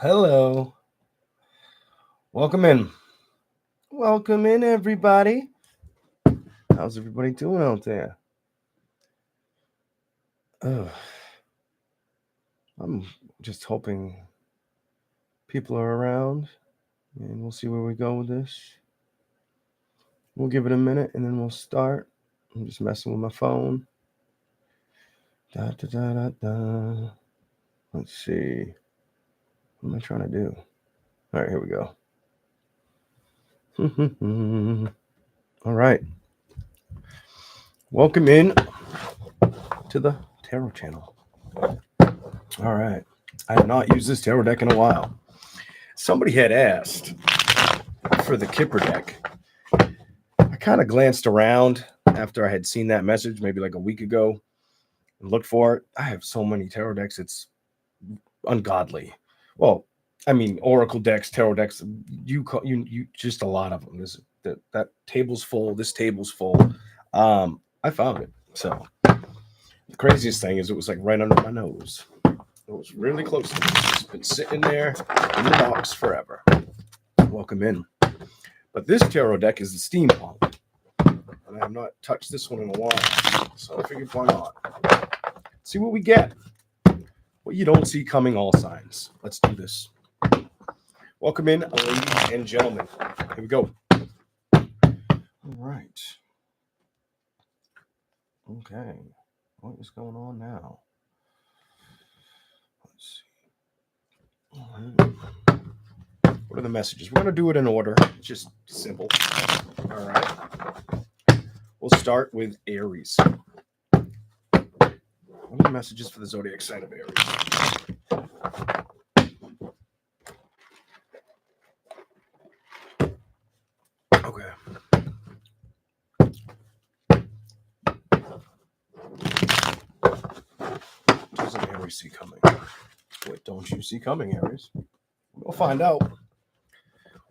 Hello. Welcome in. Welcome in, everybody. How's everybody doing out there? Oh, I'm just hoping people are around and we'll see where we go with this. We'll give it a minute and then we'll start. I'm just messing with my phone. Da, da, da, da, da. Let's see. What am I trying to do? All right, here we go. All right. Welcome in to the Tarot channel. All right. I have not used this tarot deck in a while. Somebody had asked for the Kipper deck. I kind of glanced around after I had seen that message maybe like a week ago and looked for it. I have so many tarot decks, it's ungodly. Well, I mean, oracle decks, tarot decks, you just a lot of them. That table's full, this table's full. I found it. So the craziest thing is it was like right under my nose. It was really close to me. It's been sitting there in the box forever. Welcome in. But this tarot deck is the steampunk. And I have not touched this one in a while. So I figured why not? See what we get. What you don't see coming, all signs. Let's do this. Welcome in, ladies and gentlemen. Here we go. All right. Okay. What is going on now? Let's see. All right. What are the messages? We're going to do it in order. It's just simple. All right. We'll start with Aries. What are the messages for the zodiac sign of Aries? Okay. What does an Aries see coming? What don't you see coming, Aries? We'll find out.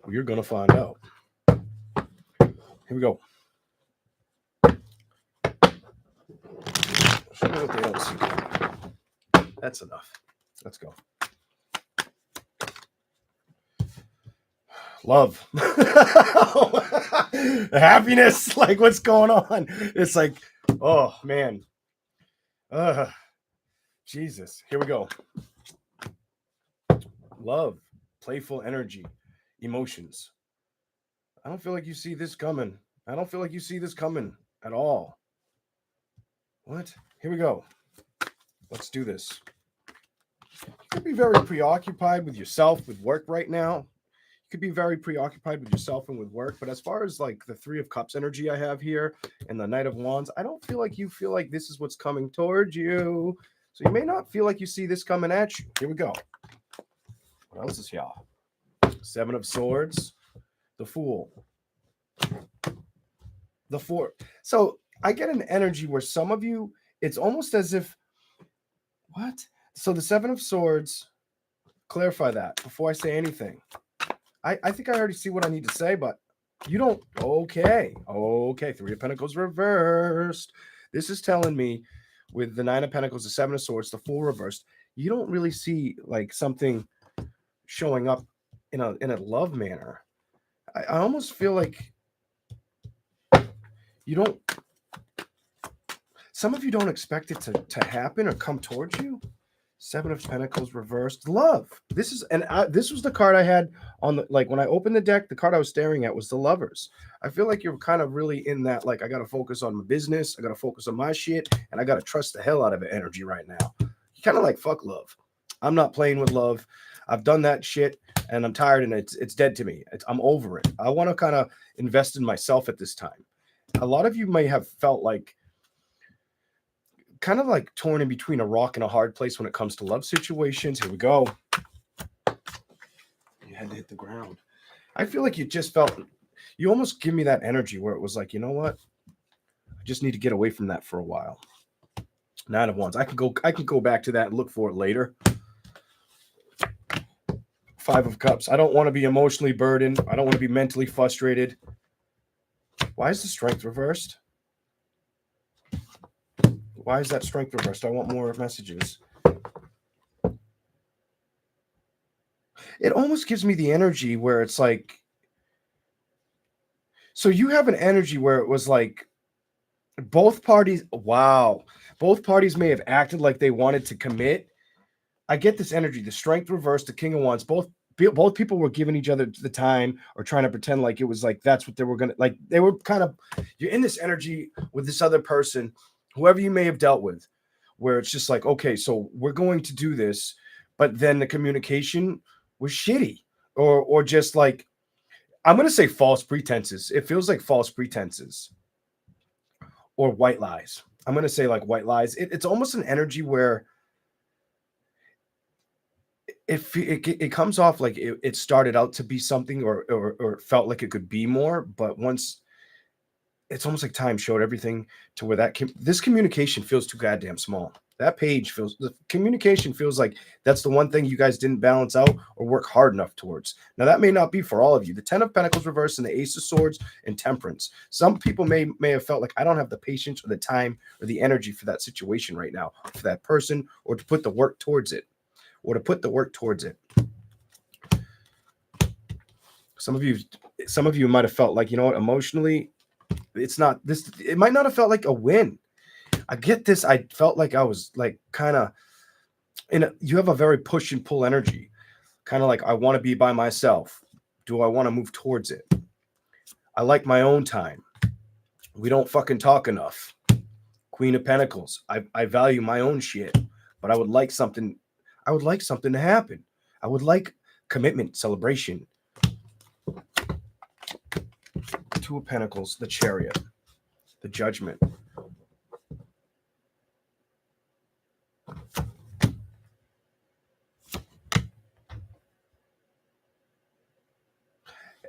We're going to find out. Here we go. Show me what they don't see coming. That's enough. Let's go. Love. Happiness. Like, what's going on? It's like, oh, man. Jesus. Here we go. Love. Playful energy. Emotions. I don't feel like you see this coming. I don't feel like you see this coming at all. What? Here we go. Let's do this. You could be very preoccupied with yourself, with work right now. You could be very preoccupied with yourself and with work. But as far as like the Three of Cups energy I have here and the Knight of Wands, I don't feel like you feel like this is what's coming towards you. So you may not feel like you see this coming at you. Here we go. What else is here? Seven of Swords. The Fool. The Four. So I get an energy where some of you, it's almost as if, what? So the Seven of Swords, clarify that before I say anything. I think I already see what I need to say, but you don't. Okay. Three of Pentacles reversed. This is telling me with the Nine of Pentacles, the Seven of Swords, the Fool reversed, you don't really see like something showing up in a love manner. I almost feel like you don't. Some of you don't expect it to happen or come towards you. Seven of Pentacles reversed. Love. This is this was the card I had on the, like when I opened the deck, the card I was staring at was the Lovers. I feel like you're kind of really in that, like, I got to focus on my business, I got to focus on my shit, and I got to trust the hell out of it energy right now. You kind of like, fuck love. I'm not playing with love. I've done that shit and I'm tired and it's dead to me. I'm over it. I want to kind of invest in myself at this time. A lot of you may have felt like kind of like torn in between a rock and a hard place when it comes to love situations. Here we go. You had to hit the ground. I feel like you just felt, you almost give me that energy where it was like, you know what? I just need to get away from that for a while. Nine of Wands. I can go back to that and look for it later. Five of Cups. I don't want to be emotionally burdened. I don't want to be mentally frustrated. Why is the Strength reversed? Why is that Strength reversed? I want more messages. it almost gives me the energy where it's like, so you have an energy where it was like both parties, wow, both parties may have acted like they wanted to commit. I get this energy, the strength reversed, the king of wands, both people were giving each other the time or trying to pretend like it was like that's what they were gonna, like they were kind of, you're in this energy with this other person, whoever you may have dealt with, where it's just like, okay, so we're going to do this, but then the communication was shitty, or just like, I'm gonna say false pretenses. It feels like false pretenses or white lies. I'm gonna say like white lies. It's almost an energy where it comes off like it started out to be something, or felt like it could be more, but once, it's almost like time showed everything to where this communication feels too goddamn small. That page feels, the communication feels like that's the one thing you guys didn't balance out or work hard enough towards. Now that may not be for all of you. The 10 of Pentacles reversed and the Ace of Swords and Temperance. Some people may have felt like I don't have the patience or the time or the energy for that situation right now, for that person, or to put the work towards it. Some of you might have felt like, you know what, emotionally, it's not this, it might not have felt like a win. I get this. I felt like I was like kind of you have a very push and pull energy, kind of like, I want to be by myself. Do I want to move towards it? I like my own time. We don't fucking talk enough. Queen of Pentacles. I value my own shit, but I would like something to happen. I would like commitment, celebration. Two of Pentacles, the Chariot, the Judgment.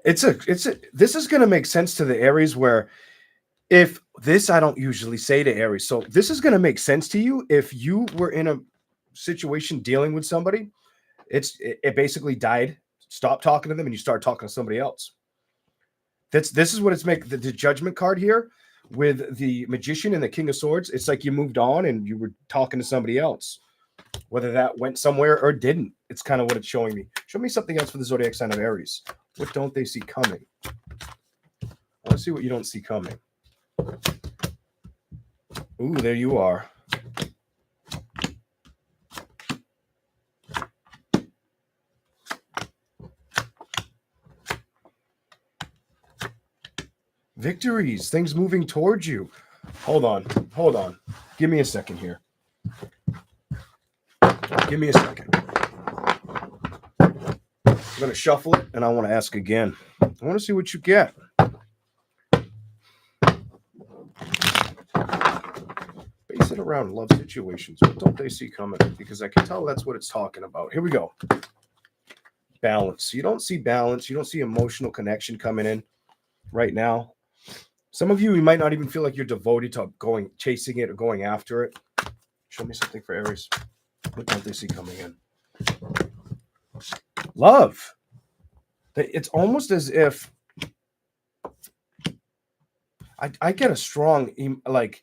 This is going to make sense to the Aries, where if this, I don't usually say to Aries, so this is going to make sense to you if you were in a situation dealing with somebody, it basically died, stop talking to them, and you start talking to somebody else. This is what it's make the Judgment card here with the Magician and the King of Swords. It's like you moved on and you were talking to somebody else, whether that went somewhere or didn't. It's kind of what it's showing me. Show me something else for the zodiac sign of Aries. What don't they see coming? I want to see what you don't see coming. Ooh, there you are. Victories, things moving towards you. Hold on. Give me a second here. Give me a second. I'm going to shuffle it, and I want to ask again. I want to see what you get. Base it around love situations. What don't they see coming? Because I can tell that's what it's talking about. Here we go. Balance. You don't see balance. You don't see emotional connection coming in right now. Some of you might not even feel like you're devoted to chasing it or going after it. Show me something for Aries. What don't they see coming in? Love. It's almost as if I get a strong, like,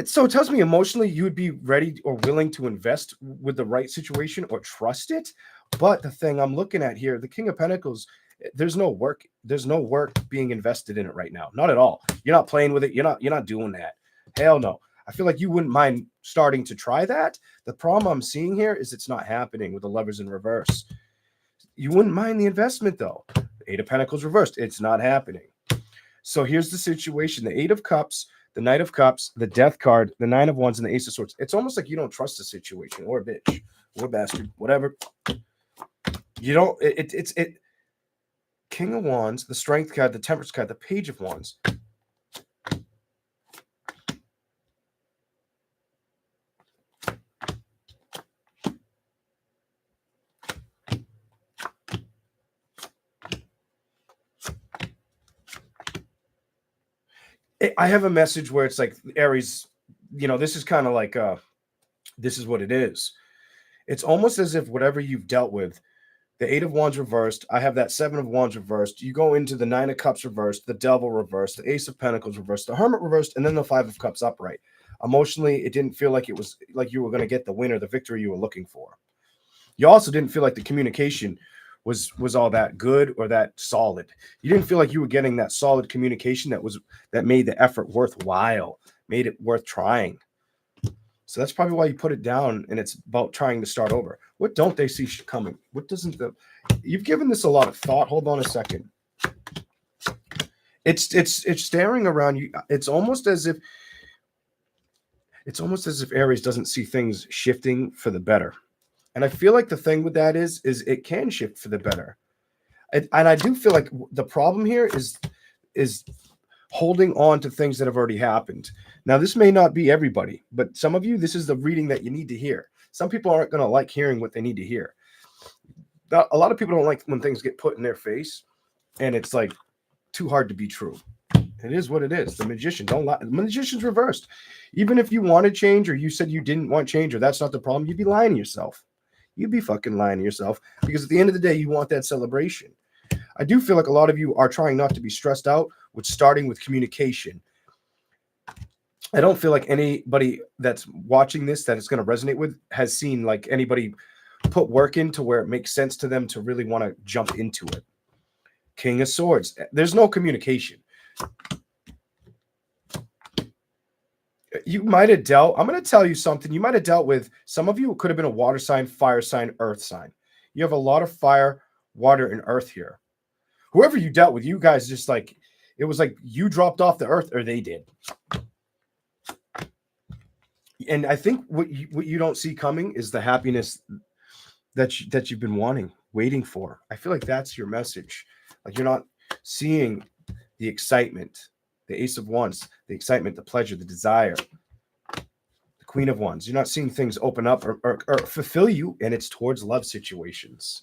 so it tells me emotionally you would be ready or willing to invest with the right situation or trust it. But the thing I'm looking at here, the King of Pentacles, there's no work being invested in it right now. Not at all. You're not playing with it. You're not doing that. Hell no. I feel like you wouldn't mind starting to try that. The problem I'm seeing here is it's not happening with the Lovers in reverse. You wouldn't mind the investment though. The Eight of Pentacles reversed. It's not happening. So here's the situation. The Eight of Cups, the Knight of Cups, the Death card, the Nine of Wands, and the Ace of Swords. It's almost like you don't trust the situation, or a bitch, or a bastard, whatever. You don't, it's King of Wands, the Strength card, the Temperance card, the Page of Wands. I have a message where it's like, Aries, this is kind of like, this is what it is. It's almost as if whatever you've dealt with, the Eight of Wands reversed, I have that Seven of Wands reversed, you go into the Nine of Cups reversed, the Devil reversed, the Ace of Pentacles reversed, the Hermit reversed, and then the Five of Cups upright. Emotionally, it didn't feel like it was like you were going to get the win or the victory you were looking for. You also didn't feel like the communication was all that good or that solid. You didn't feel like you were getting that solid communication that made the effort worthwhile, made it worth trying. So that's probably why you put it down, and it's about trying to start over. What don't they see coming? What doesn't the You've given this a lot of thought. Hold on a second. It's staring around you. It's almost as if Aries doesn't see things shifting for the better. And I feel like the thing with that is it can shift for the better. And I do feel like the problem here is holding on to things that have already happened. Now, this may not be everybody, but some of you, this is the reading that you need to hear. Some people aren't going to like hearing what they need to hear. A lot of people don't like when things get put in their face, and it's like too hard to be true. It is what it is. The magician, don't lie. The magician's reversed. Even if you wanted change, or you said you didn't want change, or that's not the problem, you'd be lying to yourself. You'd be fucking lying to yourself, because at the end of the day, you want that celebration. I do feel like a lot of you are trying not to be stressed out with starting with communication. I don't feel like anybody that's watching this that it's going to resonate with has seen like anybody put work into where it makes sense to them to really want to jump into it. King of Swords. There's no communication. You might have dealt, I'm going to tell you something. You might have dealt with, some of you, it could have been a water sign, fire sign, earth sign. You have a lot of fire, water, and earth here. Whoever you dealt with, you guys just like, it was like you dropped off the earth or they did. And I think what you don't see coming is the happiness that you've been waiting for. I feel like that's your message. Like you're not seeing the excitement, the Ace of Wands, the excitement, the pleasure, the desire, the Queen of Wands. You're not seeing things open up or fulfill you, and it's towards love situations.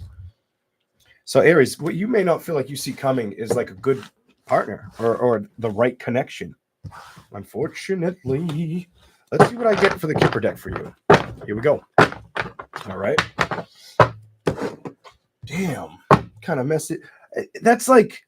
So Aries, what you may not feel like you see coming is like a good partner or the right connection. Unfortunately, let's see what I get for the Kipper deck for you. Here we go. All right. Damn, kind of messed it. That's like,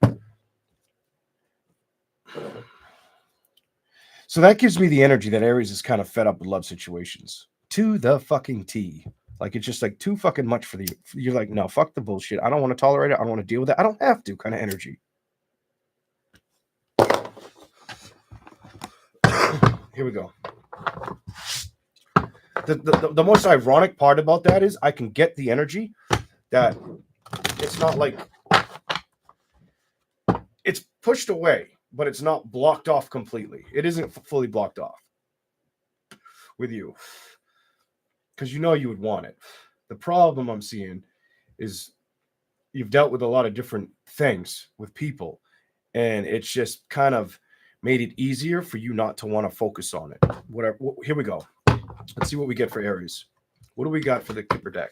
so that gives me the energy that Aries is kind of fed up with love situations to the fucking T. Like it's just like too fucking much for you're like, no, fuck the bullshit. I don't want to tolerate it. I don't want to deal with it. I don't have to kind of energy. Here we go. The most ironic part about that is I can get the energy that it's not like it's pushed away, but it's not blocked off completely. It isn't fully blocked off with you because you know you would want it. The problem I'm seeing is you've dealt with a lot of different things with people, and it's just kind of made it easier for you not to want to focus on it. Whatever. Here we go. Let's see what we get for Aries. What do we got for the Kipper deck?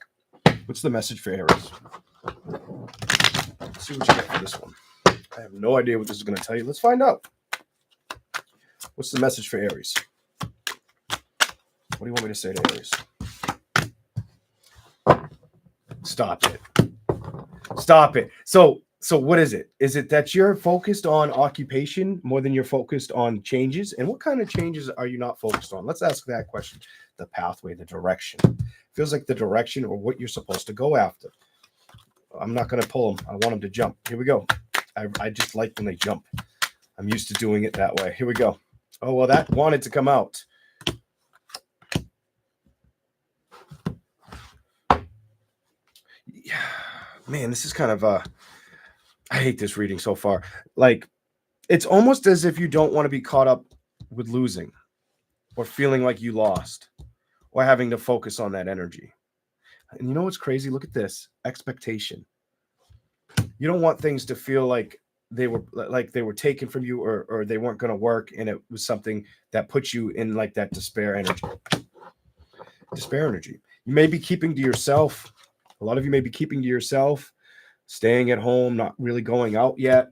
What's the message for Aries? Let's see what you get for this one. I have no idea what this is going to tell you. Let's find out. What's the message for Aries? What do you want me to say to Aries? Stop it. Stop it. So what is it? Is it that you're focused on occupation more than you're focused on changes? And what kind of changes are you not focused on? Let's ask that question. The pathway, the direction. Feels like the direction or what you're supposed to go after. I'm not going to pull them. I want them to jump. Here we go. I just like when they jump. I'm used to doing it that way. Here we go. Oh, well, that wanted to come out. Yeah. Man, this is kind of I hate this reading so far. Like, it's almost as if you don't want to be caught up with losing or feeling like you lost or having to focus on that energy. And you know what's crazy? Look at this. Expectation. You don't want things to feel like they were taken from you or they weren't going to work, and it was something that put you in like that despair energy. Despair energy. You may be keeping to yourself. A lot of you may be keeping to yourself, staying at home, not really going out yet.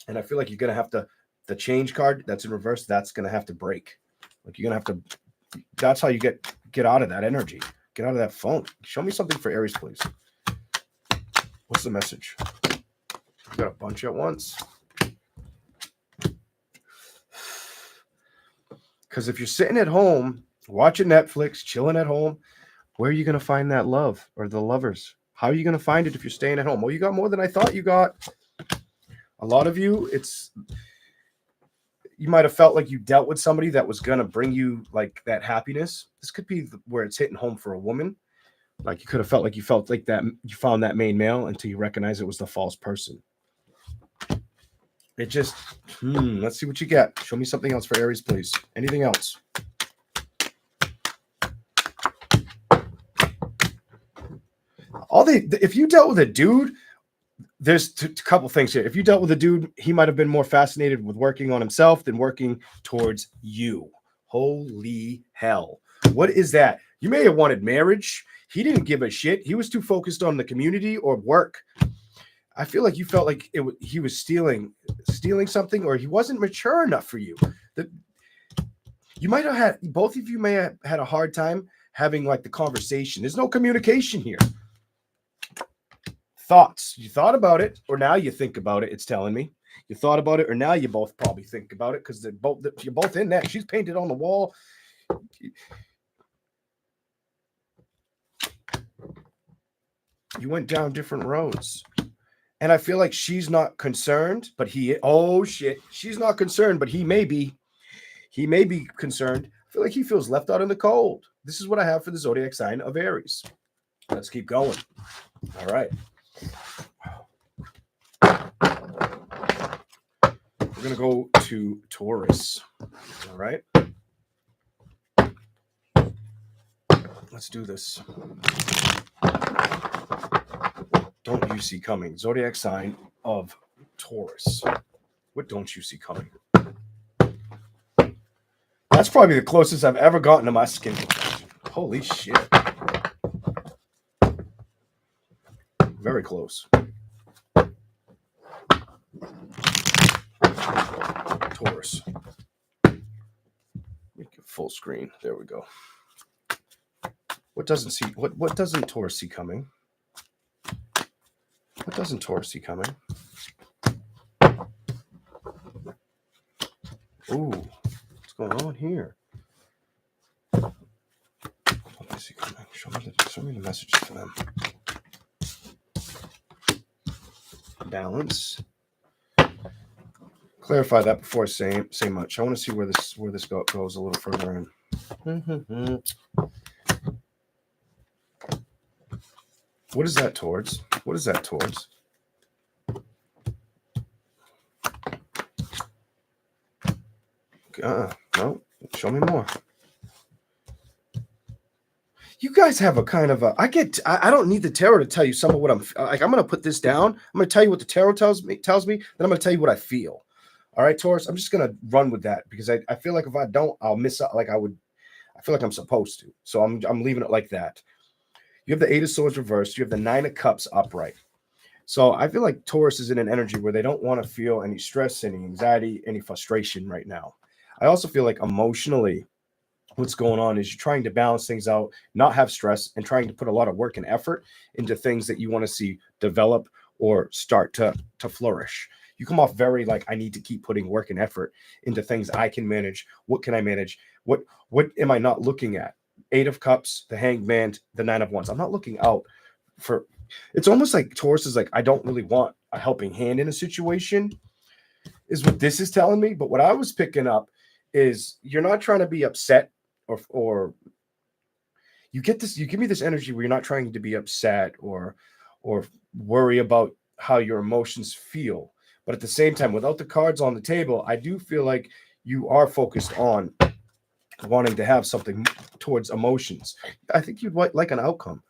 And I feel like you're going to have to, the change card that's in reverse, that's going to have to break. Like you're going to have to, that's how you get out of that energy. Get out of that phone. Show me something for Aries, please. What's the message? You got a bunch at once. Because if you're sitting at home, watching Netflix, chilling at home, where are you going to find that love or the lovers? How are you going to find it if you're staying at home? Well, you got more than I thought you got. A lot of you, you might have felt like you dealt with somebody that was going to bring you like that happiness. This could be where it's hitting home for a woman. Like you could have felt like that you found that main male until you recognize it was the false person. It just, let's see what you get. Show me something else for Aries, please. Anything else? If you dealt with a dude, there's a couple things here. If you dealt with a dude, he might have been more fascinated with working on himself than working towards you. Holy hell. What is that? You may have wanted marriage. He didn't give a shit. He was too focused on the community or work. I feel like you felt like he was stealing something, or he wasn't mature enough for you. You might have had, both of you may have had a hard time having like the conversation. There's no communication here. Thoughts. You thought about it, or now you think about it. It's telling me you thought about it, or now you both probably think about it because you're both in that. She's painted on the wall. You went down different roads. And I feel like she's not concerned, but she's not concerned, but he may be concerned. I feel like he feels left out in the cold. This is what I have for the zodiac sign of Aries. Let's keep going. All right. We're going to go to Taurus. All right. Let's do this. Don't you see coming? Zodiac sign of Taurus. What don't you see coming? That's probably the closest I've ever gotten to my skin complexion. Holy shit. Very close. Taurus. Make it full screen. There we go. What doesn't Taurus see coming? What doesn't Taurus see coming? Ooh, what's going on here? What do I see coming? Show me the messages for them. Balance. Clarify that before I say much. I want to see where this goes a little further in. What is that towards? What is that towards? No, show me more. You guys have a kind of I don't need the tarot to tell you some of what I'm like. I'm going to put this down. I'm going to tell you what the tarot tells me. Then I'm going to tell you what I feel. All right, Taurus, I'm just going to run with that because I feel like if I don't, I'll miss out. I feel like I'm supposed to. So I'm leaving it like that. You have the 8 of Swords reversed. You have the 9 of Cups upright. So I feel like Taurus is in an energy where they don't want to feel any stress, any anxiety, any frustration right now. I also feel like emotionally, what's going on is you're trying to balance things out, not have stress, and trying to put a lot of work and effort into things that you want to see develop or start to flourish. You come off very like, I need to keep putting work and effort into things I can manage. What can I manage? What am I not looking at? 8 of Cups, the Hanged Man, the 9 of Wands. I'm not looking out for. It's almost like Taurus is like, I don't really want a helping hand in a situation, is what this is telling me. But what I was picking up is you're not trying to be upset or you give me this energy where you're not trying to be upset or worry about how your emotions feel. But at the same time, without the cards on the table, I do feel like you are focused on wanting to have something towards emotions. I think you'd like an outcome.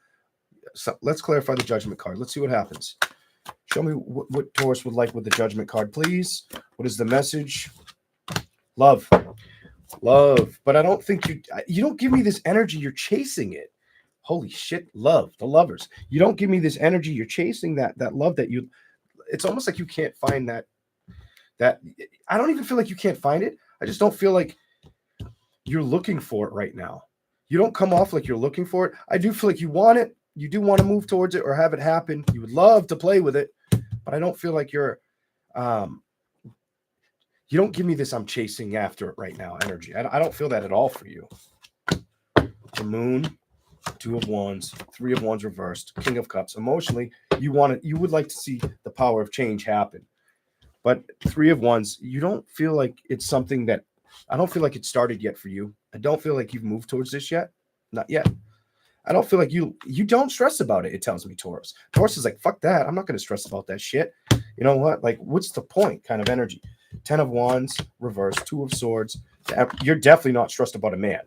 So let's clarify the Judgment card. Let's see what happens. Show me what Taurus would like with the Judgment card, please. What is the message? Love. But I don't think you don't give me this energy. You're chasing it. Holy shit. Love. The lovers. You don't give me this energy. You're chasing that love that you. It's almost like you can't find that. I don't even feel like you can't find it. I just don't feel like you're looking for it right now. You don't come off like you're looking for it. I do feel like you want it. You do want to move towards it or have it happen. You would love to play with it, but I don't feel like you're, you don't give me this I'm chasing after it right now energy. I don't feel that at all for you. The Moon. Two of Wands, Three of Wands reversed, King of Cups. Emotionally, you would like to see the power of change happen. But Three of Wands, you don't feel like it's something that, I don't feel like it started yet for you. I don't feel like you've moved towards this yet. Not yet. I don't feel like you don't stress about it, it tells me, Taurus. Taurus is like, fuck that. I'm not going to stress about that shit. You know what? Like, what's the point kind of energy? 10 of Wands, reverse, Two of Swords. You're definitely not stressed about a man.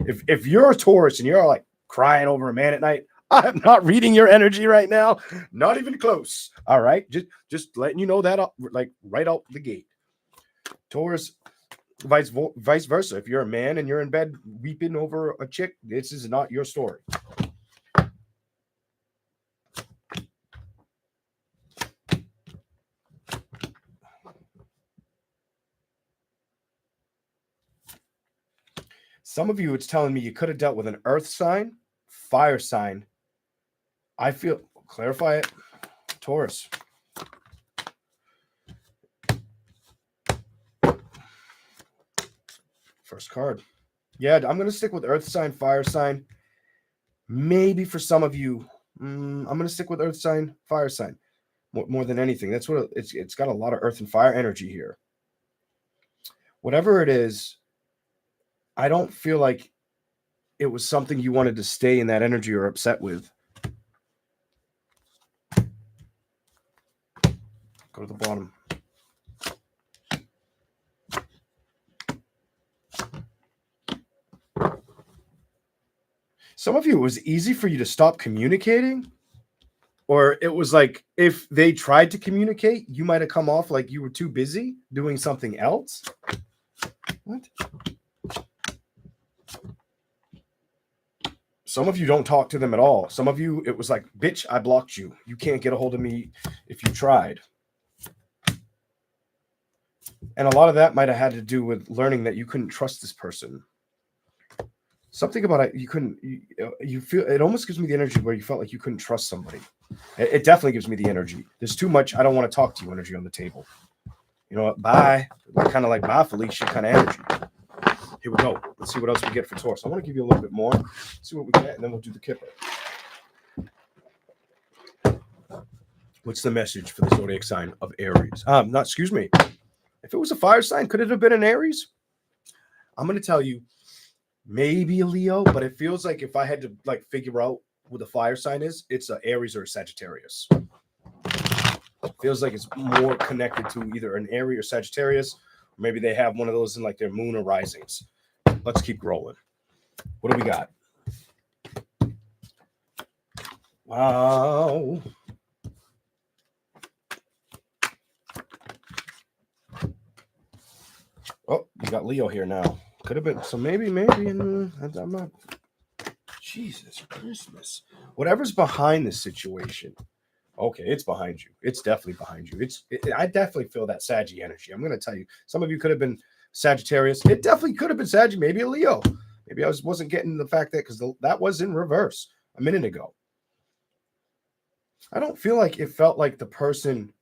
If you're a Taurus and you're like crying over a man at night, I'm not reading your energy right now. Not even close. All right. Just letting you know that like right out the gate. Taurus, vice versa. If you're a man and you're in bed weeping over a chick, this is not your story. Some of you, it's telling me you could have dealt with an earth sign, fire sign. I feel, clarify it, Taurus. First card. Yeah, I'm going to stick with earth sign, fire sign. Maybe for some of you, I'm going to stick with earth sign, fire sign. More than anything. That's what it's got a lot of earth and fire energy here. Whatever it is, I don't feel like it was something you wanted to stay in that energy or upset with. Go to the bottom. Some of you, it was easy for you to stop communicating, or it was like if they tried to communicate, you might have come off like you were too busy doing something else. What? Some of you don't talk to them at all. Some of you, it was like, bitch, I blocked you. You can't get a hold of me if you tried. And a lot of that might have had to do with learning that you couldn't trust this person. Something about it, you couldn't, you feel, it almost gives me the energy where you felt like you couldn't trust somebody. It definitely gives me the energy. There's too much, I don't want to talk to you energy on the table. You know what? Bye. Kind of like bye, Felicia kind of energy. Here we go. Let's see what else we get for Taurus. I want to give you a little bit more. See what we get, and then we'll do the kipper. What's the message for the zodiac sign of Aries? Excuse me. If it was a fire sign, could it have been an Aries? I'm going to tell you, maybe a Leo, but it feels like if I had to like figure out what the fire sign is, it's an Aries or a Sagittarius. It feels like it's more connected to either an Aries or Sagittarius, or maybe they have one of those in like their moon or risings. Let's keep rolling. What do we got? Wow. Oh, you got Leo here now. Could have been. So maybe. I'm not. Jesus Christmas. Whatever's behind this situation. Okay, it's behind you. It's definitely behind you. I definitely feel that Saggy energy. I'm going to tell you. Some of you could have been Sagittarius. It definitely could have been Saggy. Maybe a Leo. Maybe I wasn't getting the fact that because that was in reverse a minute ago. I don't feel like it felt like the person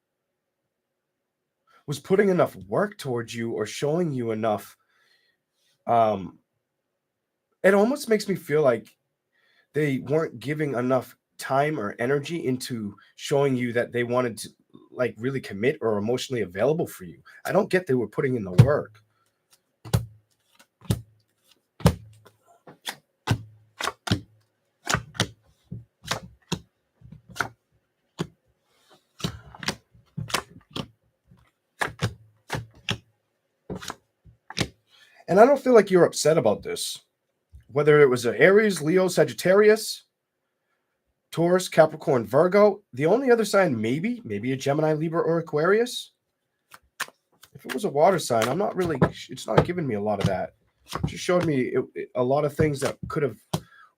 was putting enough work towards you or showing you enough. It almost makes me feel like they weren't giving enough time or energy into showing you that they wanted to like really commit or emotionally available for you. I don't get they were putting in the work. And I don't feel like you're upset about this. Whether it was an Aries, Leo, Sagittarius, Taurus, Capricorn, Virgo, the only other sign maybe a Gemini, Libra, or Aquarius. If it was a water sign, I'm not really, it's not giving me a lot of that. It just showed me a lot of things that could have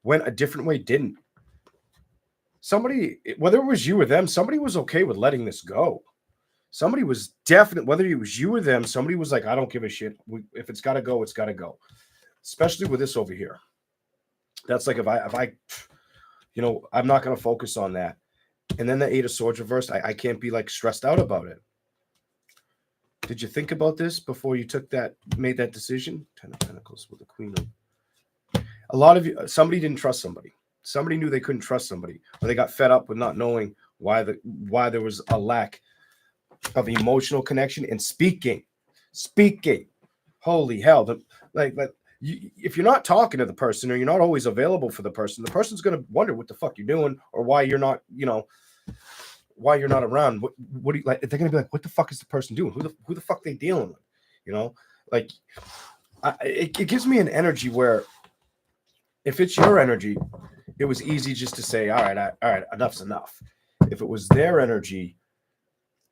went a different way, didn't. Somebody, whether it was you or them, somebody was okay with letting this go. Somebody was definite, whether it was you or them, somebody was like, I don't give a shit. If it's got to go, it's got to go. Especially with this over here. That's like if I, you know, I'm not going to focus on that. And then the Eight of Swords reversed. I can't be like stressed out about it. Did you think about this before you made that decision? 10 of Pentacles with the Queen of. A lot of you, somebody didn't trust somebody. Somebody knew they couldn't trust somebody, or they got fed up with not knowing why there was a lack of emotional connection and speaking. Holy hell! If you're not talking to the person, or you're not always available for the person's going to wonder what the fuck you're doing, or why you're not, why you're not around. What do you like? They're going to be like, what the fuck is the person doing? Who the fuck they dealing with? It gives me an energy where, if it's your energy, it was easy just to say, all right, enough's enough. If it was their energy,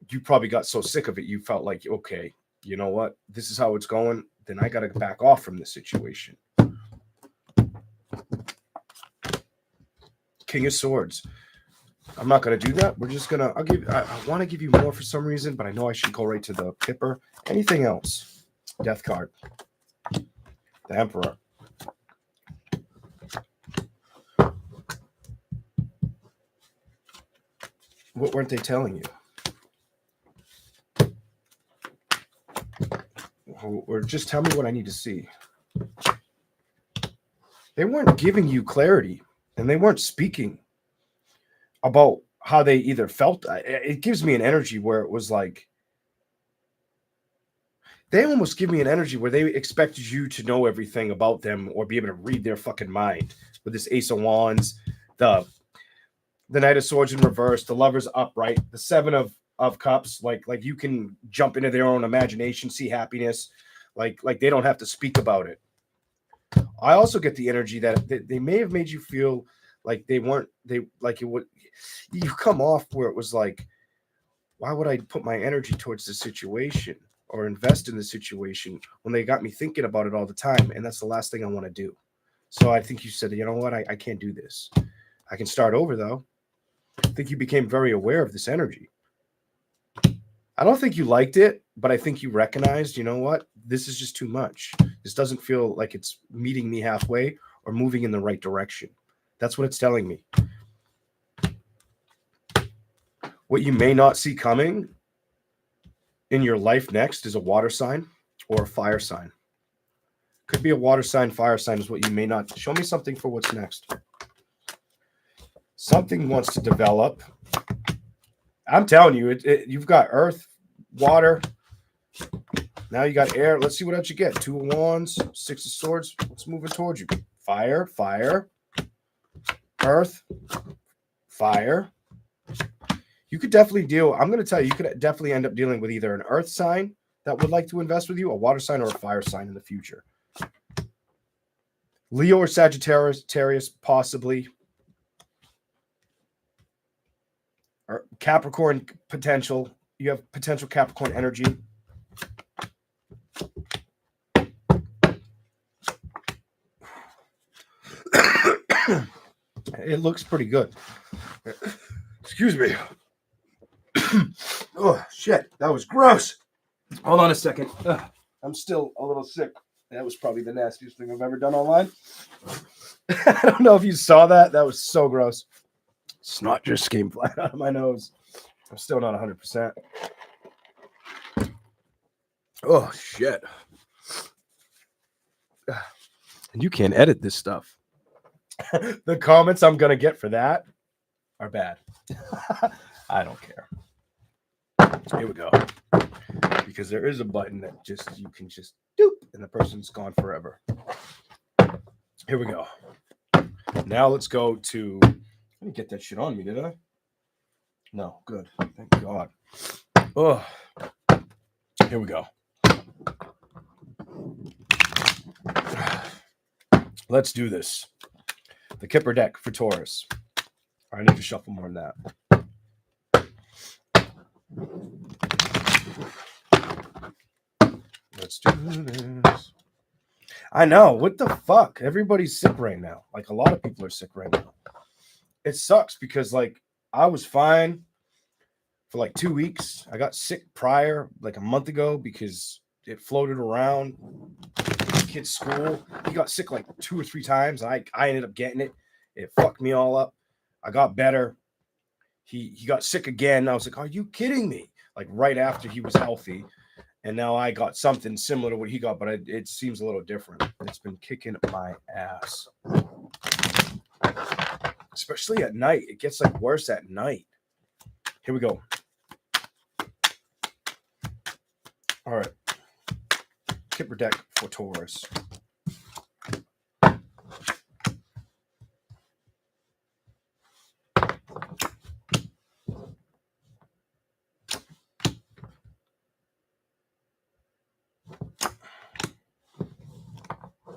you probably got so sick of it, you felt like, okay, you know what? This is how it's going. Then I got to back off from this situation. King of Swords. I'm not going to do that. We're just going to, I want to give you more for some reason, but I know I should go right to the Kipper. Anything else? Death card. The Emperor. What weren't they telling you? Or just tell me what I need to see. They weren't giving you clarity, and they weren't speaking about how they either felt. It gives me an energy where it was like, they almost give me an energy where they expected you to know everything about them or be able to read their fucking mind. With this Ace of Wands, the Knight of Swords in reverse, the Lovers upright, the Seven of Cups, like you can jump into their own imagination, see happiness, like they don't have to speak about it. I also get the energy that they may have made you feel like you come off where it was like, why would I put my energy towards this situation or invest in the situation when they got me thinking about it all the time? And that's the last thing I want to do. So I think you said, you know what? I can't do this. I can start over though. I think you became very aware of this energy. I don't think you liked it, but I think you recognized, you know what? This is just too much. This doesn't feel like it's meeting me halfway or moving in the right direction. That's what it's telling me. What you may not see coming in your life next is a water sign or a fire sign. Could be a water sign, fire sign is what you may not. Show me something for what's next. Something wants to develop. I'm telling you, you've got earth, water. Now you got air. Let's see what else you get. 2 of Wands, 6 of Swords. What's moving towards you? Fire, earth, fire. You could definitely deal. I'm going to tell you, you could definitely end up dealing with either an earth sign that would like to invest with you, a water sign, or a fire sign in the future. Leo or Sagittarius, possibly. Or Capricorn potential. You have potential Capricorn energy. It looks pretty good. Excuse me. Oh, shit. That was gross. Hold on a second. I'm still a little sick. That was probably the nastiest thing I've ever done online. I don't know if you saw that. That was so gross. Snot just came flat out of my nose. I'm still not 100%. Oh, shit. And you can't edit this stuff. The comments I'm going to get for that are bad. I don't care. Here we go. Because there is a button that you can just doop, and the person's gone forever. Here we go. Now let's go to... I didn't get that shit on me, did I? No, good. Thank God. Oh, here we go. Let's do this. The Kipper deck for Taurus. I need to shuffle more than that. Let's do this. I know. What the fuck? Everybody's sick right now. Like, a lot of people are sick right now. It sucks because, like, I was fine for like 2 weeks. I got sick prior, like a month ago, because it floated around kid's school. He got sick like 2 or 3 times. I ended up getting it. It fucked me all up. I got better. He got sick again. I was like, are you kidding me? Like right after he was healthy. And now I got something similar to what he got, but it seems a little different. It's been kicking my ass. especially at night. It gets like worse at night. Here we go. All right. Kipper deck for Taurus.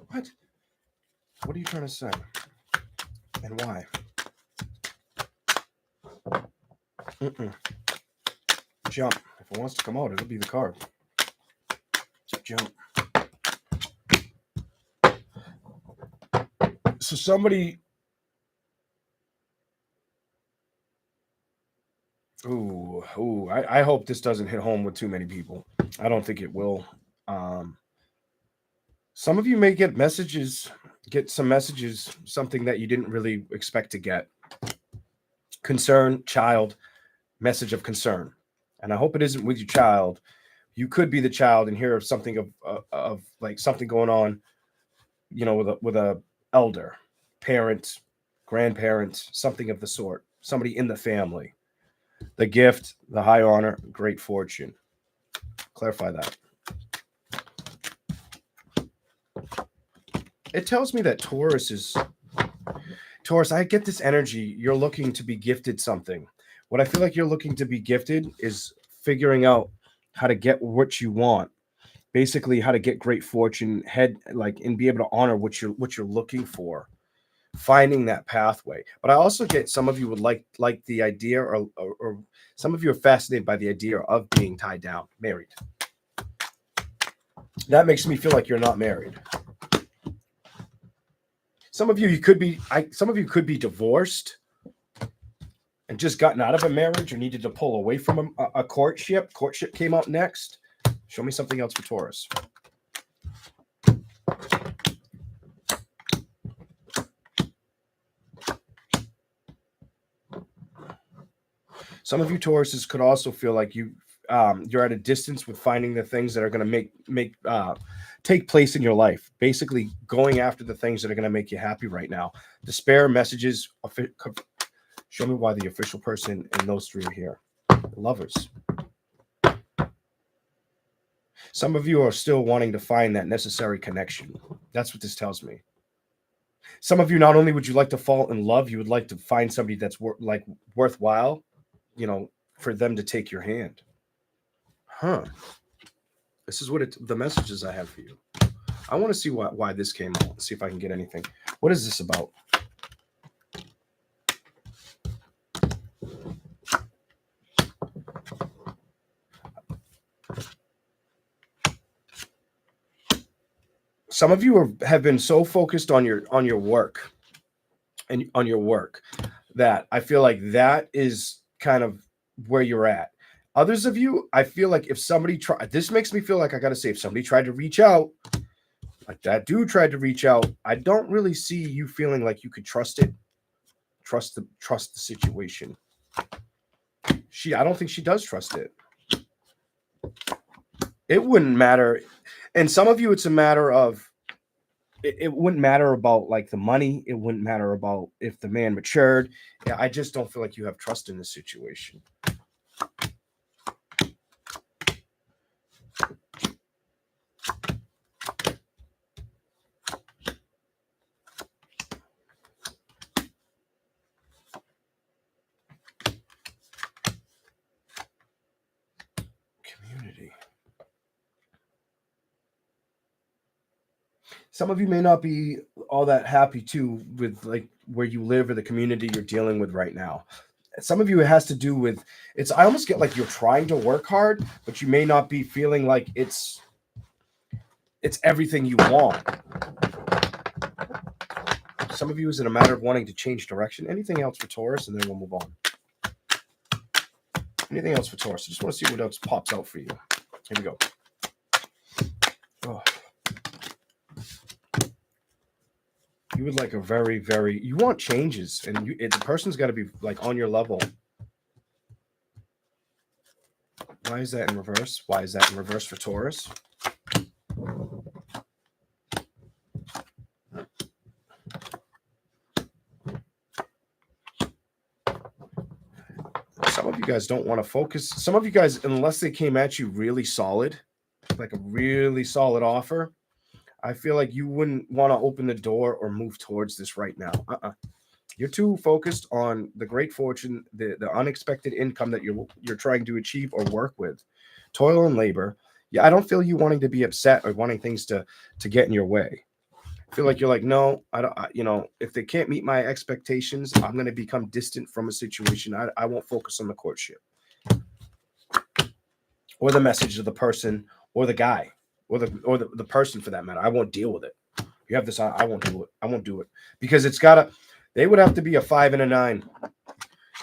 What? What are you trying to say? And why? Jump. If it wants to come out, it'll be the card. Jump. So somebody... I hope this doesn't hit home with too many people. I don't think it will. Some of you may get some messages, something that you didn't really expect to get. Concern, child, message of concern. And I hope it isn't with your child. You could be the child and hear of something of like something going on, with a elder, parent, grandparent, something of the sort, somebody in the family. The gift, the high honor, great fortune. Clarify that. It tells me that Taurus, I get this energy. You're looking to be gifted something. What I feel like you're looking to be gifted is figuring out how to get what you want. Basically, how to get great fortune, and be able to honor what you're looking for. Finding that pathway. But I also get some of you would like the idea, or some of you are fascinated by the idea of being tied down, married. That makes me feel like you're not married. Some of you could be divorced and just gotten out of a marriage or needed to pull away from a courtship. Courtship came out next. Show me something else for Taurus. Some of you Tauruses could also feel like you're at a distance with finding the things that are going to take place in your life. Basically, going after the things that are going to make you happy right now. Despair, messages. Show me why the official person and those three are here. Lovers. Some of you are still wanting to find that necessary connection. That's what this tells me. Some of you, not only would you like to fall in love, you would like to find somebody that's worthwhile. For them to take your hand. This is the messages I have for you. I want to see why this came out. See if I can get anything. What is this about? Some of you have been so focused on your work and on your work that I feel like that is kind of where you're at. Others of you, I feel like if somebody this makes me feel like I got to say, if somebody tried to reach out, like that dude tried to reach out, I don't really see you feeling like you could trust it. Trust the situation. I don't think she does trust it. It wouldn't matter. And some of you, it's a matter of, it wouldn't matter about like the money. It wouldn't matter about if the man matured. I just don't feel like you have trust in this situation. Community. Some of you may not be all that happy too with like where you live or the community you're dealing with right now. Some of you, it has to do with I almost get like you're trying to work hard, but you may not be feeling like it's everything you want. Some of you is in a matter of wanting to change direction. Anything else for Taurus, and then we'll move on. Anything else for Taurus? I just want to see what else pops out for you. Here we go. Oh. You would like a very, very, you want changes, and the person's got to be like on your level. Why is that in reverse? Why is that in reverse for Taurus? guys don't want to focus. Some of you guys, unless they came at you really solid, like a really solid offer, I feel like you wouldn't want to open the door or move towards this right now. You're too focused on the great fortune, the unexpected income that you're trying to achieve or work with, toil and labor. Yeah, I don't feel you wanting to be upset or wanting things to get in your way. I feel like you're like, no, I don't. If they can't meet my expectations, I'm going to become distant from a situation. I won't focus on the courtship or the message of the person or the guy or the person for that matter. I won't deal with it. You have this. I won't do it. I won't do it because it's gotta. They would have to be a 5 and a 9.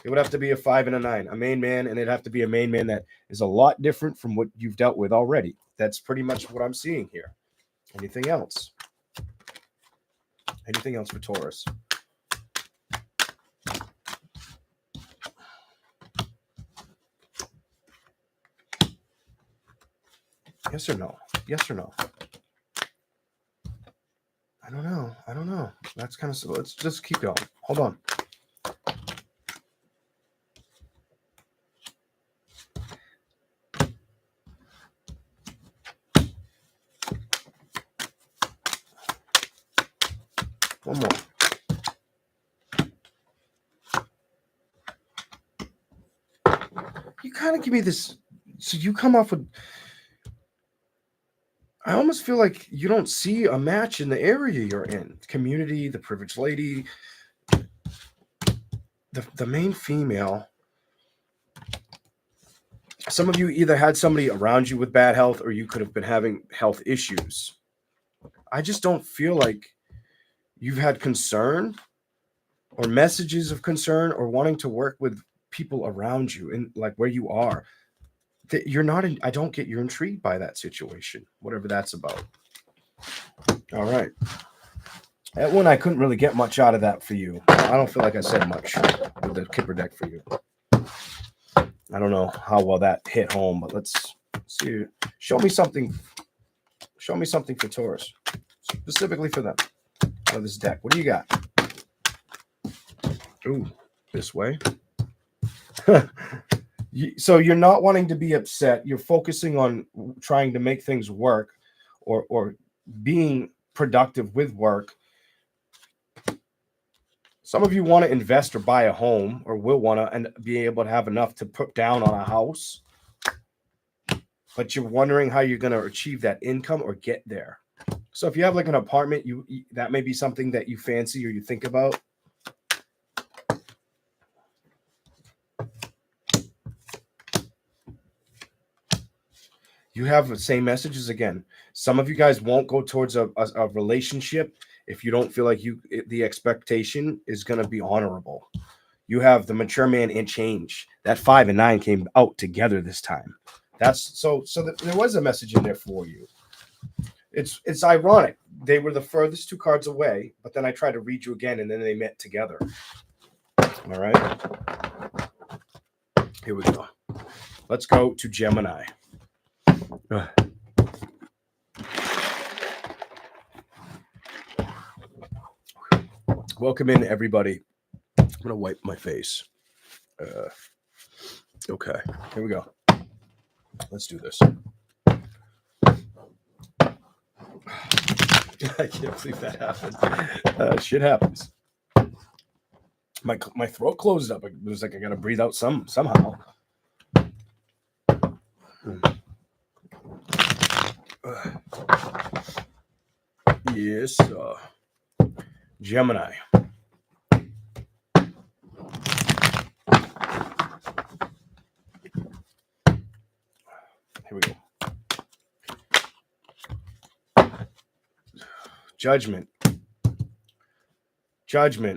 It would have to be a 5 and a 9, a main man, and it'd have to be a main man that is a lot different from what you've dealt with already. That's pretty much what I'm seeing here. Anything else? Anything else for Taurus? Yes or no? Yes or no? I don't know. I don't know. That's kind of so. Let's just keep going. Hold on. One more. You kind of give me this. So you come off with. I almost feel like you don't see a match in the area you're in. Community, the privileged lady, the main female. Some of you either had somebody around you with bad health or you could have been having health issues. I just don't feel like you've had concern or messages of concern or wanting to work with people around you and like where you are. That you're not in, I don't get you're intrigued by that situation, whatever that's about. All right. That one, I couldn't really get much out of that for you. I don't feel like I said much with the Kipper deck for you. I don't know how well that hit home, but let's see. Show me something. Show me something for Taurus, specifically for them. Out of this deck. What do you got? Ooh, this way. So you're not wanting to be upset. You're focusing on trying to make things work or being productive with work. Some of you want to invest or buy a home or will want to and be able to have enough to put down on a house. But you're wondering how you're going to achieve that income or get there. So if you have like an apartment, that may be something that you fancy or you think about. You have the same messages again. Some of you guys won't go towards a relationship if you don't feel like the expectation is going to be honorable. You have the mature man and change. That 5 and 9 came out together this time. That's so there was a message in there for you. It's ironic. They were the furthest 2 cards away, but then I tried to read you again, and then they met together. All right. Here we go. Let's go to Gemini. Welcome in, everybody. I'm gonna wipe my face. Okay, here we go. Let's do this. I can't believe that happened. Shit happens. My throat closed up. It was like I gotta breathe out somehow. Yes, Gemini. Here we go. Judgment,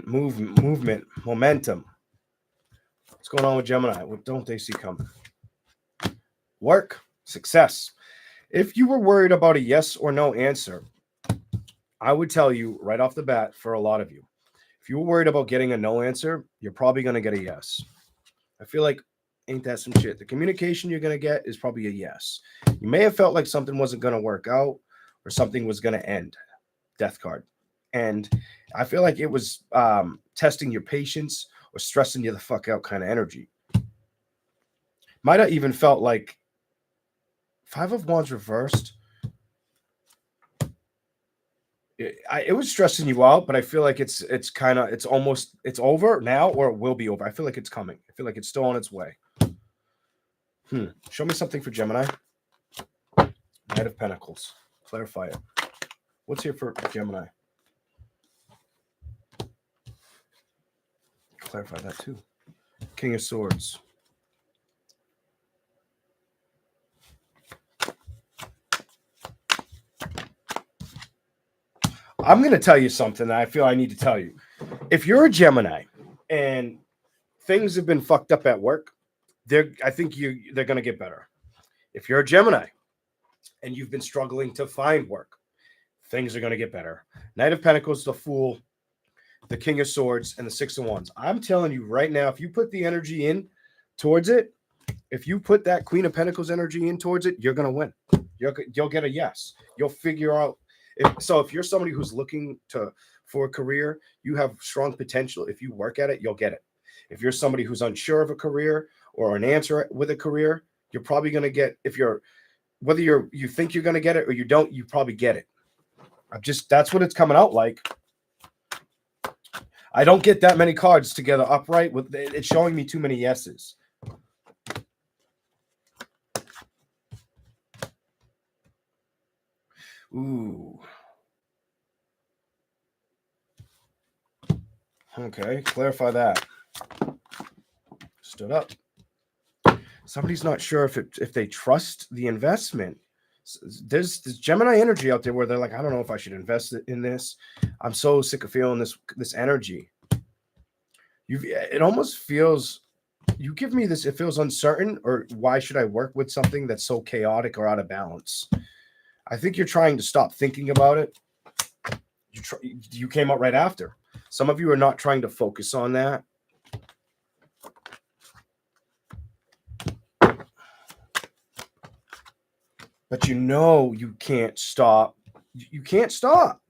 movement, momentum. What's going on with Gemini? What don't they see coming? Work, success. If you were worried about a yes or no answer, I would tell you right off the bat for a lot of you, if you were worried about getting a no answer, you're probably going to get a yes. I feel like, ain't that some shit? The communication you're going to get is probably a yes. You may have felt like something wasn't going to work out or something was going to end. Death card. And I feel like it was testing your patience or stressing you the fuck out kind of energy. Might have even felt like Five of Wands reversed. It was stressing you out, but I feel like it's over now, or it will be over. I feel like it's coming. I feel like it's still on its way. Show me something for Gemini. Knight of Pentacles. Clarify it. What's here for Gemini? Clarify that too. King of Swords. I'm going to tell you something that I feel I need to tell you. If you're a Gemini and things have been fucked up at work, I think they're going to get better. If you're a Gemini and you've been struggling to find work, things are going to get better. Knight of Pentacles, the Fool, the King of Swords, and the Six of Wands. I'm telling you right now, if you put the energy in towards it, if you put that Queen of Pentacles energy in towards it, you're going to win. You'll get a yes. You'll figure out. If you're somebody who's looking for a career, you have strong potential. If you work at it, you'll get it. If you're somebody who's unsure of a career or an answer with a career, you're probably going to get, whether you think you're going to get it or you don't, you probably get it. That's what it's coming out like. I don't get that many cards together upright. It's showing me too many yeses. Ooh. Okay, clarify that. Stood up. Somebody's not sure if they trust the investment. There's Gemini energy out there where they're like, I don't know if I should invest in this. I'm so sick of feeling this energy. It almost feels, you give me this, it feels uncertain, or why should I work with something that's so chaotic or out of balance? I think you're trying to stop thinking about it. You came out right after. Some of you are not trying to focus on that. But you can't stop. You can't stop.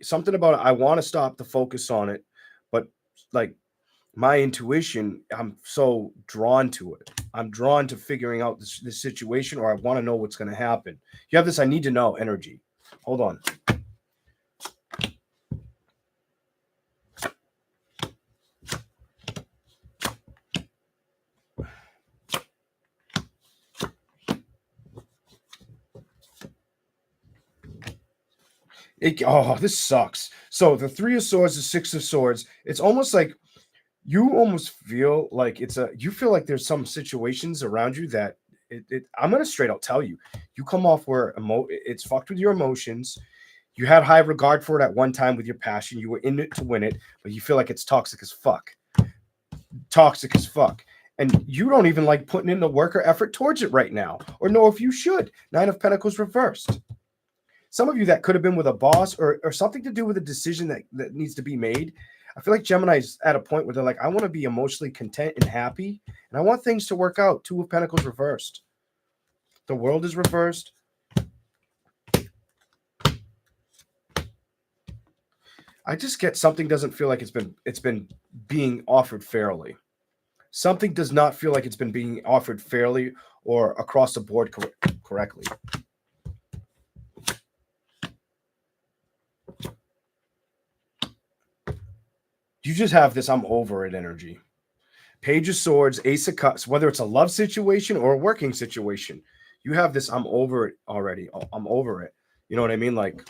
Something about it, I want to stop the focus on it, but like my intuition, I'm so drawn to it. I'm drawn to figuring out this situation, or I want to know what's going to happen. You have this I need to know energy. Hold on. This sucks. So the Three of Swords, the Six of Swords, it's almost like you almost feel like you feel like there's some situations around you that I'm going to straight out tell you, you come off where it's fucked with your emotions. You had high regard for it at one time with your passion. You were in it to win it, but you feel like it's toxic as fuck. Toxic as fuck. And you don't even like putting in the work or effort towards it right now, or know if you should. Nine of Pentacles reversed. Some of you, that could have been with a boss or something to do with a decision that needs to be made. I feel like Gemini's at a point where they're like, I want to be emotionally content and happy, and I want things to work out. Two of Pentacles reversed. The World is reversed. I just get something doesn't feel like it's been being offered fairly. Something does not feel like it's been being offered fairly or across the board correctly. You just have this I'm over it energy. Page of Swords, Ace of Cups, whether it's a love situation or a working situation, you have this I'm over it already. I'm over it. You know what I mean? Like,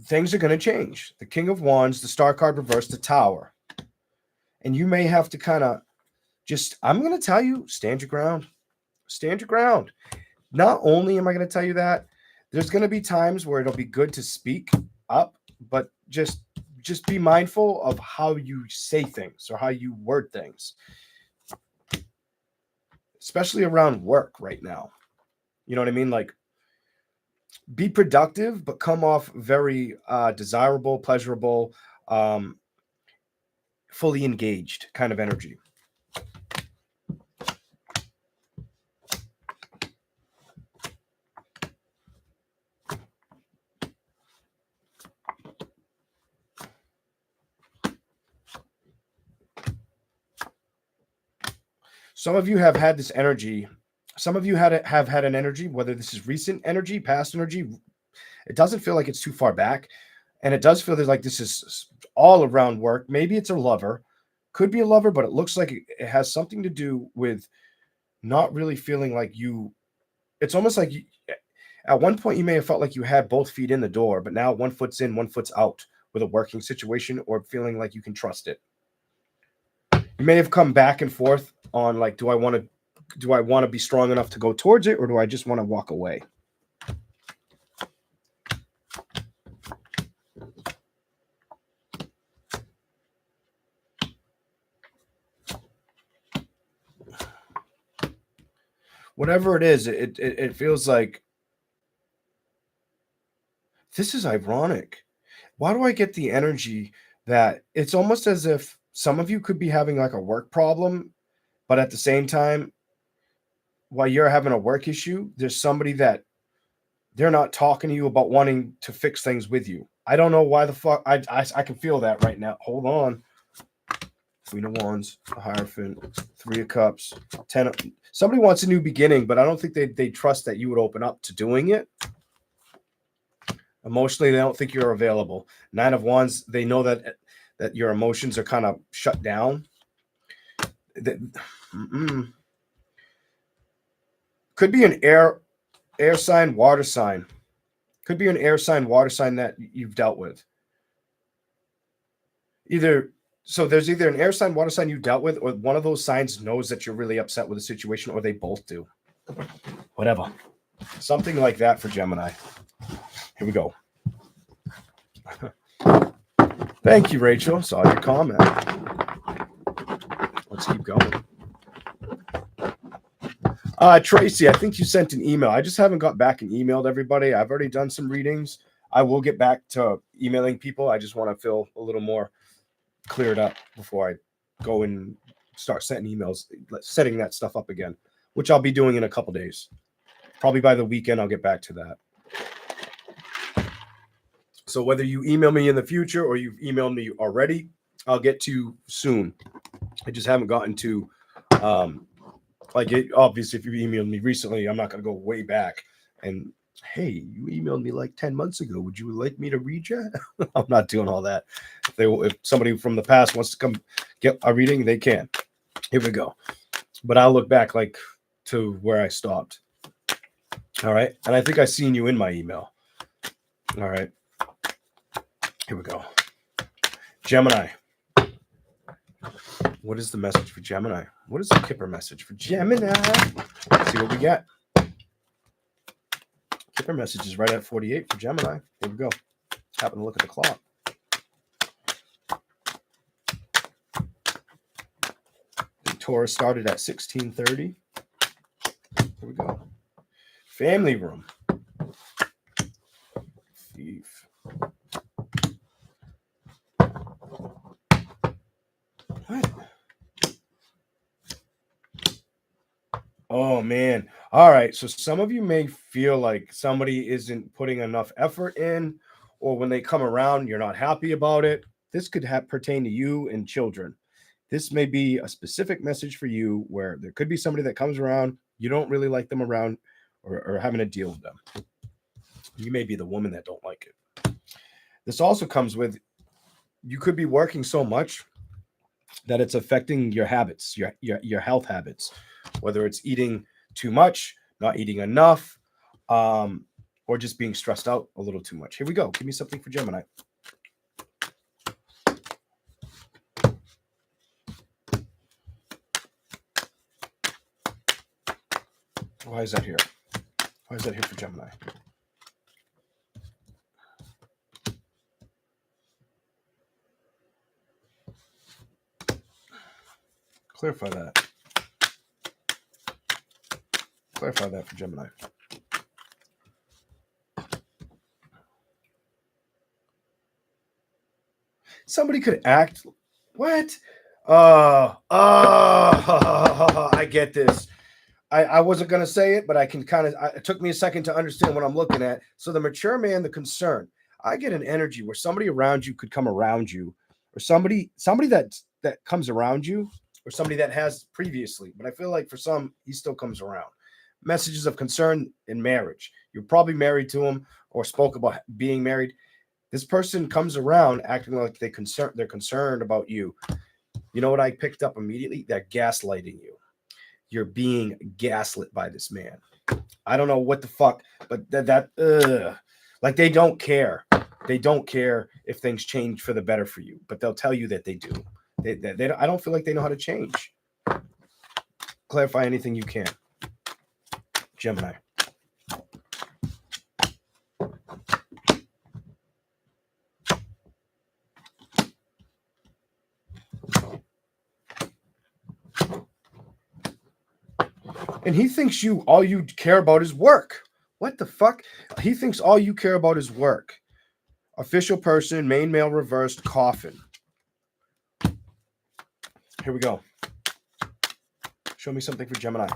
things are going to change. The King of Wands, the Star card reversed, the Tower. And you may have to kind of I'm going to tell you, stand your ground. Stand your ground. Not only am I going to tell you that, there's going to be times where it'll be good to speak up, but just be mindful of how you say things or how you word things, especially around work right now. You know what I mean? Like, be productive, but come off very desirable, pleasurable, fully engaged kind of energy. Some of you have had this energy. Some of you have had an energy, whether this is recent energy, past energy. It doesn't feel like it's too far back. And it does feel like this is all around work. Maybe it's a lover. Could be a lover, but it looks like it has something to do with not really feeling like you. It's almost like at one point you may have felt like you had both feet in the door, but now one foot's in, one foot's out with a working situation, or feeling like you can trust it. You may have come back and forth on like, do I want to be strong enough to go towards it, or do I just want to walk away? Whatever it is, it feels like this is ironic. Why do I get the energy that it's almost as if some of you could be having like a work problem, but at the same time, while you're having a work issue, there's somebody that they're not talking to you about wanting to fix things with you. I don't know why the fuck. I can feel that right now. Hold on. Queen of Wands, the Hierophant, Three of Cups, 10. Somebody wants a new beginning, but I don't think they trust that you would open up to doing it. Emotionally, they don't think you're available. 9 of Wands, they know that your emotions are kind of shut down. Could be an air sign, water sign. Could be an air sign, water sign that you've dealt with. So there's either an air sign, water sign you dealt with, or one of those signs knows that you're really upset with the situation, or they both do. Whatever. Something like that for Gemini. Here we go. Thank you, Rachel. Saw your comment. Let's keep going. Tracy, I think you sent an email. I just haven't got back and emailed everybody. I've already done some readings. I will get back to emailing people. I just want to feel a little more cleared up before I go and start sending emails, setting that stuff up again, which I'll be doing in a couple days. Probably by the weekend, I'll get back to that. So whether you email me in the future or you've emailed me already, I'll get to you soon. I just haven't gotten to, obviously, if you emailed me recently, I'm not going to go way back and, hey, you emailed me like 10 months ago. Would you like me to read you? I'm not doing all that. If somebody from the past wants to come get a reading, they can. Here we go. But I'll look back like to where I stopped. All right. And I think I seen you in my email. All right. Here we go. Gemini. What is the message for Gemini? What is the Kipper message for Gemini? Let's see what we got. Kipper message is right at 48 for Gemini. Here we go. Just happen to look at the clock. The Taurus started at 16:30. Here we go. Family room. Thief. What? Oh, man. All right. So some of you may feel like somebody isn't putting enough effort in, or when they come around, you're not happy about it. This could pertain to you and children. This may be a specific message for you where there could be somebody that comes around, you don't really like them around or having to deal with them. You may be the woman that don't like it. This also comes with, you could be working so much that it's affecting your habits, your health habits, whether it's eating too much, not eating enough, or just being stressed out a little too much. Here we go. Give me something for Gemini. Why is that here? Why is that here for Gemini? Clarify that. Clarify that for Gemini. Somebody could act. What? I get this. I wasn't going to say it, but I can kind of, it took me a second to understand what I'm looking at. So the mature man, the concern, I get an energy where somebody around you could come around you, or somebody that comes around you or somebody that has previously. But I feel like for some, he still comes around. Messages of concern in marriage. You're probably married to him or spoke about being married. This person comes around acting like they're concerned about you. You know what I picked up immediately? They're gaslighting you. You're being gaslit by this man. I don't know what the fuck, but like they don't care. They don't care if things change for the better for you, but they'll tell you that they do. They don't, I don't feel like they know how to change. Clarify anything you can. Gemini. And he thinks all you care about is work. What the fuck? He thinks all you care about is work. Official person, main male reversed, coffin. Here we go. Show me something for Gemini.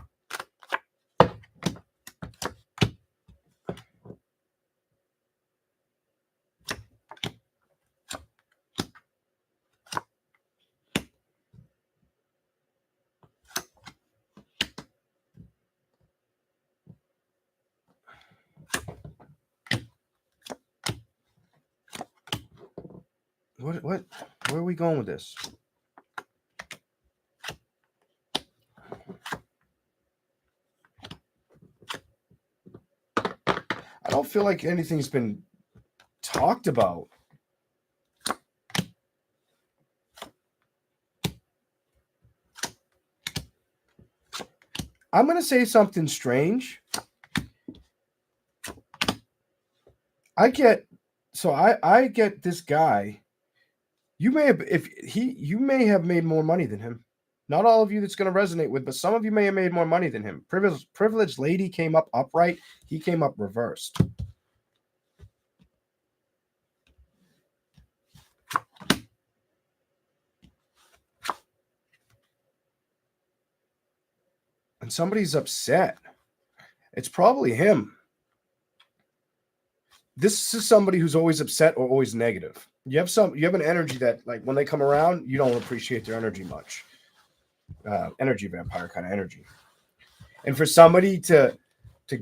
What? Where are we going with this? I don't feel like anything's been talked about. I'm going to say something strange. I get this guy. You may have made more money than him. Not all of you that's going to resonate with, but some of you may have made more money than him. Privileged lady came up upright. He came up reversed. And somebody's upset. It's probably him. This is somebody who's always upset or always negative. You have an energy that, like, when they come around, you don't appreciate their energy much. Energy vampire kind of energy. And for somebody to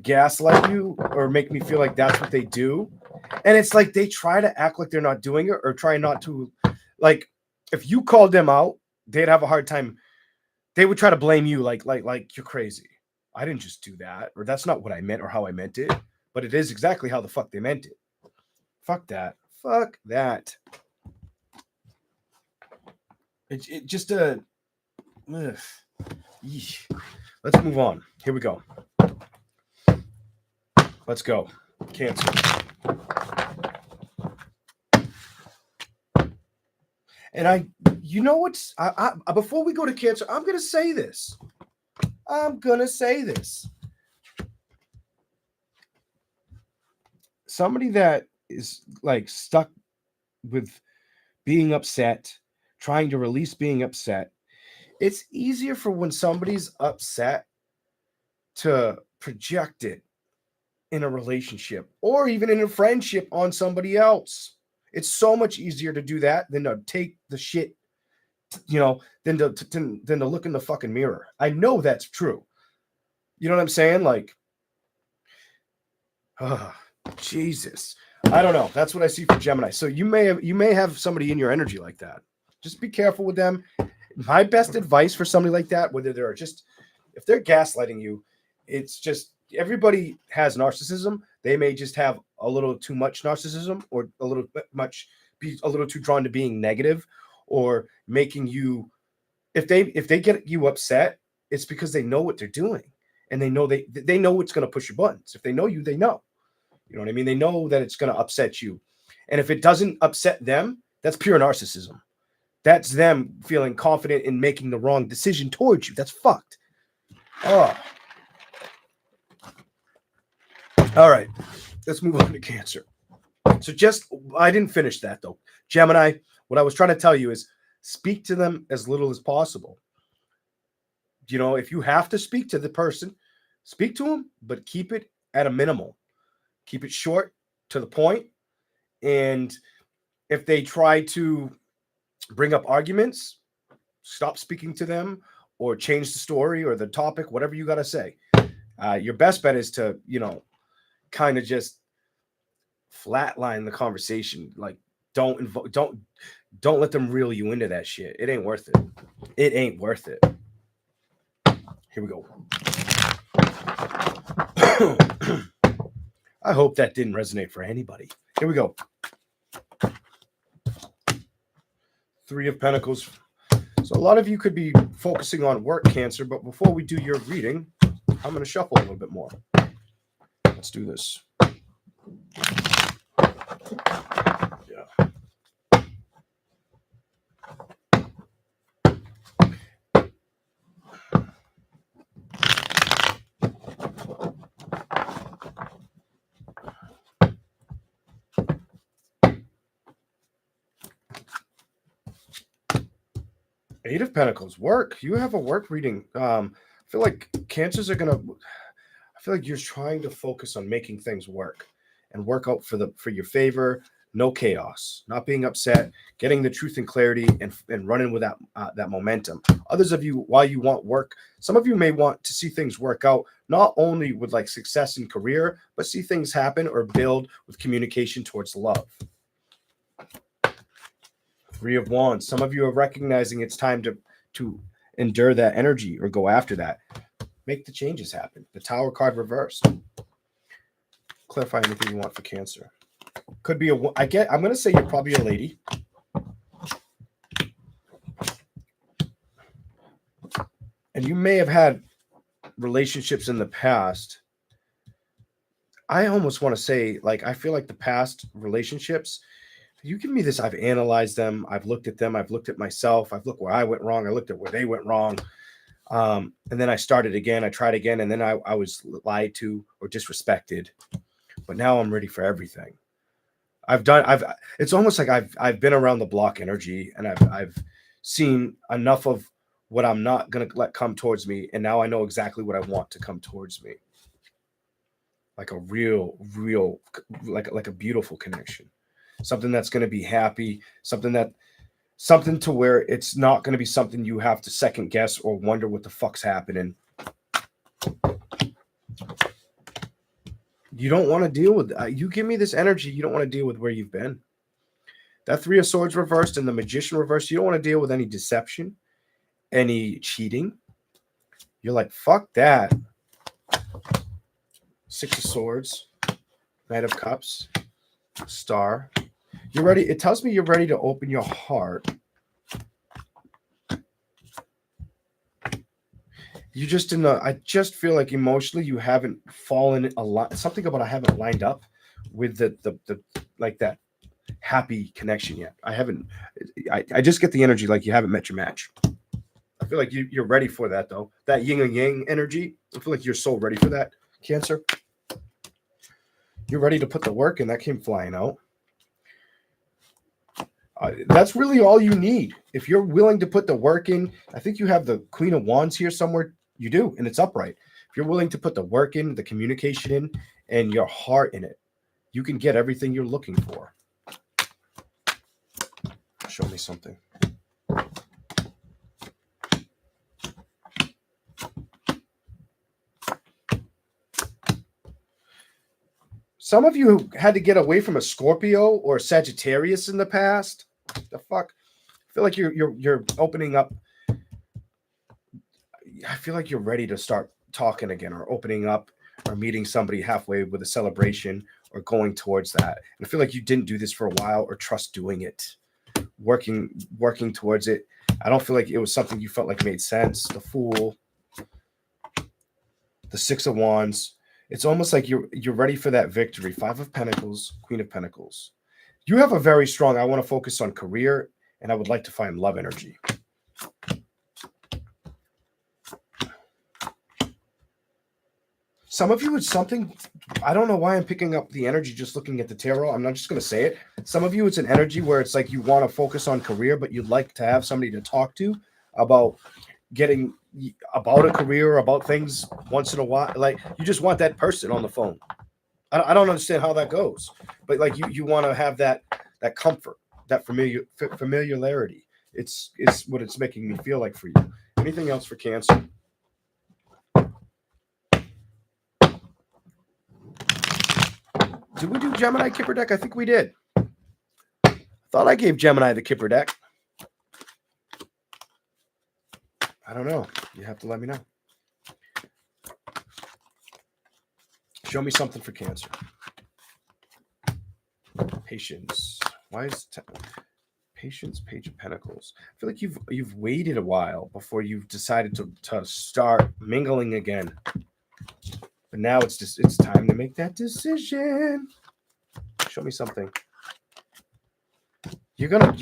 gaslight you or make me feel like that's what they do, and it's like they try to act like they're not doing it or try not to, like, if you called them out, they'd have a hard time. They would try to blame you like you're crazy. I didn't just do that, or that's not what I meant or how I meant it, but it is exactly how the fuck they meant it. Fuck that. Fuck that. It just let's move on. Here we go. Let's go. Cancer. And before we go to Cancer, I'm going to say this. Somebody that is like stuck with being upset, trying to release being upset. It's easier for when somebody's upset to project it in a relationship or even in a friendship on somebody else. It's so much easier to do that than to take the shit, than to look in the fucking mirror. I know that's true. You know what I'm saying? Like, Jesus. I don't know. That's what I see for Gemini. So you may have somebody in your energy like that. Just be careful with them. My best advice for somebody like that, if they're gaslighting you, it's just, everybody has narcissism. They may just have a little too much narcissism, or be a little too drawn to being negative, or making you, if they get you upset, it's because they know what they're doing, and they know they know what's going to push your buttons. If they know you, they know. You know what I mean? They know that it's going to upset you. And if it doesn't upset them, that's pure narcissism. That's them feeling confident in making the wrong decision towards you. That's fucked. Oh. All right. Let's move on to Cancer. So I didn't finish that though. Gemini, what I was trying to tell you is speak to them as little as possible. If you have to speak to the person, speak to them, but keep it at a minimal. Keep it short, to the point. And if they try to bring up arguments, stop speaking to them or change the story or the topic, whatever you got to say. Your best bet is to, kind of just flatline the conversation. Like, don't let them reel you into that shit. It ain't worth it. It ain't worth it. Here we go. I hope that didn't resonate for anybody. Here we go. Three of Pentacles. So a lot of you could be focusing on work, Cancer, but before we do your reading, I'm going to shuffle a little bit more. Let's do this. Yeah. Eight of Pentacles, work. You have a work reading. I feel like Cancers are gonna. I feel like you're trying to focus on making things work and work out for your favor. No chaos, not being upset, getting the truth and clarity, and running with that momentum. Others of you, while you want work, some of you may want to see things work out, not only with like success in career, but see things happen or build with communication towards love. Three of Wands. Some of you are recognizing it's time to endure that energy or go after that. Make the changes happen. The Tower card reversed. Clarify anything you want for Cancer. Could be I'm going to say you're probably a lady. And you may have had relationships in the past. I almost want to say, like, I feel like the past relationships, you give me this, I've analyzed them, I've looked at them, I've looked at myself, I've looked where I went wrong, I looked at where they went wrong. And then I started again, I tried again, and then I was lied to or disrespected. But now I'm ready for everything. It's almost like I've been around the block energy, and I've seen enough of what I'm not gonna let come towards me, and now I know exactly what I want to come towards me. Like a real, like a beautiful connection. Something that's going to be happy, something to where it's not going to be something you have to second guess or wonder what the fuck's happening. You don't want to deal with you give me this energy, you don't want to deal with where you've been. That Three of Swords reversed and the Magician reversed, you don't want to deal with any deception, any cheating. You're like, fuck that. Six of Swords, Knight of Cups, Star. You're ready. It tells me you're ready to open your heart. You just I just feel like emotionally you haven't fallen a lot. Something about I haven't lined up with the like that happy connection yet. I just get the energy like you haven't met your match. I feel like you're ready for that though. That yin and yang energy. I feel like you're so ready for that, Cancer. You're ready to put the work in. That came flying out. That's really all you need. If you're willing to put the work in, I think you have the Queen of Wands here somewhere. You do, and it's upright. If you're willing to put the work in, the communication in, and your heart in it, you can get everything you're looking for. Show me something. Some of you had to get away from a Scorpio or a Sagittarius in the past. The fuck? I feel like you're opening up. I feel like you're ready to start talking again or opening up or meeting somebody halfway with a celebration or going towards that. And I feel like you didn't do this for a while or trust doing it. Working towards it. I don't feel like it was something you felt like made sense. The Fool. The Six of Wands. It's almost like you're ready for that victory. Five of Pentacles, Queen of Pentacles. You have a very strong, I want to focus on career, and I would like to find love energy. Some of you, it's something, I don't know why I'm picking up the energy just looking at the tarot. I'm not just going to say it. Some of you, it's an energy where it's like you want to focus on career, but you'd like to have somebody to talk to about getting about a career, about things once in a while. Like you just want that person on the phone. I don't understand how that goes, but like you want to have that comfort, that familiarity. It's what it's making me feel like for you. Anything else for Cancer? Did we do Gemini Kipper deck? I think we did. I thought I gave Gemini the Kipper deck. I don't know. You have to let me know. Show me something for Cancer. Patience. Why is Patience, Page of Pentacles? I feel like you've waited a while before you've decided to start mingling again. But now it's time to make that decision. Show me something.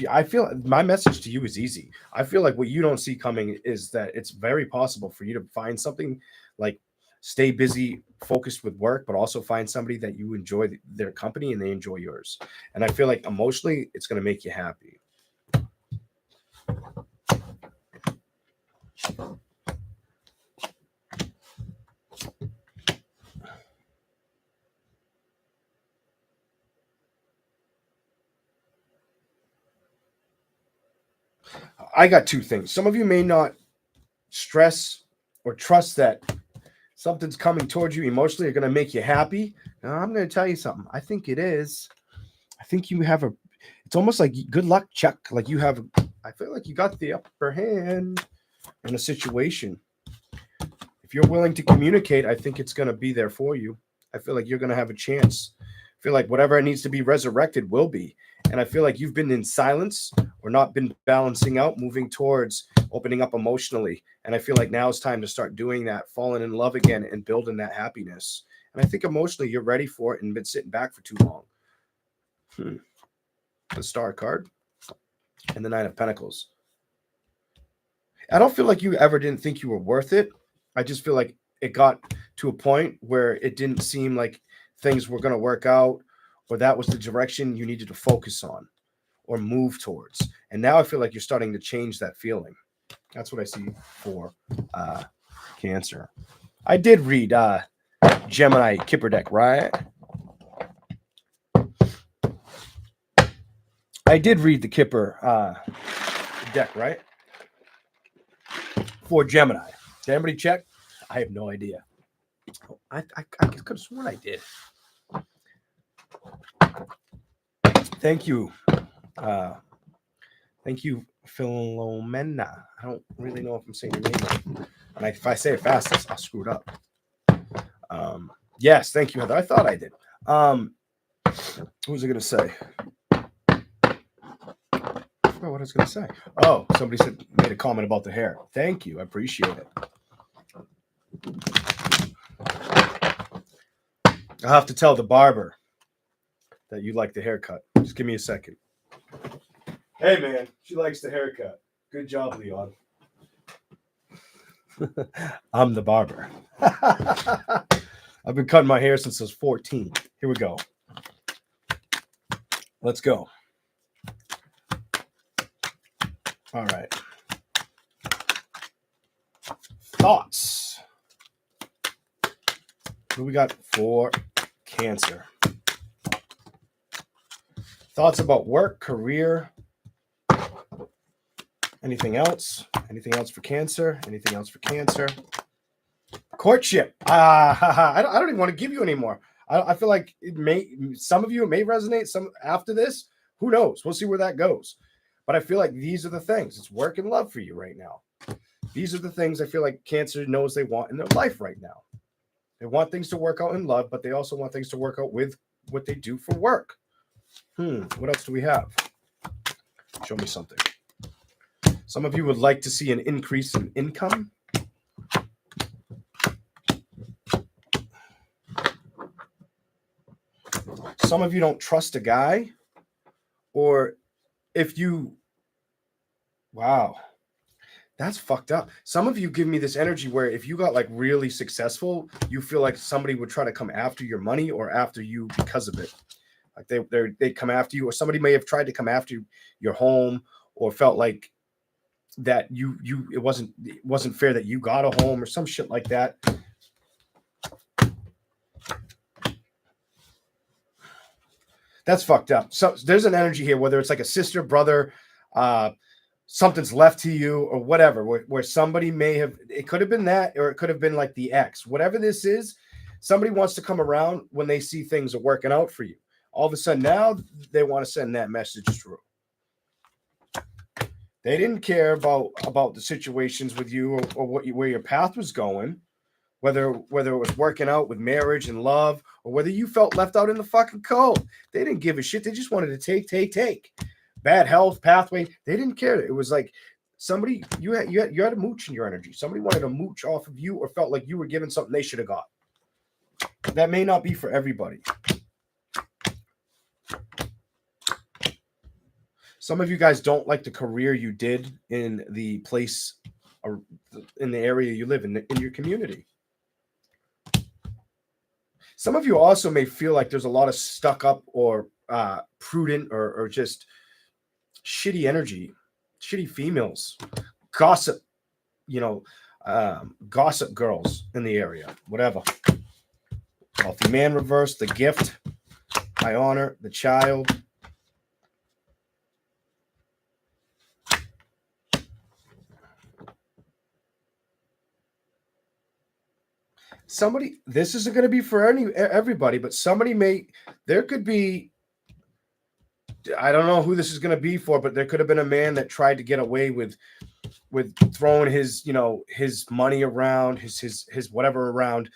I feel my message to you is easy. I feel like what you don't see coming is that it's very possible for you to find something, like stay busy, focused with work, but also find somebody that you enjoy their company and they enjoy yours. And I feel like emotionally, it's going to make you happy. I got two things. Some of you may not stress or trust that something's coming towards you emotionally are going to make you happy. Now, I'm going to tell you something. I think it is. I think you have it's almost like good luck check. Like I feel like you got the upper hand in a situation. If you're willing to communicate, I think it's going to be there for you. I feel like you're going to have a chance. I feel like whatever needs to be resurrected will be. And I feel like you've been in silence or not been balancing out, moving towards opening up emotionally. And I feel like now it's time to start doing that, falling in love again and building that happiness. And I think emotionally you're ready for it and been sitting back for too long. The Star card and the Nine of Pentacles. I don't feel like you ever didn't think you were worth it. I just feel like it got to a point where it didn't seem like things were going to work out, or that was the direction you needed to focus on or move towards. And now I feel like you're starting to change that feeling. That's what I see for Cancer. I did read Gemini Kipper deck, right? I did read the Kipper deck, right? For Gemini. Did anybody check? I have no idea. I could have sworn I did. Thank you. Thank you, Philomena. I don't really know if I'm saying your name right. And if I say it fast, I'll screw it up. Yes, thank you, Heather. I thought I did. What was I going to say? I forgot what I was going to say. Oh, somebody made a comment about the hair. Thank you. I appreciate it. I'll have to tell the barber that you like the haircut. Just give me a second. Hey, man, she likes the haircut. Good job, Leon. I'm the barber. I've been cutting my hair since I was 14. Here we go. Let's go. All right. Thoughts. What do we got for Cancer? Thoughts about work, career, anything else? Anything else for Cancer? Anything else for Cancer? Courtship. I don't even want to give you anymore. I feel like some of you, it may resonate. Some after this, who knows? We'll see where that goes. But I feel like these are the things. It's work and love for you right now. These are the things I feel like Cancer knows they want in their life right now. They want things to work out in love, but they also want things to work out with what they do for work. What else do we have? Show me something. Some of you would like to see an increase in income. Some of you don't trust a guy, or if you, wow, that's fucked up. Some of you give me this energy where if you got like really successful, you feel like somebody would try to come after your money or after you because of it. Like they come after you, or somebody may have tried to come after your home, or felt like that it wasn't fair that you got a home or some shit like that. That's fucked up. So there's an energy here, whether it's like a sister, brother, something's left to you or whatever, where somebody may have, it could have been that, or it could have been like the ex, whatever this is. Somebody wants to come around when they see things are working out for you. All of a sudden now they want to send that message through. They didn't care about the situations with you, or where your path was going, whether it was working out with marriage and love, or whether you felt left out in the fucking cold. They didn't give a shit. They just wanted to take. Bad health, pathway. They didn't care. It was like somebody, you had a mooch in your energy. Somebody wanted to mooch off of you, or felt like you were given something they should have got. That may not be for everybody. Some of you guys don't like the career you did in the place, or in the area you live in your community. Some of you also may feel like there's a lot of stuck up or prudent or just shitty energy, shitty females, gossip, gossip girls in the area, whatever. Wealthy man reversed, the gift, high honor, the child. Somebody, this isn't going to be for everybody, but there could be, I don't know who this is going to be for, but there could have been a man that tried to get away with throwing his money around, his whatever around,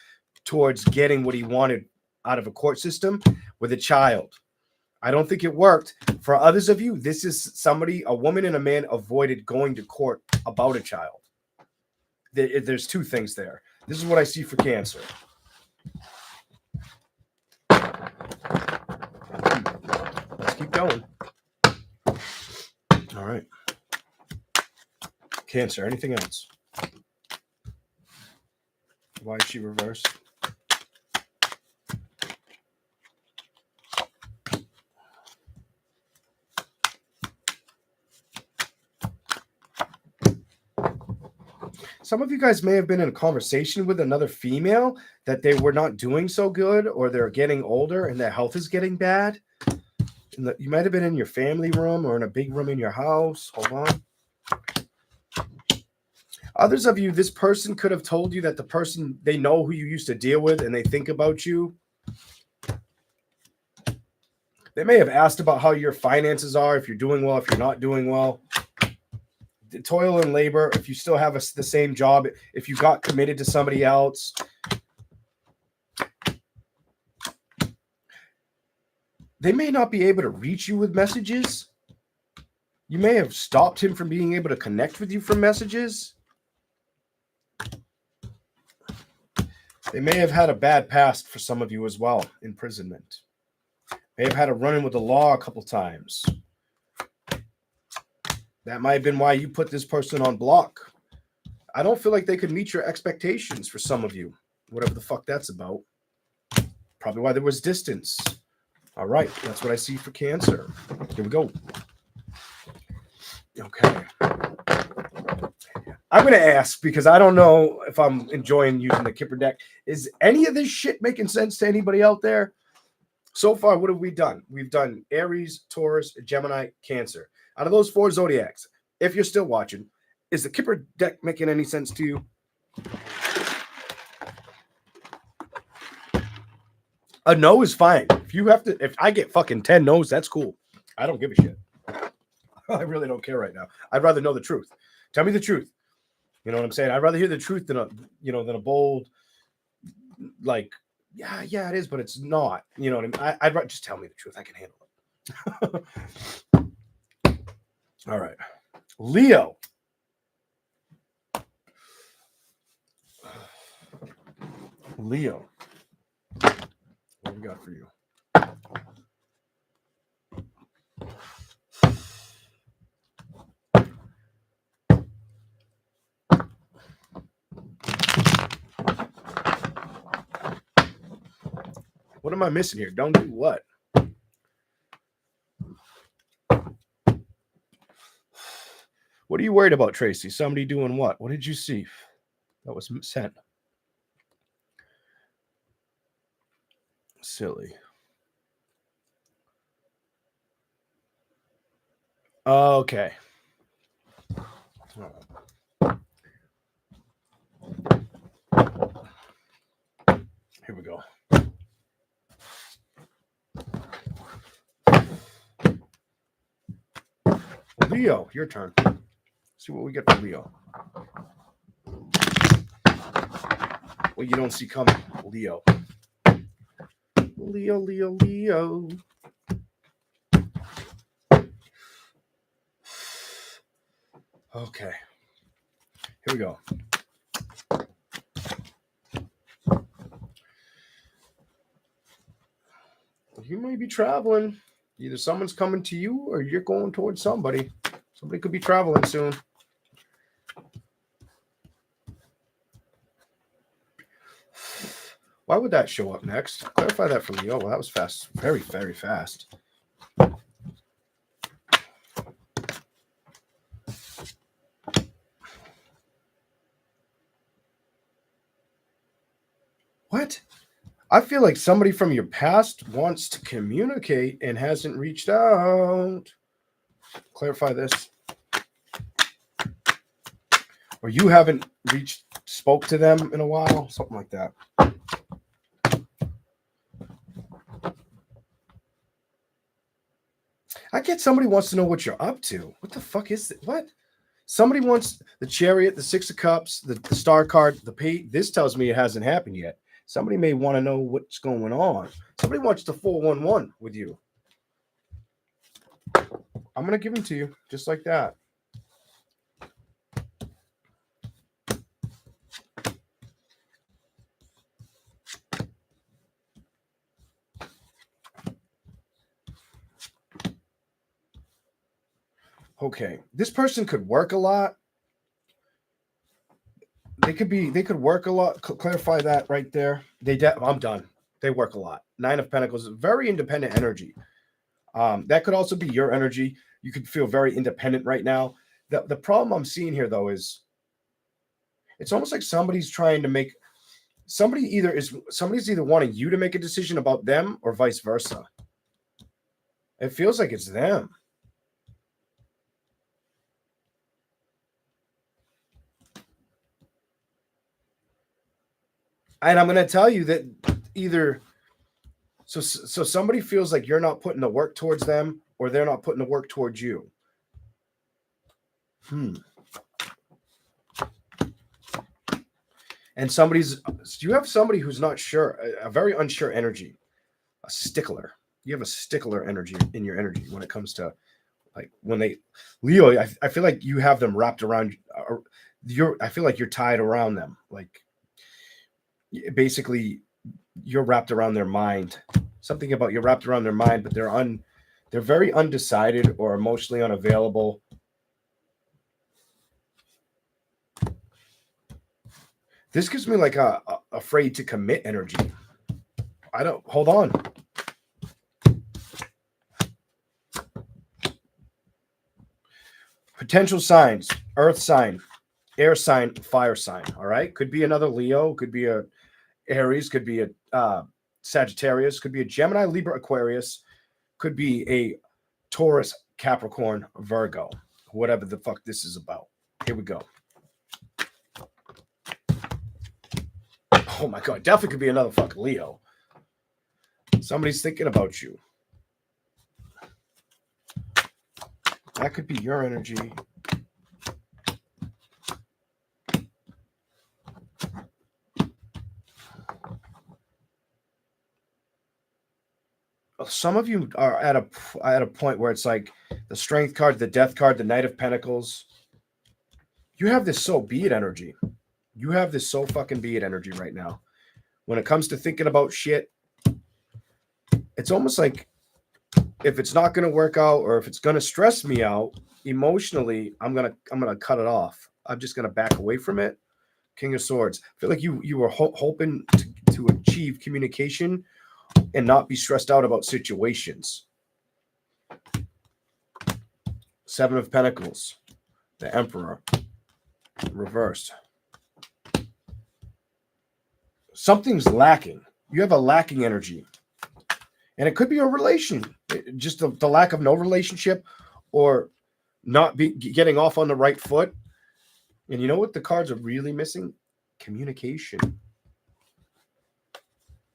towards getting what he wanted out of a court system with a child. I don't think it worked. For others of you, this is somebody, a woman and a man, avoided going to court about a child. There's two things there. This is what I see for Cancer. Let's keep going. All right. Cancer, anything else? Why is she reversed? Some of you guys may have been in a conversation with another female that they were not doing so good, or they're getting older and their health is getting bad. You might have been in your family room or in a big room in your house. Hold on. Others of you, this person could have told you that the person, they know who you used to deal with and they think about you. They may have asked about how your finances are, if you're doing well, if you're not doing well. The toil and labor, if you still have the same job, if you got committed to somebody else. They may not be able to reach you with messages. You may have stopped him from being able to connect with you from messages. They may have had a bad past for some of you as well. Imprisonment. May have had a run-in with the law a couple times. That might have been why you put this person on block. I don't feel like they could meet your expectations for some of you. Whatever the fuck that's about. Probably why there was distance. All right, that's what I see for Cancer. Here we go. Okay. I'm going to ask, because I don't know if I'm enjoying using the Kipper deck. Is any of this shit making sense to anybody out there? So far, what have we done? We've done Aries, Taurus, Gemini, Cancer. Out of those 4 zodiacs, if you're still watching, is the Kipper deck making any sense to you? A no is fine. If I get fucking 10 no's, that's cool. I don't give a shit. I really don't care right now. I'd rather know the truth. Tell me the truth. You know what I'm saying? I'd rather hear the truth than a bold, like, yeah, it is, but it's not. You know what I mean? I'd rather just tell me the truth. I can handle it. All right. Leo. Leo. What do we got for you? What am I missing here? Don't do what? What are you worried about, Tracy? Somebody doing what? What did you see that was sent? Silly. Okay. Here we go. Leo, your turn. See what we get for Leo. What you don't see coming, Leo. Leo, Leo, Leo. Okay. Here we go. You may be traveling. Either someone's coming to you or you're going towards somebody. Somebody could be traveling soon. Why would that show up next? Clarify that for me. Oh, well, that was fast. Very, very fast. What? I feel like somebody from your past wants to communicate and hasn't reached out. Clarify this. Or you haven't spoke to them in a while. Something like that. I get somebody wants to know what you're up to. What the fuck is it? What? Somebody wants the Chariot, the Six of Cups, the Star card, the Page. This tells me it hasn't happened yet. Somebody may want to know what's going on. Somebody wants the 411 with you. I'm going to give them to you just like that. Okay, this person could work a lot. They could work a lot. Clarify that right there. I'm done. They work a lot. Nine of Pentacles, very independent energy. That could also be your energy. You could feel very independent right now. The problem I'm seeing here though is it's almost like somebody's trying to make somebody's either wanting you to make a decision about them or vice versa. It feels like it's them. And I'm going to tell you that either so somebody feels like you're not putting the work towards them or they're not putting the work towards you. And you have somebody who's not sure, a very unsure energy, a stickler. You have a stickler energy in your energy when it comes to like when Leo, I feel like you have them wrapped around I feel like you're tied around them. Like basically you're wrapped around their mind. Something about you're wrapped around their mind, but they're very undecided or emotionally unavailable. This gives me like a afraid to commit energy. Hold on. Potential signs: earth sign, air sign, fire sign. All right. Could be another Leo, could be a Aries, could be a Sagittarius, could be a Gemini, Libra, Aquarius, could be a Taurus, Capricorn, Virgo, whatever the fuck this is about. Here we go. Oh my God, definitely could be another fucking Leo. Somebody's thinking about you. That could be your energy. Some of you are at a point where it's like the Strength card, the Death card, the Knight of Pentacles. You have this so be it energy. You have this so fucking be it energy right now. When it comes to thinking about shit, it's almost like if it's not going to work out or if it's going to stress me out emotionally, I'm gonna cut it off. I'm just going to back away from it. King of Swords. I feel like you were hoping to achieve communication and not be stressed out about situations. Seven of Pentacles, the Emperor, reversed. Something's lacking. You have a lacking energy. And it could be a relation, just the lack of no relationship or not getting off on the right foot. And you know what the cards are really missing? Communication.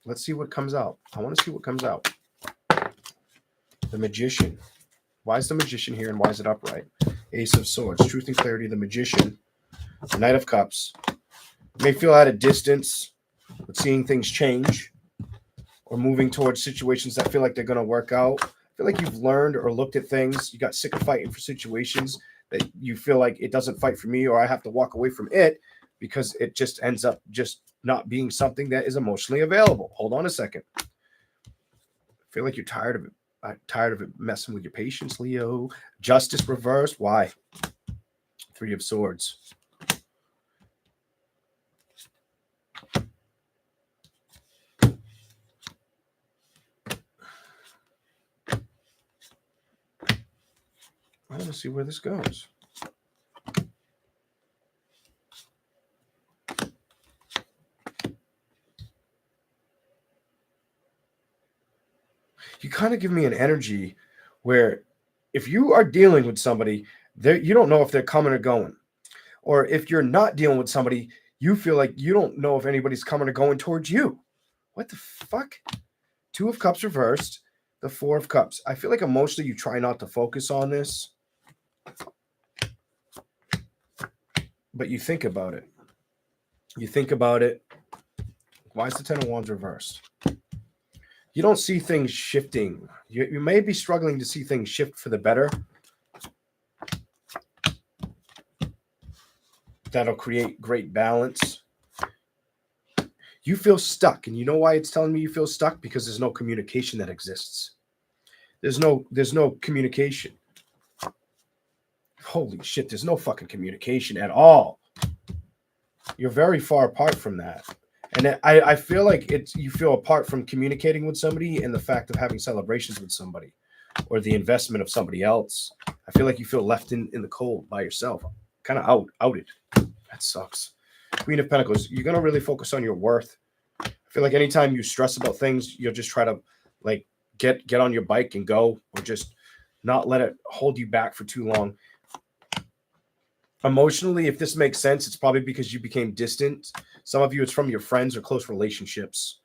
Let's see what comes out. I want to see what comes out. The Magician. Why is the Magician here and why is it upright? Ace of Swords. Truth and clarity. The Magician. The Knight of Cups. You may feel at a distance, but seeing things change or moving towards situations that feel like they're going to work out. I feel like you've learned or looked at things. You got sick of fighting for situations that you feel like it doesn't fight for me, or I have to walk away from it because it just ends up just not being something that is emotionally available. Hold on a second. I feel like you're tired of it. I'm tired of it messing with your patience, Leo. Justice reversed. Why? Three of Swords. I want to see where this goes. You kind of give me an energy where if you are dealing with somebody, you don't know if they're coming or going. Or if you're not dealing with somebody, you feel like you don't know if anybody's coming or going towards you. What the fuck? Two of Cups reversed. The Four of Cups. I feel like emotionally you try not to focus on this. But you think about it. You think about it. Why is the Ten of Wands reversed? You don't see things shifting. You may be struggling to see things shift for the better. That'll create great balance. You feel stuck. And you know why it's telling me you feel stuck? Because there's no communication that exists. There's no communication. Holy shit, there's no fucking communication at all. You're very far apart from that. And I feel like you feel apart from communicating with somebody and the fact of having celebrations with somebody or the investment of somebody else. I feel like you feel left in the cold by yourself. Kind of outed. That sucks. Queen of Pentacles, you're going to really focus on your worth. I feel like anytime you stress about things, you'll just try to like get on your bike and go, or just not let it hold you back for too long. Emotionally, if this makes sense, it's probably because you became distant. Some of you, it's from your friends or close relationships.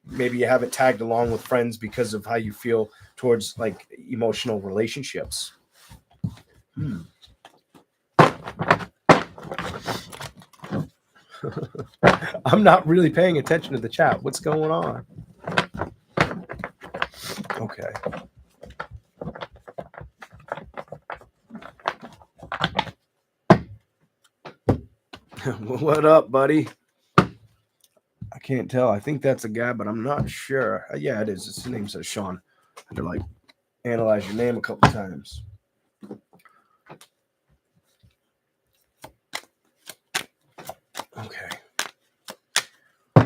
Maybe you haven't tagged along with friends because of how you feel towards like emotional relationships. I'm not really paying attention to the chat. What's going on? Okay. What up, buddy? I can't tell. I think that's a guy, but I'm not sure. Yeah, it is. His name says Sean. I had to like analyze your name a couple times. Okay.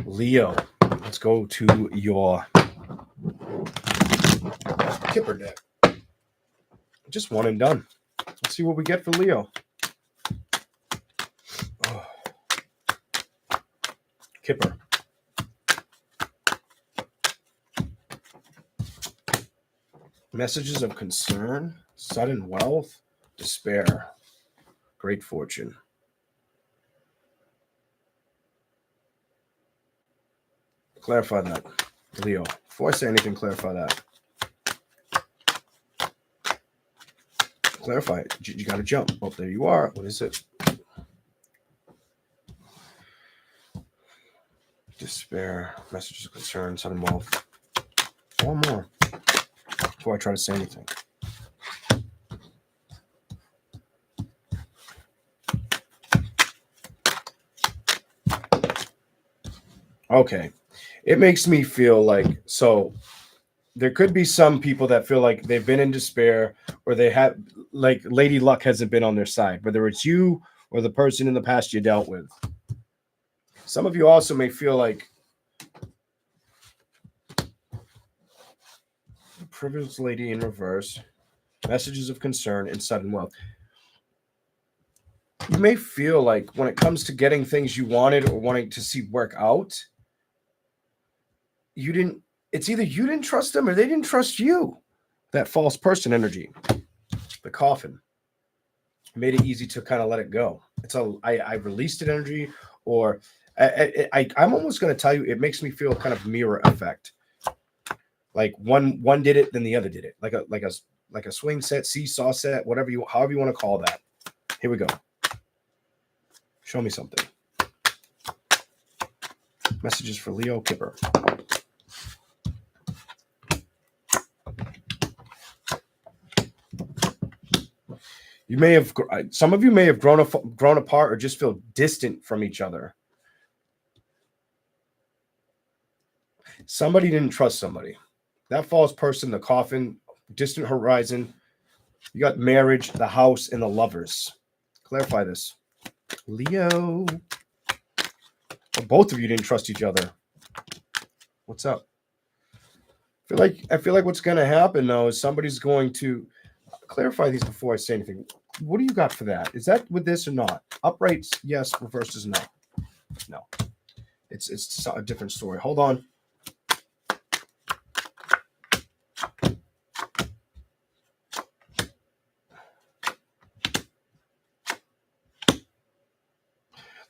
Leo, let's go to your Kipper deck. Just one and done. Let's see what we get for Leo. Oh. Kipper. Messages of concern, sudden wealth, despair, great fortune. Clarify that, Leo. Before I say anything, clarify that. Clarify it. You got to jump. Oh, there you are. What is it? Despair, messages of concern, sudden wealth. One more before I try to say anything. Okay. It makes me feel like, so there could be some people that feel like they've been in despair, or they have, like, Lady Luck hasn't been on their side, whether it's you or the person in the past you dealt with. Some of you also may feel like privileged lady in reverse, messages of concern, and sudden wealth. You may feel like when it comes to getting things you wanted or wanting to see work out, it's either you didn't trust them or they didn't trust you. That false person energy, the coffin, made it easy to kind of let it go. I released an energy, or I'm almost going to tell you, it makes me feel kind of mirror effect. Like one did it, then the other did it. Like a swing set, seesaw set, however you want to call that. Here we go. Show me something. Messages for Leo Kipper. Some of you may have grown apart or just feel distant from each other. Somebody didn't trust somebody. That false person, the coffin, distant horizon. You got marriage, the house, and the lovers. Clarify this. Leo. Or both of you didn't trust each other. What's up? I feel like what's going to happen, though, is somebody's going to clarify these before I say anything. What do you got for that? Is that with this or not? Uprights, yes. Reversed is no. No. It's a different story. Hold on.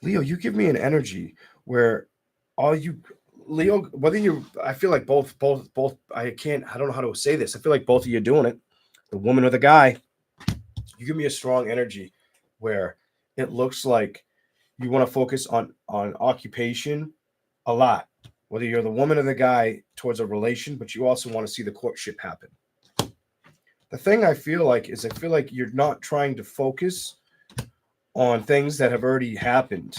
Leo, you give me an energy where Leo, I feel like both, I don't know how to say this. I feel like both of you are doing it, the woman or the guy. You give me a strong energy where it looks like you want to focus on occupation a lot, whether you're the woman or the guy towards a relation, but you also want to see the courtship happen. The thing I feel like you're not trying to focus on things that have already happened,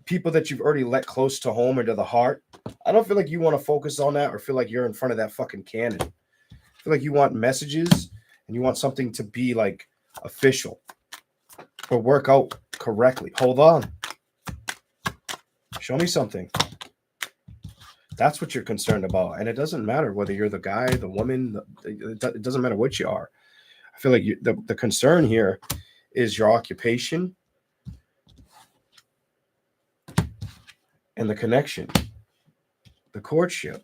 people that you've already let close to home or to the heart. I don't feel like you want to focus on that or feel like you're in front of that fucking cannon. I feel like you want messages and you want something to be like official or work out correctly. Hold on. Show me something. That's what you're concerned about. And it doesn't matter whether you're the guy, the woman, it doesn't matter what you are. I feel like the concern here is your occupation and the connection, the courtship.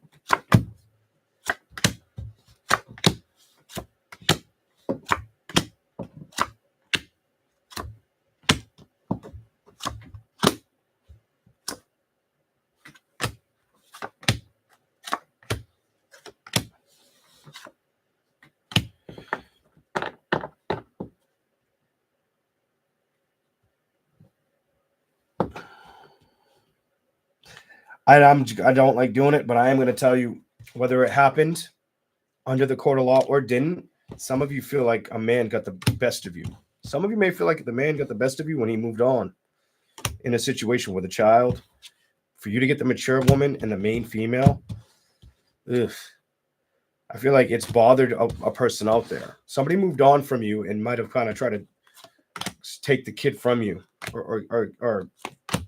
I don't like doing it, but I am going to tell you whether it happened under the court of law or didn't. Some of you feel like a man got the best of you. Some of you may feel like the man got the best of you when he moved on in a situation with a child. For you to get the mature woman and the main female, ugh, I feel like it's bothered a person out there. Somebody moved on from you and might have kind of tried to take the kid from you or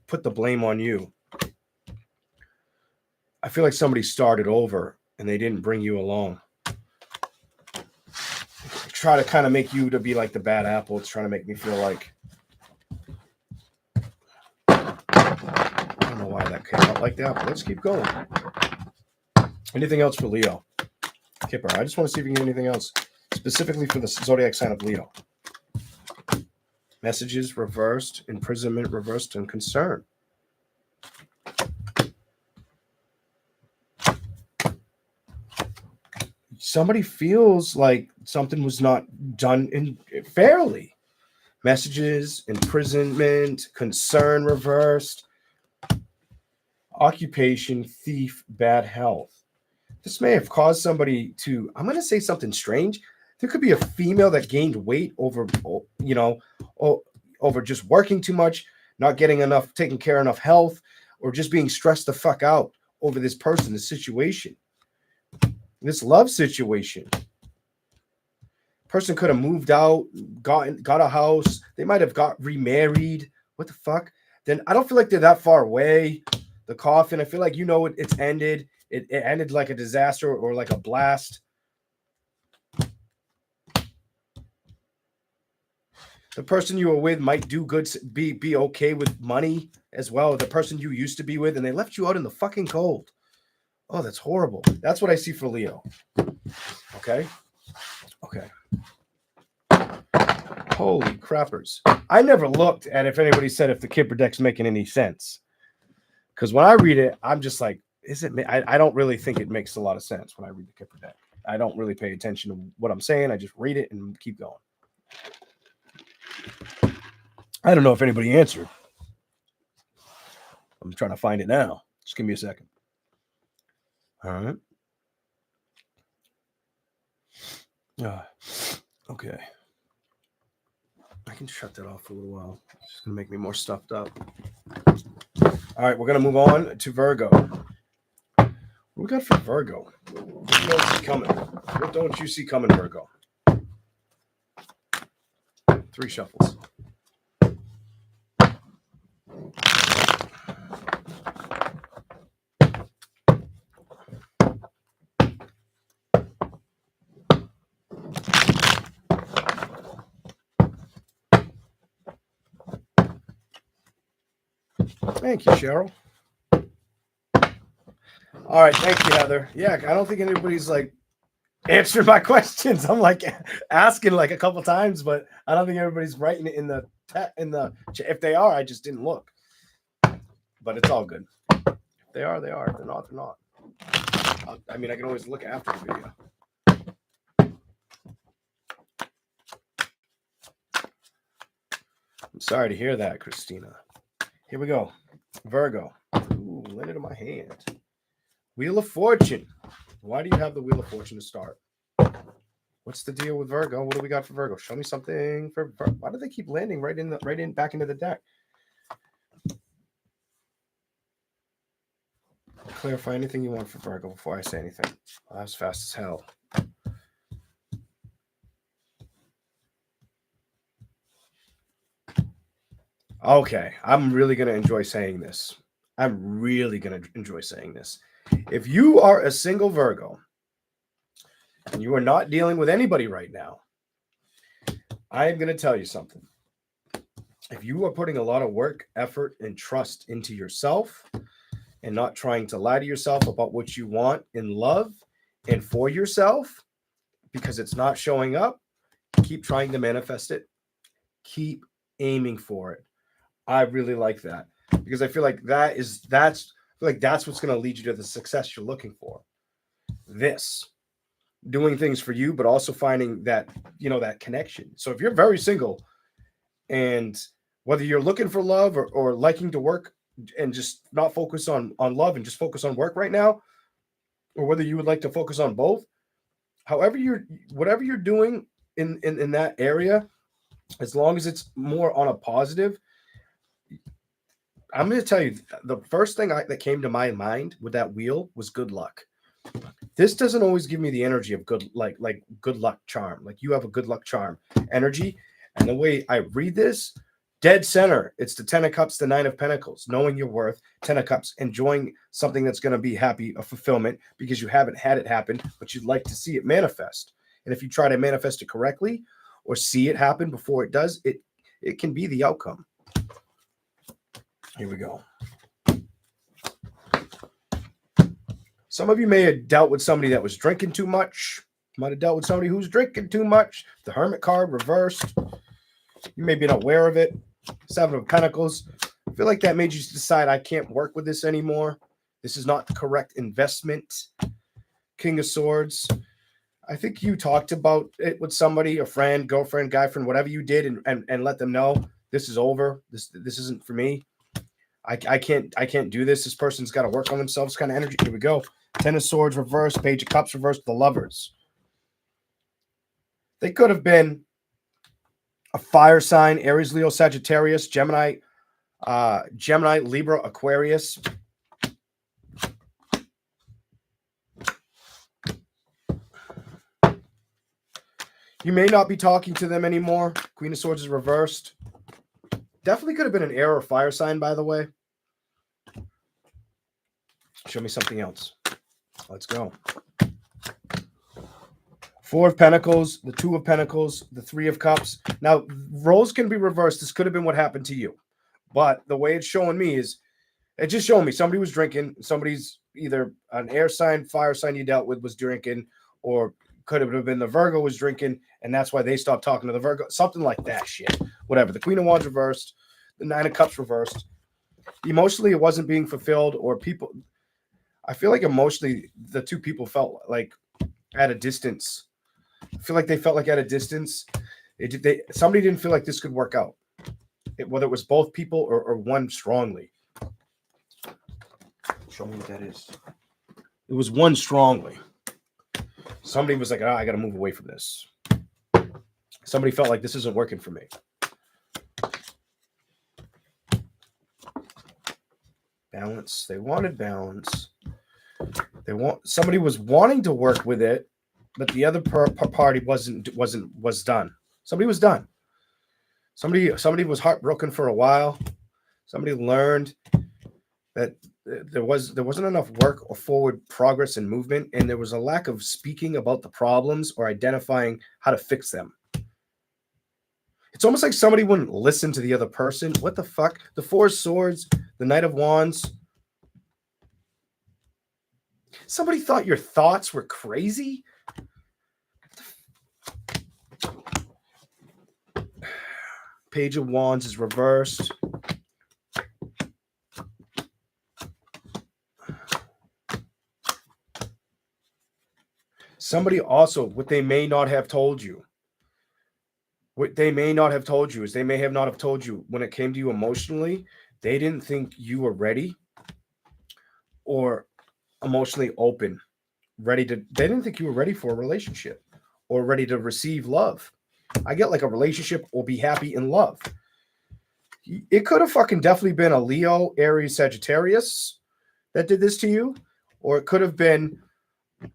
put the blame on you. I feel like somebody started over and they didn't bring you along. Try to kind of make you to be like the bad apple. It's trying to make me feel like, I don't know why that came out like that, but let's keep going. Anything else for Leo? Kipper, I just want to see if you can get anything else specifically for the zodiac sign of Leo. Messages reversed, imprisonment reversed, and concern. Somebody feels like something was not done fairly. Messages, imprisonment, concern reversed, occupation, thief, bad health. This may have caused somebody to, I'm going to say something strange. There could be a female that gained weight over just working too much, not getting enough, taking care of enough health, or just being stressed the fuck out over this person, this situation. This love situation. Person could have moved out, got a house. They might have got remarried. What the fuck? Then I don't feel like they're that far away. The coffin, I feel like it's ended. It ended like a disaster or like a blast. The person you were with might do good, be okay with money as well. The person you used to be with, and they left you out in the fucking cold. Oh, that's horrible. That's what I see for Leo. Okay. Holy crappers. I never looked at if anybody said if the Kipper deck's making any sense. Because when I read it, I'm just like, I don't really think it makes a lot of sense when I read the Kipper deck. I don't really pay attention to what I'm saying. I just read it and keep going. I don't know if anybody answered. I'm trying to find it now. Just give me a second. All right. Okay. I can shut that off for a little while. It's just going to make me more stuffed up. All right, we're going to move on to Virgo. What we got for Virgo? What do you see coming? What don't you see coming, Virgo? 3 shuffles. Thank you, Cheryl. All right, thank you, Heather. Yeah, I don't think anybody's like answered my questions. I'm like asking like a couple times, but I don't think everybody's writing it in the. If they are, I just didn't look. But it's all good. If they are, they are. If they're not, they're not. I mean, I can always look after the video. I'm sorry to hear that, Christina. Here we go. Virgo. Ooh, landed in my hand. Wheel of Fortune. Why do you have the Wheel of Fortune to start? What's the deal with Virgo? What do we got for Virgo? Show me something for Virgo. Why do they keep landing back into the deck? Clarify anything you want for Virgo before I say anything. Well, that was fast as hell. Okay, I'm really going to enjoy saying this. If you are a single Virgo and you are not dealing with anybody right now, I am going to tell you something. If you are putting a lot of work, effort, and trust into yourself and not trying to lie to yourself about what you want in love and for yourself, because it's not showing up, keep trying to manifest it. Keep aiming for it. I really like that because I feel like that's what's going to lead you to the success you're looking for. This doing things for you, but also finding that, that connection. So if you're very single and whether you're looking for love or liking to work and just not focus on love and just focus on work right now, or whether you would like to focus on both, whatever you're doing in that area, as long as it's more on a positive, I'm going to tell you, the first thing that came to my mind with that wheel was good luck. This doesn't always give me the energy of good, like good luck charm. Like you have a good luck charm energy. And the way I read this, dead center, it's the 10 of Cups, the 9 of Pentacles, knowing your worth, 10 of Cups, enjoying something that's going to be happy, a fulfillment, because you haven't had it happen, but you'd like to see it manifest. And if you try to manifest it correctly or see it happen before it does, it can be the outcome. Here we go. Some of you may have dealt with somebody that was drinking too much. Might have dealt with somebody who's drinking too much. The Hermit card reversed. You may be unaware of it. 7 of Pentacles. I feel like that made you decide, I can't work with this anymore. This is not the correct investment. King of Swords. I think you talked about it with somebody, a friend, girlfriend, guy friend, whatever you did, and let them know this is over. This isn't for me. I can't do this. This person's got to work on themselves kind of energy. Here we go. 10 of Swords reversed, Page of Cups reversed, the Lovers. They could have been a fire sign, Aries, Leo, Sagittarius, Gemini, Libra, Aquarius. You may not be talking to them anymore. Queen of Swords is reversed. Definitely could have been an air or fire sign, by the way. Show me something else. Let's go. 4 of Pentacles, the 2 of Pentacles, the 3 of Cups. Now, roles can be reversed. This could have been what happened to you. But the way it's showing me is, it's just showing me somebody was drinking. Somebody's either an air sign, fire sign you dealt with was drinking, or Could have been the Virgo was drinking, and that's why they stopped talking to the Virgo. Something like that shit. Whatever. The Queen of Wands reversed. The Nine of Cups reversed. Emotionally, it wasn't being fulfilled, or people. I feel like emotionally, the two people felt like at a distance. I feel like they felt like at a distance. Somebody didn't feel like this could work out. Whether it was both people or one strongly. Show me what that is. It was one strongly. Somebody was like, I got to move away from this. Somebody felt like this isn't working for me. Balance. They wanted balance. Somebody was wanting to work with it, but the other party was done. Somebody was done. Somebody was heartbroken for a while. Somebody learned that there wasn't enough work or forward progress and movement, and there was a lack of speaking about the problems or identifying how to fix them. It's almost like somebody wouldn't listen to the other person. What the fuck? The Four of Swords, the Knight of Wands. Somebody thought your thoughts were crazy? Page of Wands is reversed. Somebody also, what they may not have told you. What they may not have told you is they may have not have told you when it came to you emotionally, they didn't think you were ready or emotionally open, they didn't think you were ready for a relationship or ready to receive love. I get like a relationship or be happy in love. It could have fucking definitely been a Leo, Aries, Sagittarius that did this to you, or it could have been,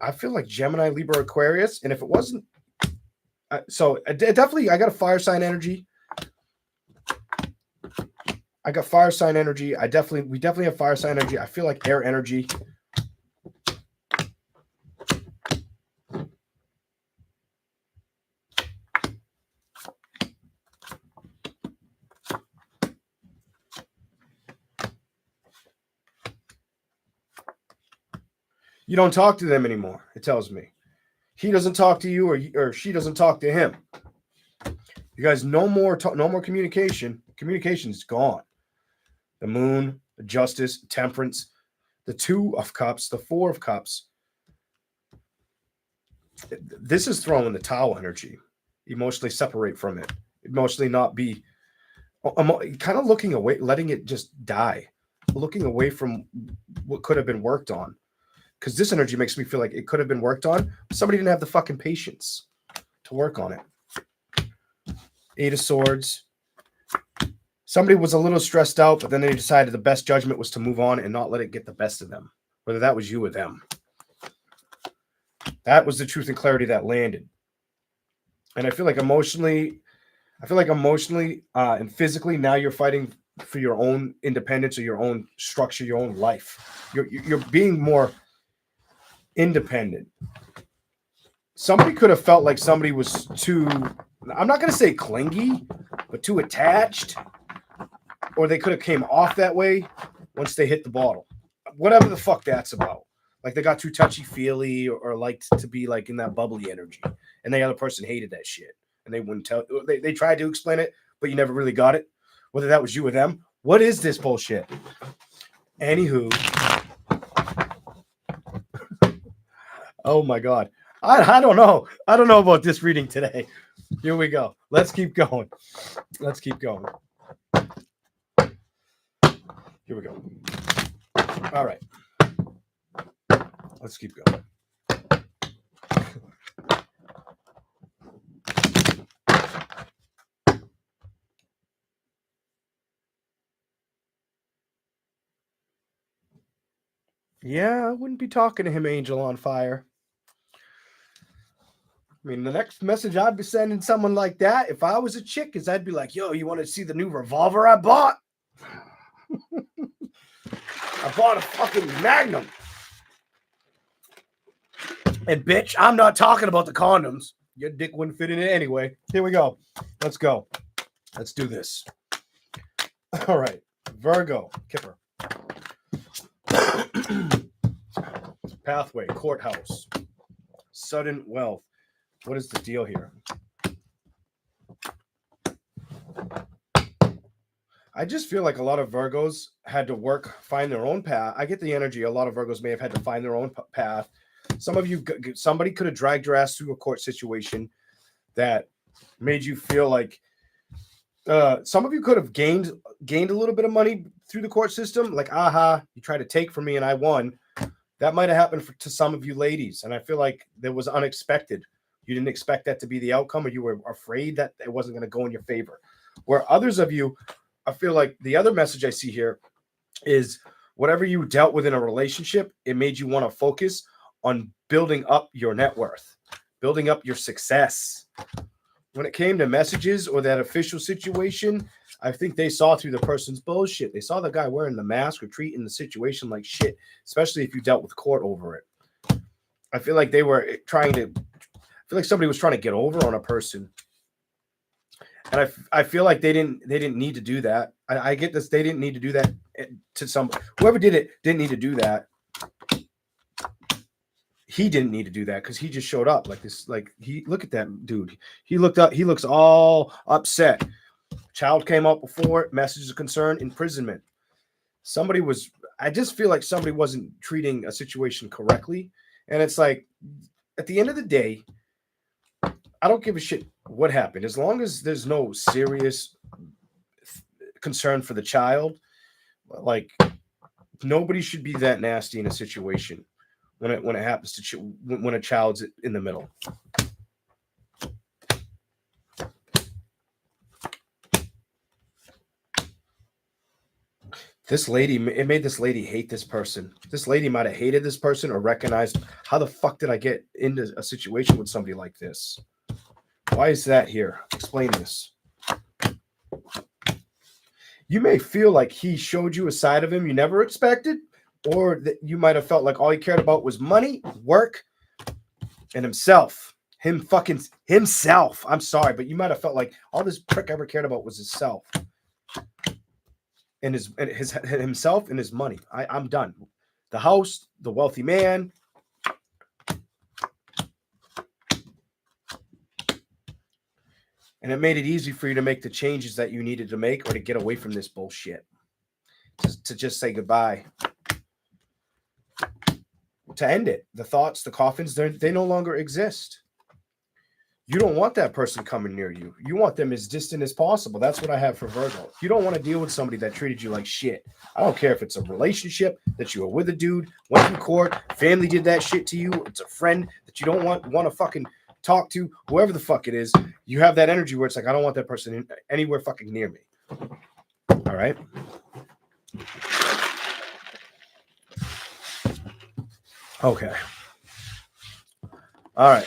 I feel like Gemini, Libra, Aquarius, and if it wasn't, so definitely, I got a fire sign energy. We definitely have fire sign energy. I feel like air energy. You don't talk to them anymore, it tells me. He doesn't talk to you, or she doesn't talk to him. You guys, no more communication. Communication's gone. The Moon, the Justice, Temperance, the Two of Cups, the Four of Cups. This is throwing the Tower energy. Emotionally separate from it. Emotionally not be. Kind of looking away, letting it just die. Looking away from what could have been worked on. Because this energy makes me feel like it could have been worked on. But somebody didn't have the fucking patience to work on it. Eight of Swords. Somebody was a little stressed out, but then they decided the best judgment was to move on and not let it get the best of them. Whether that was you or them. That was the truth and clarity that landed. And I feel like emotionally and physically, now you're fighting for your own independence or your own structure, your own life. You're being more independent. Somebody could have felt like somebody was too, I'm not going to say clingy, but too attached. Or they could have came off that way once they hit the bottle. Whatever the fuck that's about. Like they got too touchy-feely or liked to be like in that bubbly energy. And the other person hated that shit. And they wouldn't tell. They tried to explain it, but you never really got it. Whether that was you or them. What is this bullshit? Anywho. Oh my God. I don't know. I don't know about this reading today. Here we go. Let's keep going. Here we go. All right. Let's keep going. Yeah, I wouldn't be talking to him, Angel on Fire. I mean, the next message I'd be sending someone like that, if I was a chick, is I'd be like, yo, you want to see the new revolver I bought? I bought a fucking Magnum. And bitch, I'm not talking about the condoms. Your dick wouldn't fit in it anyway. Here we go. Let's go. Let's do this. All right. Virgo, Kipper. Pathway, courthouse. Sudden wealth. What is the deal here? I just feel like a lot of Virgos had to find their own path. I get the energy. A lot of Virgos may have had to find their own path. Some of you, somebody could have dragged your ass through a court situation that made you feel like some of you could have gained a little bit of money through the court system. Like, aha, you tried to take from me and I won. That might have happened to some of you ladies. And I feel like that was unexpected. You didn't expect that to be the outcome, or you were afraid that it wasn't going to go in your favor. Where others of you, I feel like the other message I see here is whatever you dealt with in a relationship, it made you want to focus on building up your net worth, building up your success. When it came to messages or that official situation, I think they saw through the person's bullshit. They saw the guy wearing the mask or treating the situation like shit, especially if you dealt with court over it. I feel like somebody was trying to get over on a person. And I feel like they didn't need to do that. I get this. They didn't need to do that to whoever did it didn't need to do that. He didn't need to do that because he just showed up like this. Like look at that dude. He looks all upset. Child came up before, messages of concern, imprisonment. I just feel like somebody wasn't treating a situation correctly. And it's like, at the end of the day, I don't give a shit what happened. As long as there's no serious concern for the child, like nobody should be that nasty in a situation when it happens to when a child's in the middle. It made this lady hate this person. This lady might have hated this person or recognized, how the fuck did I get into a situation with somebody like this? Why is that here? Explain this. You may feel like he showed you a side of him you never expected, or that you might have felt like all he cared about was money, work, and himself. Himself. I'm sorry, but you might have felt like all this prick ever cared about was himself. And himself and his money. I'm done. The house, the wealthy man. And it made it easy for you to make the changes that you needed to make, or to get away from this bullshit. To just say goodbye. To end it. The thoughts, the coffins, they no longer exist. You don't want that person coming near you. You want them as distant as possible. That's what I have for Virgo. You don't want to deal with somebody that treated you like shit. I don't care if it's a relationship that you were with a dude, went to court, family did that shit to you. It's a friend that you don't want to fucking talk to, whoever the fuck it is. You have that energy where it's like, I don't want that person anywhere fucking near me. All right. Okay. All right.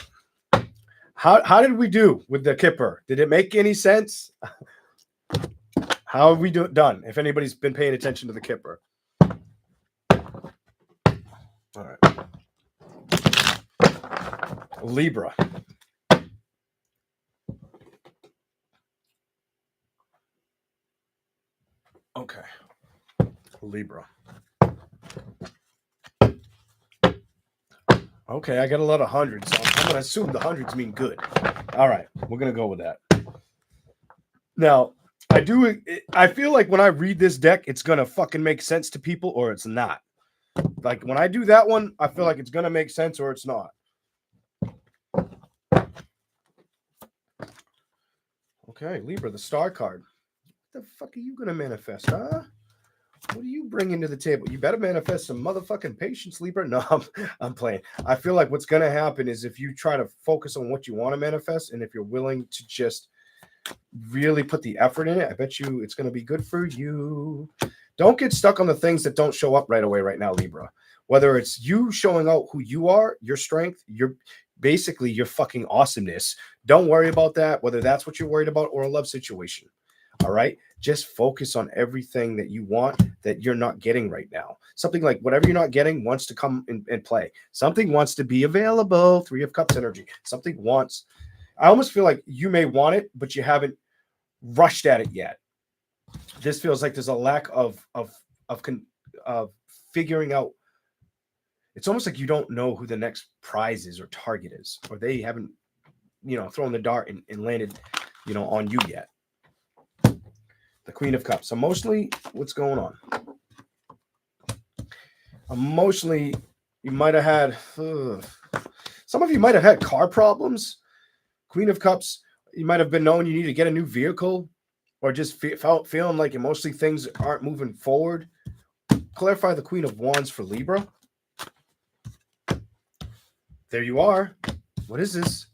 How did we do with the Kipper? Did it make any sense? How have we done? If anybody's been paying attention to the Kipper. All right. Libra. Okay. Libra. Okay, I got a lot of hundreds, so I'm going to assume the hundreds mean good. All right, we're going to go with that. Now, I feel like when I read this deck, it's going to fucking make sense to people, or it's not. Like, when I do that one, I feel like it's going to make sense, or it's not. Okay, Libra, the star card. What the fuck are you going to manifest, huh? What are you bringing to the table? You better manifest some motherfucking patience, Libra. No, I'm playing. I feel like what's going to happen is if you try to focus on what you want to manifest, and if you're willing to just really put the effort in it, I bet you it's going to be good for you. Don't get stuck on the things that don't show up right away right now, Libra. Whether it's you showing out who you are, your strength, your fucking awesomeness. Don't worry about that, whether that's what you're worried about or a love situation. All right. Just focus on everything that you want that you're not getting right now. Something like whatever you're not getting wants to come and play. Something wants to be available. 3 of Cups energy. Something wants. I almost feel like you may want it, but you haven't rushed at it yet. This feels like there's a lack of figuring out. It's almost like you don't know who the next prize is or target is, or they haven't thrown the dart and landed, on you yet. The Queen of Cups. Emotionally, what's going on? Emotionally, you might have had, some of you might have had car problems. Queen of Cups, you might have been knowing you need to get a new vehicle, or just feeling like emotionally things aren't moving forward. Clarify the Queen of Wands for Libra. There you are. What is this?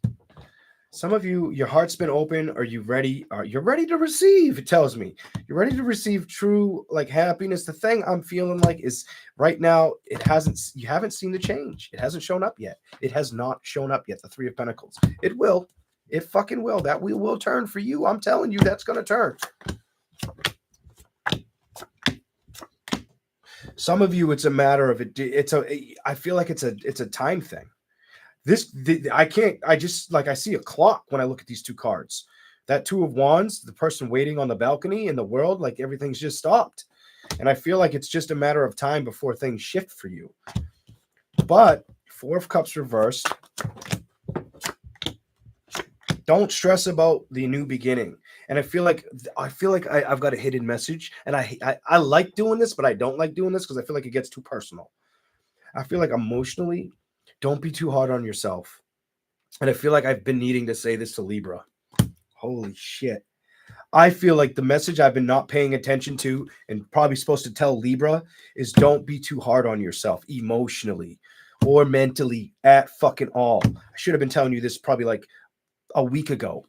Some of you, your heart's been open. Are you ready? You're ready to receive, it tells me. You're ready to receive true happiness. The thing I'm feeling like is right now, you haven't seen the change. It hasn't shown up yet. It has not shown up yet. The Three of Pentacles. It will. It fucking will. That wheel will turn for you. I'm telling you, that's going to turn. Some of you, it's a matter of I feel like it's a time thing. I see a clock when I look at these two cards. That Two of Wands, the person waiting on the balcony in the world, like everything's just stopped. And I feel like it's just a matter of time before things shift for you. But Four of Cups reversed. Don't stress about the new beginning. And I feel like I've got a hidden message. And I like doing this, but I don't like doing this because I feel like it gets too personal. I feel like emotionally, don't be too hard on yourself. And I feel like I've been needing to say this to Libra. Holy shit. I feel like the message I've been not paying attention to and probably supposed to tell Libra is don't be too hard on yourself emotionally or mentally at fucking all. I should have been telling you this probably like a week ago,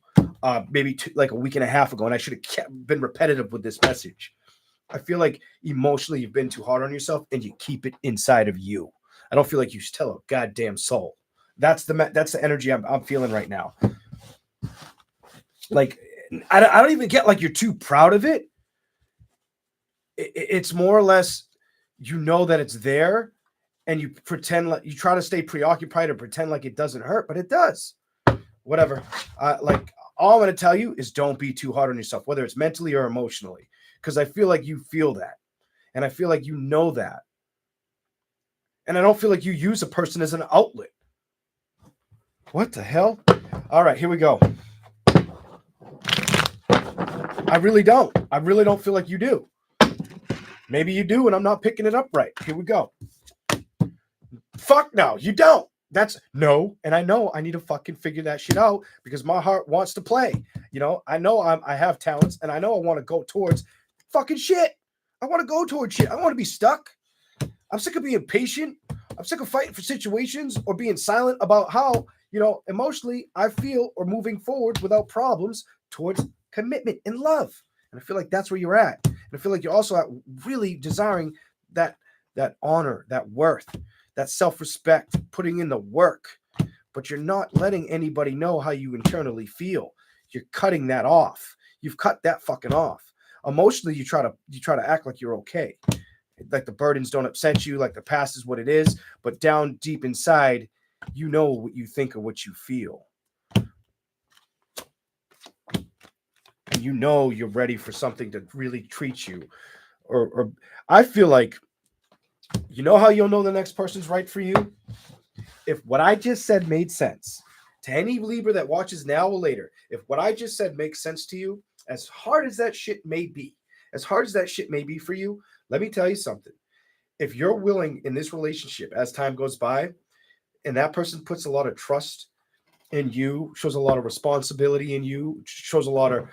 maybe like a week and a half ago, and I should have been repetitive with this message. I feel like emotionally you've been too hard on yourself and you keep it inside of you. I don't feel like you tell a goddamn soul. That's the energy I'm feeling right now. Like, I don't even get like you're too proud of it. It's more or less, that it's there and you pretend like you try to stay preoccupied or pretend like it doesn't hurt, but it does. Whatever. All I'm going to tell you is don't be too hard on yourself, whether it's mentally or emotionally, because I feel like you feel that. And I feel like you know that. And I don't feel like you use a person as an outlet. What the hell? All right, here we go. I really don't. I really don't feel like you do. Maybe you do, and I'm not picking it up right. Here we go. Fuck no, you don't. That's no. And I know I need to fucking figure that shit out because my heart wants to play. I know I have talents, and I know I want to go towards fucking shit. I want to go towards shit. I want to be stuck. I'm sick of being patient. I'm sick of fighting for situations or being silent about how, emotionally I feel or moving forward without problems towards commitment and love. And I feel like that's where you're at. And I feel like you're also at really desiring that honor, that worth, that self-respect, putting in the work, but you're not letting anybody know how you internally feel. You're cutting that off. You've cut that fucking off. Emotionally, you try to act like you're okay. Like the burdens don't upset you, like the past is what it is, but down deep inside, you know what you think or what you feel. And you're ready for something to really treat you. Or I feel like, how you'll know the next person's right for you? If what I just said made sense to any Libra that watches now or later, if what I just said makes sense to you, as hard as that shit may be for you, let me tell you something. If you're willing in this relationship as time goes by, and that person puts a lot of trust in you, shows a lot of responsibility in you, shows a lot of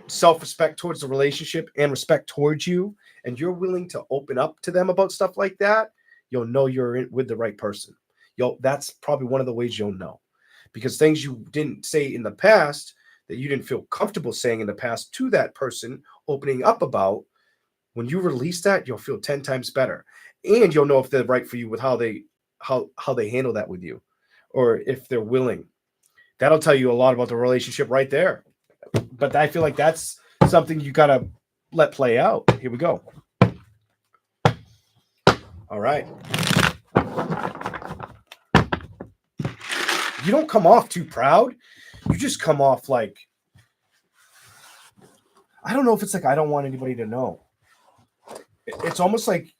self-respect towards the relationship and respect towards you, and you're willing to open up to them about stuff like that, you'll know you're with the right person. That's probably one of the ways you'll know. Because things you didn't say in the past that you didn't feel comfortable saying in the past to that person, opening up about, when you release that, you'll feel 10 times better. And you'll know if they're right for you with how they handle that with you, or if they're willing. That'll tell you a lot about the relationship right there. But I feel like that's something you got to let play out. Here we go. All right. You don't come off too proud. You just come off like, I don't know if it's like I don't want anybody to know. It's almost like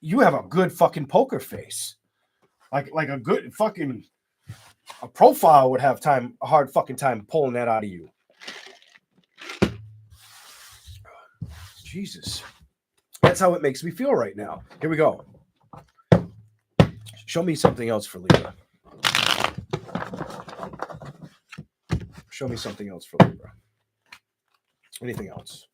you have a good fucking poker face. Like a good fucking, A profile would have a hard fucking time pulling that out of you. Jesus. That's how it makes me feel right now. Here we go. Show me something else for Libra. Show me something else for Libra. Anything else?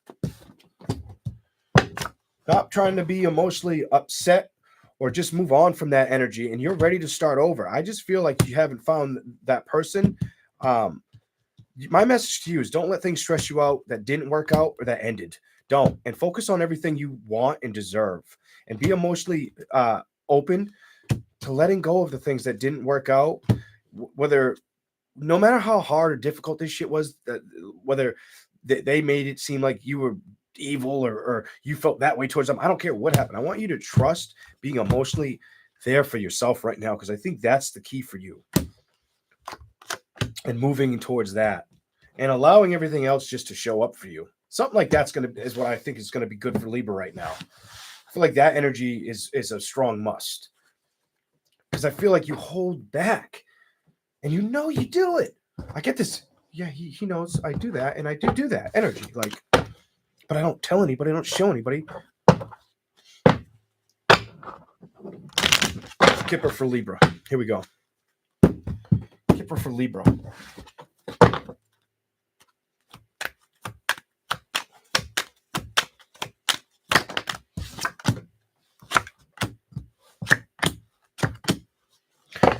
Stop trying to be emotionally upset or just move on from that energy and you're ready to start over. I just feel like you haven't found that person. My message to you is don't let things stress you out that didn't work out or that ended. Don't. And focus on everything you want and deserve. And be emotionally open to letting go of the things that didn't work out, whether no matter how hard or difficult this shit was, whether they made it seem like you were evil or you felt that way towards them. I don't care what happened. I want you to trust being emotionally there for yourself right now, because I think that's the key for you. And moving towards that and allowing everything else just to show up for you. Something like that's is what I think is going to be good for Libra right now. I feel like that energy is a strong must. Because I feel like you hold back. And you know you do it. I get this. Yeah, he knows I do that. And I do that energy. Like, but I don't tell anybody. I don't show anybody. Kipper for Libra. Here we go. Kipper for Libra.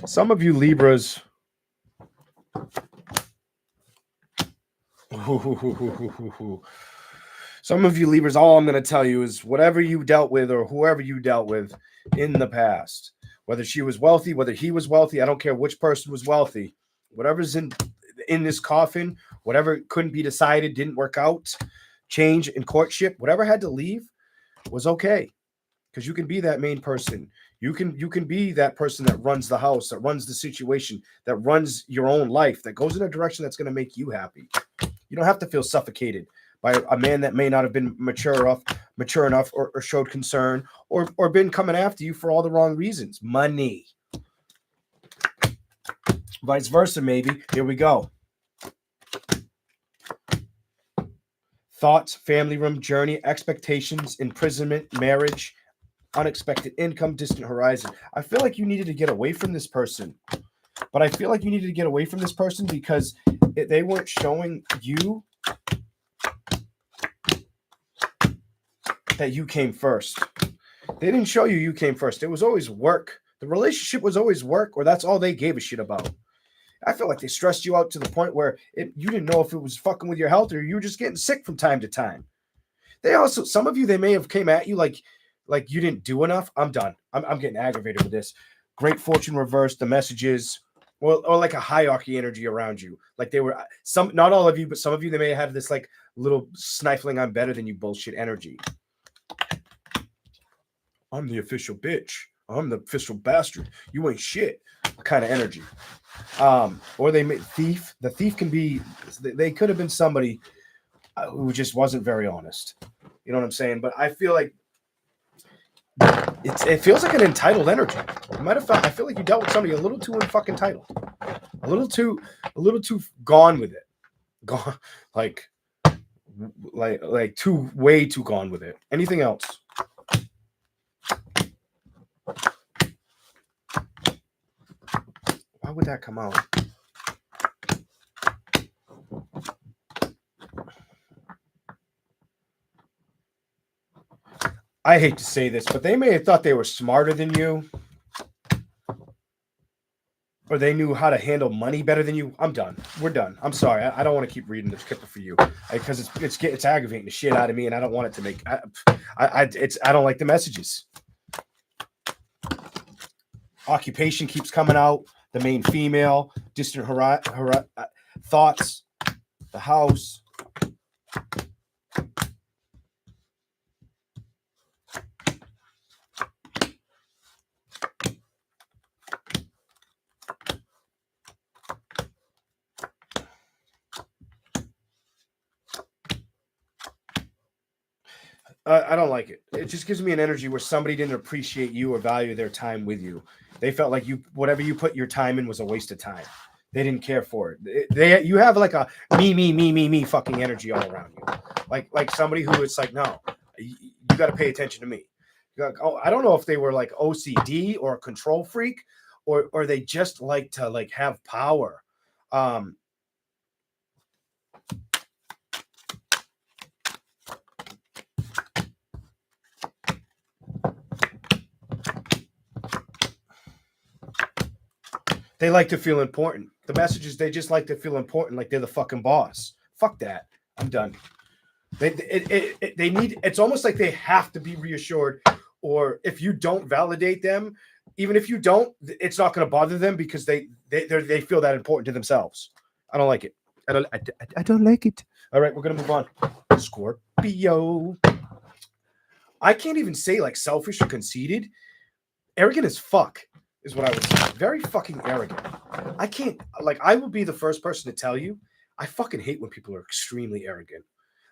Some of you Libras. Some of you Libras, all I'm going to tell you is whatever you dealt with or whoever you dealt with in the past, whether she was wealthy, whether he was wealthy, I don't care which person was wealthy, whatever's in this coffin, whatever couldn't be decided, didn't work out, change in courtship, whatever had to leave was okay. Because you can be that main person. You can be that person that runs the house, that runs the situation, that runs your own life, that goes in a direction that's going to make you happy. You don't have to feel suffocated by a man that may not have been mature enough or showed concern or been coming after you for all the wrong reasons. Money. Vice versa, maybe. Here we go. Thoughts, family room, journey, expectations, imprisonment, marriage, unexpected income, distant horizon. I feel like you needed to get away from this person. But I feel like you needed to get away from this person because they weren't showing you that you came first. They didn't show you came first. It was always work. The relationship was always work, or that's all they gave a shit about. I feel like they stressed you out to the point where you didn't know if it was fucking with your health or you were just getting sick from time to time. They also, some of you, they may have came at you like you didn't do enough. I'm done. I'm getting aggravated with this. Great fortune reversed, the messages, or like a hierarchy energy around you. Like they were not all of you, but some of you, they may have this like little snifling, I'm better than you bullshit energy. I'm the official bitch. I'm the official bastard. You ain't shit kind of energy. Or they made thief. The thief can be, they could have been somebody who just wasn't very honest. You know what I'm saying? But I feel like it feels like an entitled energy. I feel like you dealt with somebody a little too fucking entitled, a little too gone with it, gone like way too gone with it. Anything else? Why would that come out? I hate to say this, but they may have thought they were smarter than you. Or they knew how to handle money better than you. I'm done. We're done. I'm sorry. I don't want to keep reading this Kipper for you because it's aggravating the shit out of me, and I don't want it to make. I don't like the messages. Occupation keeps coming out. The main female, distant thoughts, the house. I don't like it. It just gives me an energy where somebody didn't appreciate you or value their time with you. They felt like whatever you put your time in was a waste of time. They didn't care for it. You have like a me fucking energy all around you. Like somebody who it's like, no, you got to pay attention to me. Like, oh, I don't know if they were like OCD or a control freak, or they just like to like have power. They like to feel important. The message is they just like to feel important, like they're the fucking boss. Fuck that. I'm done. They need. It's almost like they have to be reassured, or if you don't validate them, even if you don't, it's not going to bother them because they feel that important to themselves. I don't like it. I don't like it. All right, we're gonna move on. Scorpio. I can't even say like selfish or conceited. Arrogant as fuck is what I would say. Very fucking arrogant. I can't, like, I will be the first person to tell you, I fucking hate when people are extremely arrogant.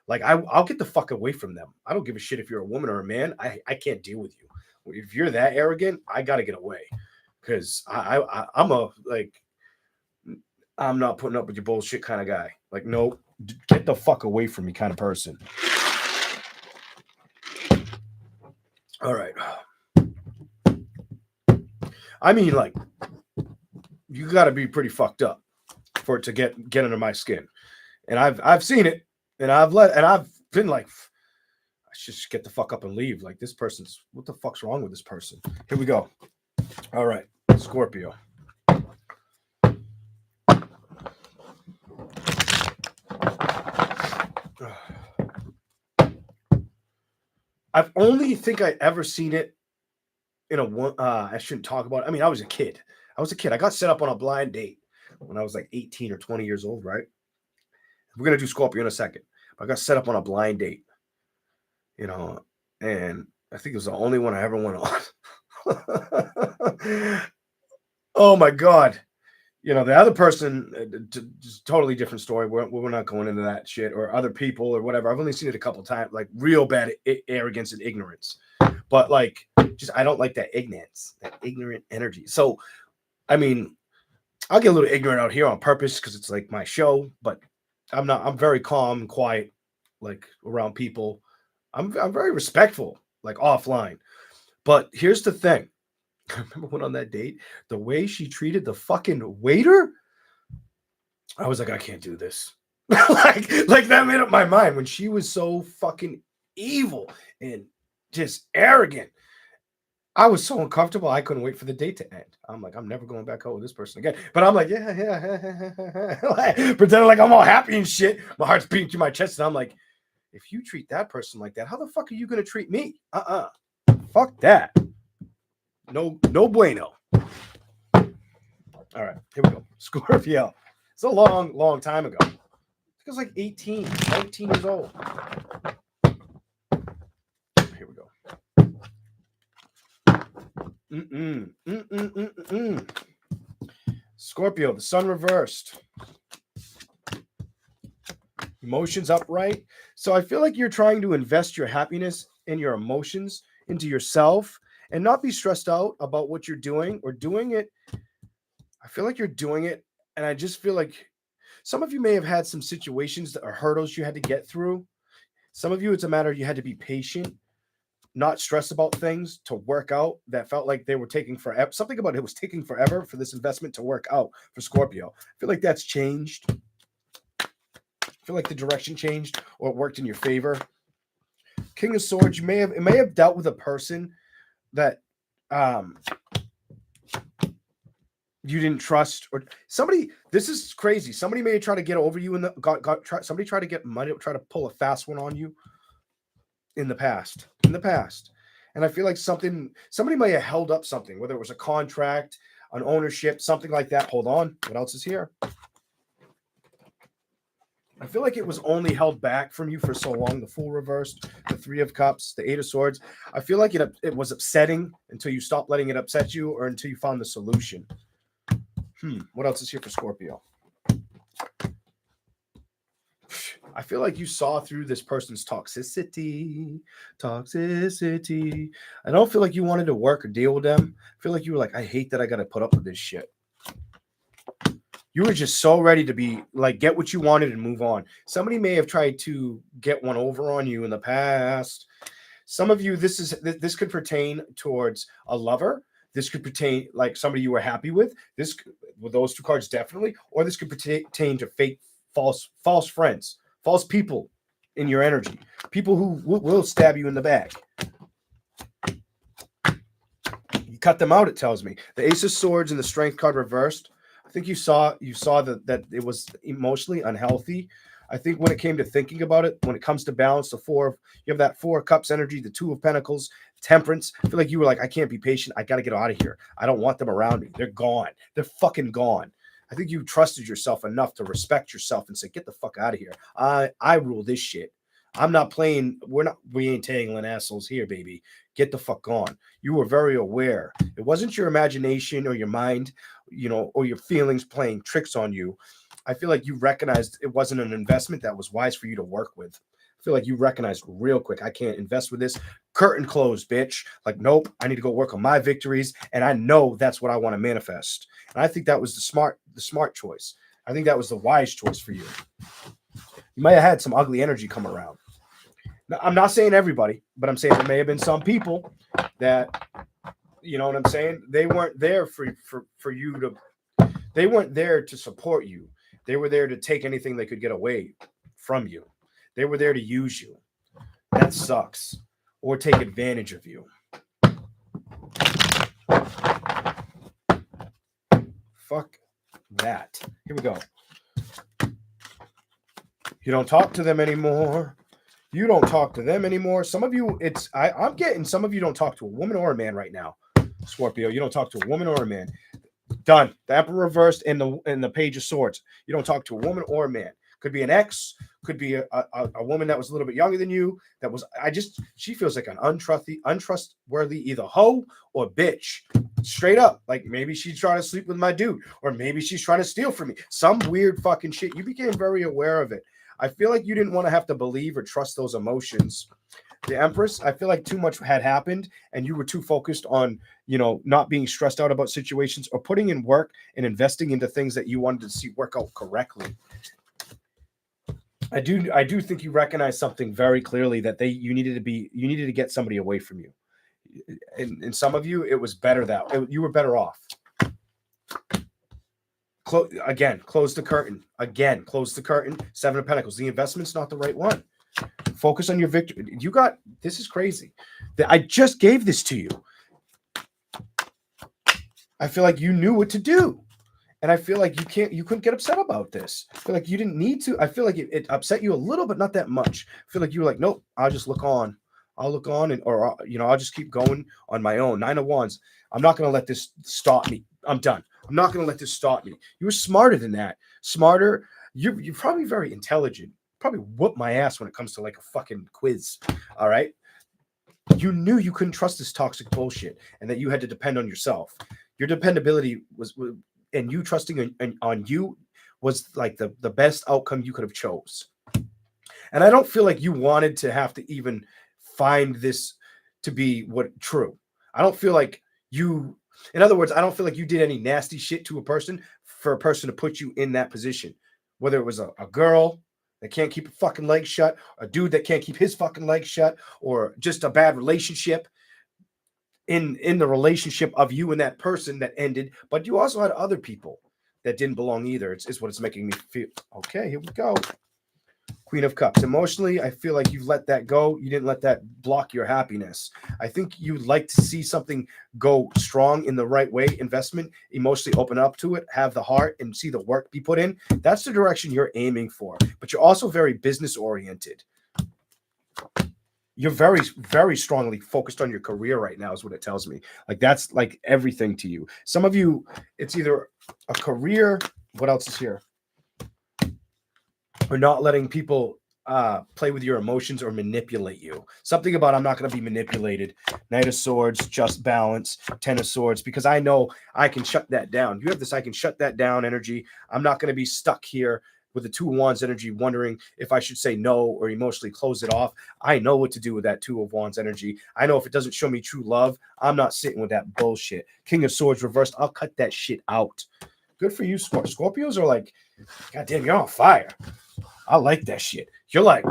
Like, I'll get the fuck away from them. I don't give a shit if you're a woman or a man. I can't deal with you. If you're that arrogant, I gotta get away. Because I'm not putting up with your bullshit kind of guy. Like, no, get the fuck away from me kind of person. All right. I mean, like, you got to be pretty fucked up for it to get under my skin, and I've seen it, and I've been like, I should just get the fuck up and leave. Like, this person's, what the fuck's wrong with this person? Here we go. All right, Scorpio. I've only think I ever seen it in a one. I shouldn't talk about it. I mean, I was a kid. I got set up on a blind date when I was like 18 or 20 years old, right? We're going to do Scorpio in a second. But I got set up on a blind date, you know, and I think it was the only one I ever went on. Oh, my God. You know, the other person, just totally different story. We're not going into that shit, or other people or whatever. I've only seen it a couple times, like real bad arrogance and ignorance. But like, just, I don't like that ignorance, that ignorant energy. So, I mean, I'll get a little ignorant out here on purpose because it's like my show, but I'm very calm and quiet, like around people. I'm very respectful, like offline. But here's the thing. I remember when on that date, the way she treated the fucking waiter, I was like, I can't do this. like that made up my mind when she was so fucking evil and just arrogant. I was so uncomfortable. I couldn't wait for the date to end. I'm like, I'm never going back out with this person again. But I'm like, yeah. Like, pretending like I'm all happy and shit. My heart's beating through my chest. And I'm like, if you treat that person like that, how the fuck are you going to treat me? Fuck that. No bueno. All right, here we go. Scorpio. It's a long time ago. I think I was like 18, 19 years old. Here we go. Scorpio, the sun reversed. Emotions upright. So I feel like you're trying to invest your happiness and your emotions into yourself and not be stressed out about what you're doing or doing it. I feel like you're doing it. And I just feel like some of you may have had some situations that are hurdles you had to get through. Some of you, it's a matter you had to be patient, not stress about things to work out that felt like they were taking forever. Something about it was taking forever for this investment to work out for Scorpio. I feel like that's changed. I feel like the direction changed or it worked in your favor. King of Swords, it may have dealt with a person that you didn't trust, or somebody. This is crazy. Somebody may try to get over you somebody try to get money, try to pull a fast one on you in the past. And I feel like somebody may have held up something, whether it was a contract, an ownership, something like that. Hold on. What else is here? I feel like it was only held back from you for so long. The Fool reversed, the Three of Cups, the Eight of Swords. I feel like it was upsetting until you stopped letting it upset you, or until you found the solution. What else is here for Scorpio? I feel like you saw through this person's toxicity. I don't feel like you wanted to work or deal with them. I feel like you were like, I hate that I got to put up with this shit. You were just so ready to be like, get what you wanted and move on. Somebody may have tried to get one over on you in the past. Some of you, this could pertain towards a lover. This could pertain like somebody you were happy with. With those two cards definitely, or this could pertain to fake, false friends, false people in your energy, people who will stab you in the back. You cut them out. It tells me the Ace of Swords and the Strength card reversed. I think you saw that it was emotionally unhealthy. I think when it came to thinking about it, when it comes to balance, you have that 4 of Cups energy, the 2 of Pentacles, Temperance. I feel like you were like, I can't be patient. I got to get out of here. I don't want them around me. They're gone. They're fucking gone. I think you trusted yourself enough to respect yourself and say, get the fuck out of here. I rule this shit. I'm not playing. We ain't tangling assholes here, baby. Get the fuck on. You were very aware. It wasn't your imagination or your mind, or your feelings playing tricks on you. I feel like you recognized it wasn't an investment that was wise for you to work with. I feel like you recognized real quick, I can't invest with this. Curtain closed, bitch. Like, nope, I need to go work on my victories. And I know that's what I want to manifest. And I think that was the smart choice. I think that was the wise choice for you. You might have had some ugly energy come around. Now, I'm not saying everybody, but I'm saying there may have been some people that, you know what I'm saying? They weren't there for you to, they weren't there to support you. They were there to take anything they could get away from you. They were there to use you. That sucks. Or take advantage of you. Fuck that. Here we go. You don't talk to them anymore. You don't talk to them anymore. Some of you, I'm getting some of you don't talk to a woman or a man right now. Scorpio, you don't talk to a woman or a man. Done. The Emperor reversed and the Page of Swords. You don't talk to a woman or a man. Could be an ex. Could be a woman that was a little bit younger than you. She feels like an untrustworthy either hoe or bitch. Straight up. Like maybe she's trying to sleep with my dude. Or maybe she's trying to steal from me. Some weird fucking shit. You became very aware of it. I feel like you didn't want to have to believe or trust those emotions. The Empress, I feel like too much had happened and you were too focused on, not being stressed out about situations or putting in work and investing into things that you wanted to see work out correctly. I do think you recognize something very clearly that you needed to get somebody away from you. In some of you, it was better you were better off. Close the curtain. Again, close the curtain. 7 of Pentacles. The investment's not the right one. Focus on your victory. This is crazy. I just gave this to you. I feel like you knew what to do. And I feel like you couldn't get upset about this. I feel like you didn't need to. I feel like it upset you a little, but not that much. I feel like you were like, nope, I'll just look on. I'll look on I'll just keep going on my own. 9 of Wands. I'm not going to let this stop me. I'm done. I'm not going to let this stop me. You were smarter than that. Smarter. You're probably very intelligent. Probably whoop my ass when it comes to like a fucking quiz. All right. You knew you couldn't trust this toxic bullshit and that you had to depend on yourself. Your dependability was and you trusting on you was like the best outcome you could have chose. And I don't feel like you wanted to have to even find this to be true. I don't feel like in other words, I don't feel like you did any nasty shit to a person for a person to put you in that position. Whether it was a girl that can't keep her fucking legs shut, a dude that can't keep his fucking legs shut, or just a bad relationship. In the relationship of you and that person that ended, but you also had other people that didn't belong either. It's what it's making me feel. Okay, here we go. Queen of Cups. Emotionally, I feel like you've let that go. You didn't let that block your happiness. I think you'd like to see something go strong in the right way. Investment, emotionally open up to it, have the heart and see the work be put in. That's the direction you're aiming for. But you're also very business oriented. You're very, very strongly focused on your career right now is what it tells me. Like that's like everything to you. Some of you, it's either a career. What else is here? Or not letting people play with your emotions or manipulate you. Something about I'm not going to be manipulated. Knight of Swords, just balance. 10 of Swords, because I know I can shut that down. You have this I can shut that down energy. I'm not going to be stuck here with the 2 of Wands energy, wondering if I should say no or emotionally close it off. I know what to do with that 2 of Wands energy. I know if it doesn't show me true love, I'm not sitting with that bullshit. King of Swords reversed. I'll cut that shit out. Good for you, Scorpios are like, God damn, you're on fire. I like that shit. You're like,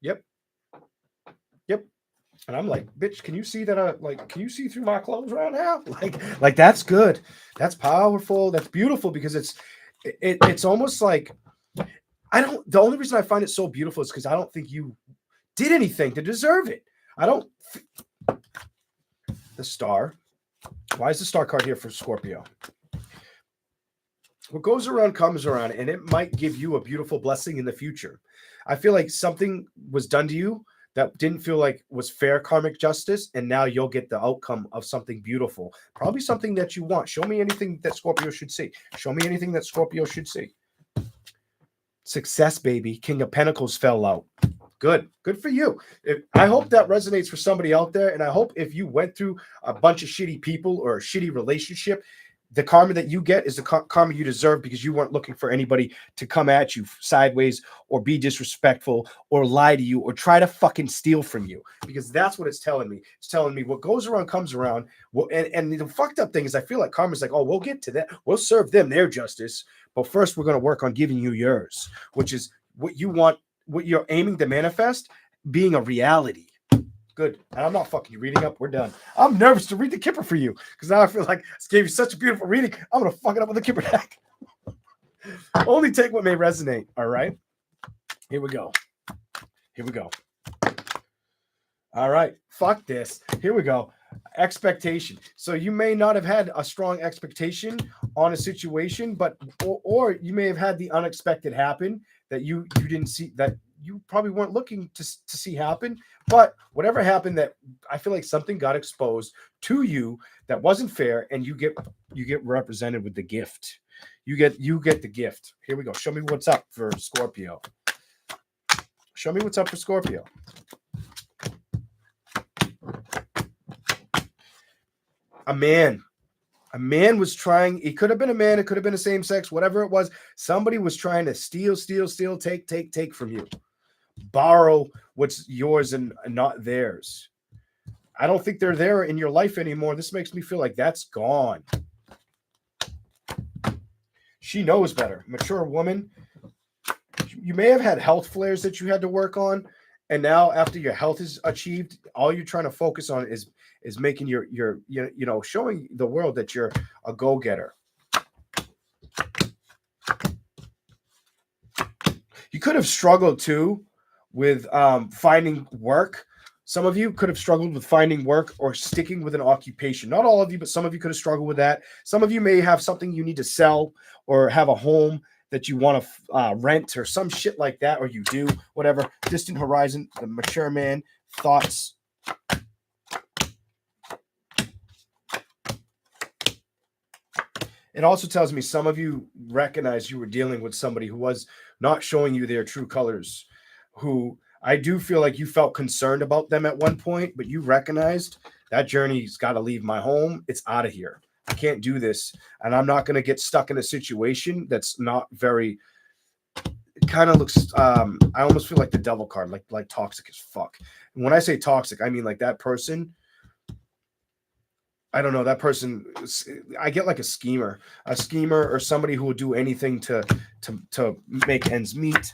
yep. And I'm like, bitch, can you see that? Can you see through my clothes right now? Like that's good. That's powerful. That's beautiful because it's almost like the only reason I find it so beautiful is because I don't think you did anything to deserve it. The star. Why is the star card here for Scorpio? What goes around comes around, and it might give you a beautiful blessing in the future. I feel like something was done to you that didn't feel like was fair karmic justice, and now you'll get the outcome of something beautiful. Probably something that you want. Show me anything that Scorpio should see. Show me anything that Scorpio should see. Success, baby. King of Pentacles fell out. Good for you. I hope that resonates for somebody out there, and I hope if you went through a bunch of shitty people or a shitty relationship, the karma that you get is the karma you deserve because you weren't looking for anybody to come at you sideways or be disrespectful or lie to you or try to fucking steal from you, because that's what it's telling me. It's telling me what goes around comes around. Well, and the fucked up thing is I feel like karma's like, oh, we'll get to that. We'll serve them their justice. But first we're going to work on giving you yours, which is what you want, what you're aiming to manifest being a reality. Good. And I'm not fucking you reading up. We're done. I'm nervous to read the Kipper for you because now I feel like I gave you such a beautiful reading. I'm going to fuck it up with the Kipper deck. Only take what may resonate. All right. Here we go. All right. Fuck this. Here we go. Expectation. So you may not have had a strong expectation on a situation, but or you may have had the unexpected happen that you didn't see, that you probably weren't looking to see happen. But whatever happened, that I feel like something got exposed to you that wasn't fair, and you get represented with the gift. You get the gift. Here we go. Show me what's up for Scorpio. Show me what's up for Scorpio. A man was trying. It could have been a man. It could have been a same sex, whatever it was. Somebody was trying to steal, take from you. Borrow what's yours and not theirs. I don't think they're there in your life anymore. This makes me feel like that's gone. She knows better. Mature woman. You may have had health flares that you had to work on, and now after your health is achieved, all you're trying to focus on is making your showing the world that you're a go-getter. You could have struggled too with finding work. Some of you could have struggled with finding work or sticking with an occupation. Not all of you, but some of you could have struggled with that. Some of you may have something you need to sell or have a home that you want to rent or some shit like that, or you do, whatever. Distant horizon, the mature man, thoughts. It also tells me some of you recognize you were dealing with somebody who was not showing you their true colors, who I do feel like you felt concerned about them at one point, but you recognized that journey's got to leave my home. It's out of here. I can't do this. And I'm not going to get stuck in a situation that's not very, it kind of looks, I almost feel like the devil card, like toxic as fuck. And when I say toxic, I mean like that person, I don't know, that person, I get like a schemer or somebody who will do anything to make ends meet.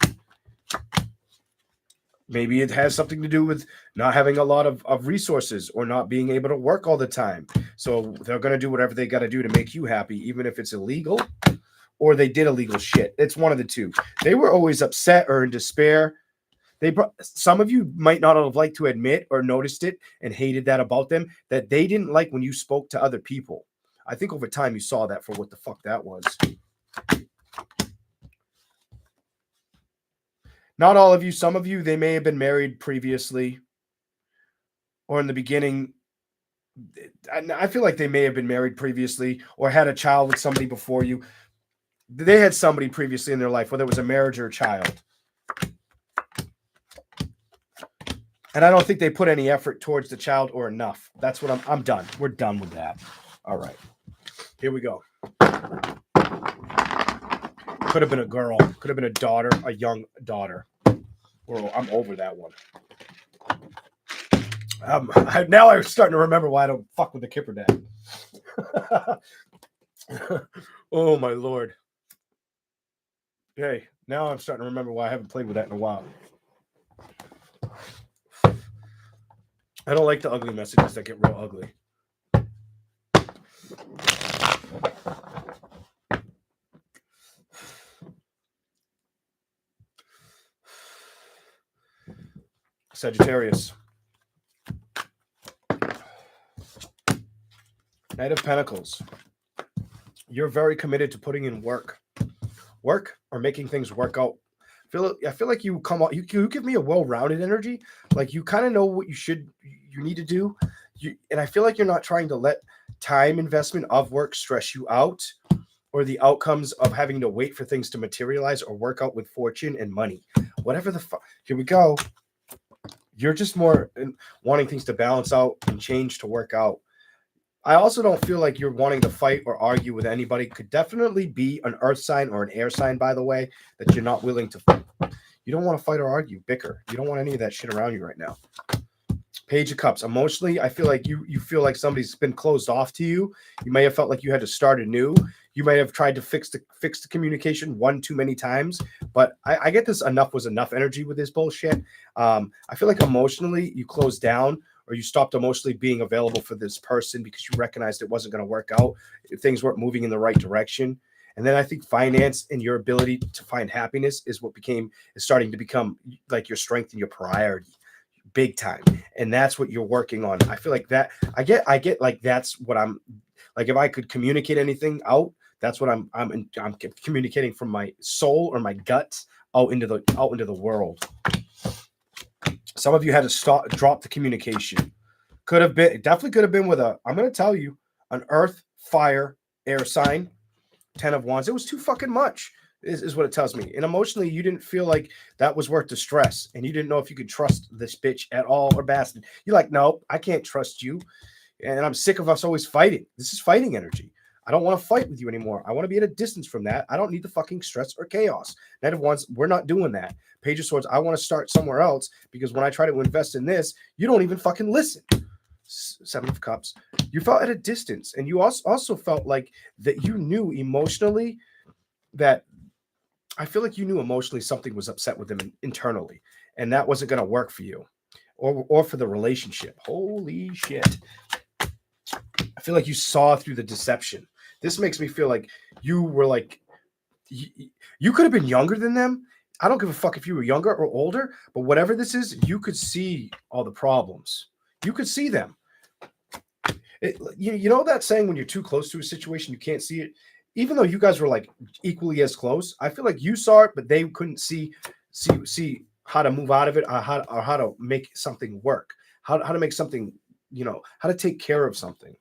Maybe it has something to do with not having a lot of resources or not being able to work all the time. So they're going to do whatever they got to do to make you happy, even if it's illegal or they did illegal shit. It's one of the two. They were always upset or in despair. Some of you might not have liked to admit or noticed it and hated that about them, that they didn't like when you spoke to other people. I think over time you saw that for what the fuck that was. Not all of you, some of you, they may have been married previously or in the beginning. I feel like they may have been married previously or had a child with somebody before you. They had somebody previously in their life, whether it was a marriage or a child. And I don't think they put any effort towards the child or enough. That's what I'm done. We're done with that. All right. Here we go. Could have been a girl. Could have been a daughter, a young daughter. I'm over that one. Now I'm starting to remember why I don't fuck with the Kipper deck. Oh my Lord. Hey, now I'm starting to remember why I haven't played with that in a while. I don't like the ugly messages that get real ugly. Sagittarius. Knight of Pentacles. You're very committed to putting in work or making things work out. I feel like you come out. You give me a well-rounded energy. Like you kind of know what you need to do. And I feel like you're not trying to let time investment of work stress you out, or the outcomes of having to wait for things to materialize or work out with fortune and money. Whatever the fuck. Here we go. You're just more wanting things to balance out and change to work out. I also don't feel like you're wanting to fight or argue with anybody. Could definitely be an earth sign or an air sign, by the way, that you're not willing to fight. You don't want to fight or argue, bicker. You don't want any of that shit around you right now. Page of Cups. Emotionally, I feel like you feel like somebody's been closed off to you. You may have felt like you had to start anew. You may have tried to fix the communication one too many times. But I get this enough was enough energy with this bullshit. I feel like emotionally you closed down, or you stopped emotionally being available for this person because you recognized it wasn't going to work out. Things weren't moving in the right direction. And then I think finance and your ability to find happiness is starting to become like your strength and your priority, big time. And that's what you're working on. I feel like that I get like, that's what I'm like. If I could communicate anything out, that's what I'm communicating from my soul or my guts out into the world. Some of you had to drop the communication. Definitely could have been with I'm going to tell you, an earth, fire, air sign, 10 of Wands. It was too fucking much is what it tells me. And emotionally, you didn't feel like that was worth the stress. And you didn't know if you could trust this bitch at all or bastard. You're like, no, I can't trust you. And I'm sick of us always fighting. This is fighting energy. I don't want to fight with you anymore. I want to be at a distance from that. I don't need the fucking stress or chaos. Knight of Wands, we're not doing that. Page of Swords, I want to start somewhere else because when I try to invest in this, you don't even fucking listen. Seven of Cups, you felt at a distance, and you also felt like that you knew emotionally that I feel like you knew emotionally something was upset with them internally, and that wasn't going to work for you or for the relationship. Holy shit. I feel like you saw through the deception. This makes me feel like you were like, you could have been younger than them. I don't give a fuck if you were younger or older, but whatever this is, you could see all the problems. You could see them. You know that saying, when you're too close to a situation, you can't see it? Even though you guys were like equally as close, I feel like you saw it, but they couldn't see how to move out of it, or how to make something work, how to make something, how to take care of something,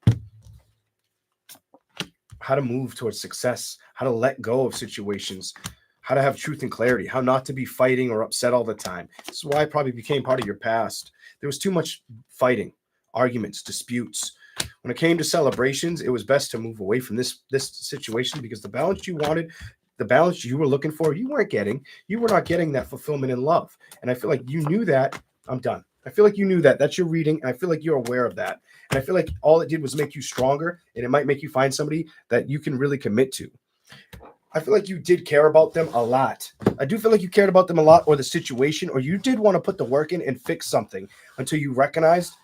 how to move towards success, how to let go of situations, how to have truth and clarity, how not to be fighting or upset all the time. This is why it probably became part of your past. There was too much fighting, arguments, disputes. When it came to celebrations, it was best to move away from this situation, because the balance you wanted, the balance you were looking for, you weren't getting. You were not getting that fulfillment and love. And I feel like you knew that. I'm done. I feel like you knew that. That's your reading. And I feel like you're aware of that. And I feel like all it did was make you stronger, and it might make you find somebody that you can really commit to. I feel like you did care about them a lot. I do feel like you cared about them a lot, or the situation, or you did want to put the work in and fix something until you recognized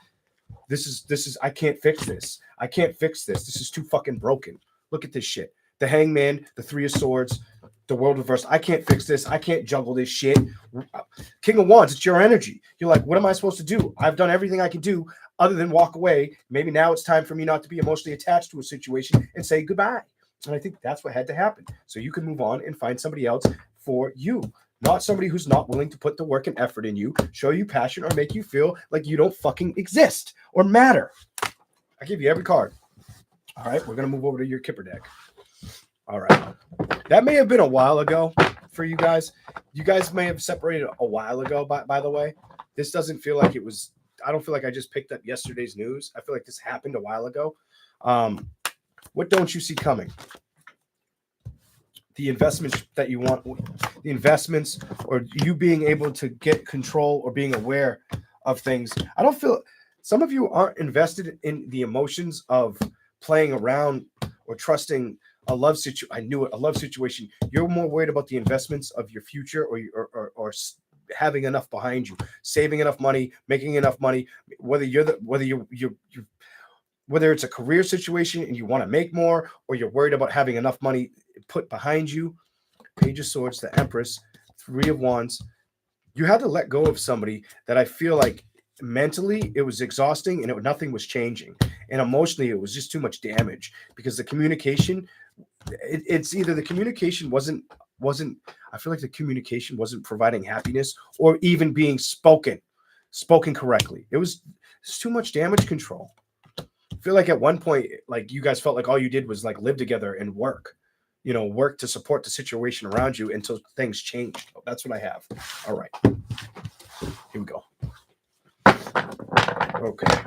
this is I can't fix this. I can't fix this. This is too fucking broken. Look at this shit. The Hangman, the Three of Swords, the World Reversed. I can't fix this. I can't juggle this shit. King of Wands, it's your energy. You're like, what am I supposed to do? I've done everything I can do other than walk away. Maybe now it's time for me not to be emotionally attached to a situation and say goodbye. And I think that's what had to happen. So you can move on and find somebody else for you. Not somebody who's not willing to put the work and effort in you, show you passion, or make you feel like you don't fucking exist or matter. I give you every card. All right, we're going to move over to your Kipper deck. All right. That may have been a while ago for you guys. You guys may have separated a while ago, by the way. This doesn't feel like it was, I don't feel like I just picked up yesterday's news. I feel like this happened a while ago. What don't you see coming? The investments that you want, the investments, or you being able to get control or being aware of things. I don't feel, some of you aren't invested in the emotions of playing around or trusting a love situation. I knew it, a love situation. You're more worried about the investments of your future, or having enough behind you, saving enough money, making enough money. Whether whether it's a career situation and you want to make more, or you're worried about having enough money put behind you. Page of Swords, the Empress, Three of Wands. You had to let go of somebody that I feel like mentally it was exhausting and nothing was changing. And emotionally, it was just too much damage because the communication, it's either the communication wasn't, I feel like the communication wasn't providing happiness or even being spoken correctly. It's too much damage control. I feel like at one point, like you guys felt like all you did was like live together and work. Work to support the situation around you until things change. That's what I have. All right. Here we go. Okay.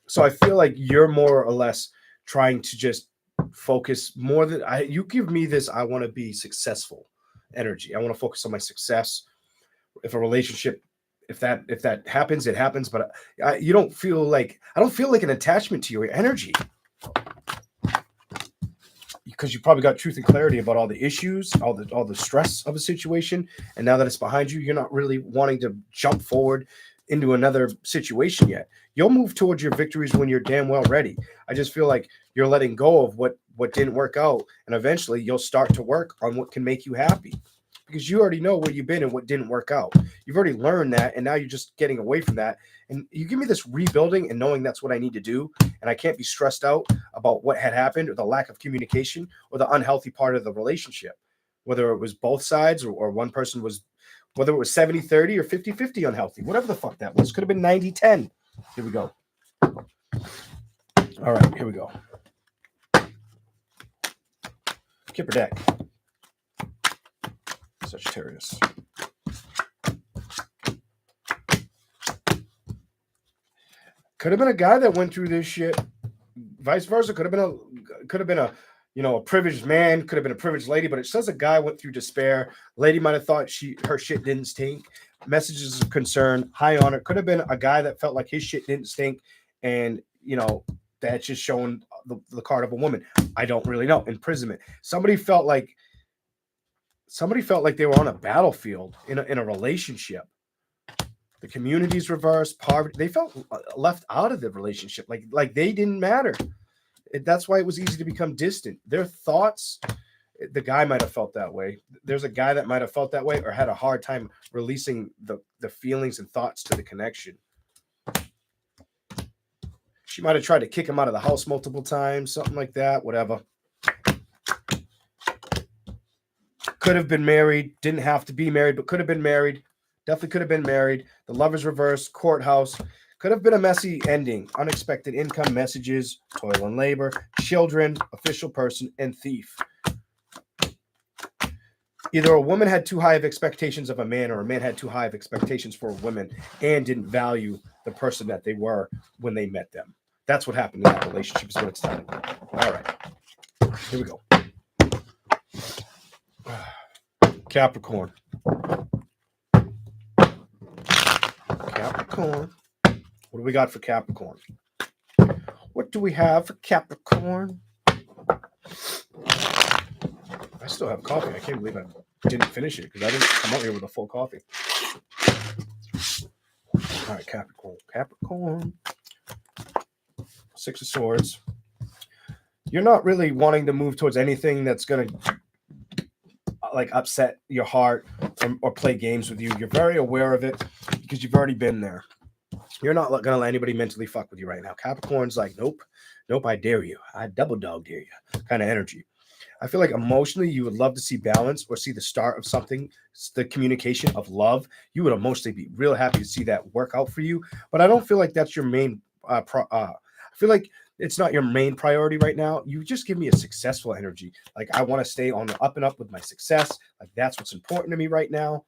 So I feel like you're more or less trying to just focus more than you give me this. I want to be successful energy. I want to focus on my success. If a relationship, if that happens, it happens. But you don't feel like, I don't feel like an attachment to your energy. Because you probably got truth and clarity about all the issues, all the stress of a situation. And now that it's behind you, you're not really wanting to jump forward into another situation yet. You'll move towards your victories when you're damn well ready. I just feel like you're letting go of what didn't work out. And eventually you'll start to work on what can make you happy. Because you already know where you've been and what didn't work out. You've already learned that, and now you're just getting away from that. And you give me this rebuilding and knowing that's what I need to do, and I can't be stressed out about what had happened or the lack of communication or the unhealthy part of the relationship, whether it was both sides or one person was, whether it was 70-30 or 50-50 unhealthy, whatever the fuck that was. Could have been 90-10. Here we go. All right, here we go. Kipper deck. Sagittarius. Could have been a guy that went through this shit. Vice versa. Could have been a a privileged man. Could have been a privileged lady. But it says a guy went through despair. Lady might have thought her shit didn't stink. Messages of concern, high honor. Could have been a guy that felt like his shit didn't stink, and that's just showing the card of a woman. I don't really know. Imprisonment. Somebody felt like they were on a battlefield in a relationship. The community's reversed, poverty. They felt left out of the relationship, like they didn't matter. That's why it was easy to become distant. Their thoughts, the guy might have felt that way. There's a guy that might have felt that way or had a hard time releasing the feelings and thoughts to the connection. She might have tried to kick him out of the house multiple times, something like that, whatever. Could have been married, didn't have to be married, but could have been married. Definitely could have been married. The Lovers reversed, courthouse. Could have been a messy ending. Unexpected income, messages, toil and labor, children, official person, and thief. Either a woman had too high of expectations of a man, or a man had too high of expectations for a woman and didn't value the person that they were when they met them. That's what happened in that relationship, is what it's telling me. All right. Here we go. Capricorn. What do we got for Capricorn? What do we have for Capricorn? I still have coffee. I can't believe I didn't finish it because I didn't come out here with a full coffee. All right, Capricorn. Six of Swords. You're not really wanting to move towards anything that's going to upset your heart or play games with you. You're very aware of it because you've already been there. You're not going to let anybody mentally fuck with you right now. Capricorn's like, nope, I dare you. I double dog dare you kind of energy. I feel like emotionally you would love to see balance or see the start of something, the communication of love. You would emotionally be real happy to see that work out for you. But I don't feel like that's your main I feel like it's not your main priority right now. You just give me a successful energy. Like, I want to stay on the up and up with my success. Like, that's what's important to me right now.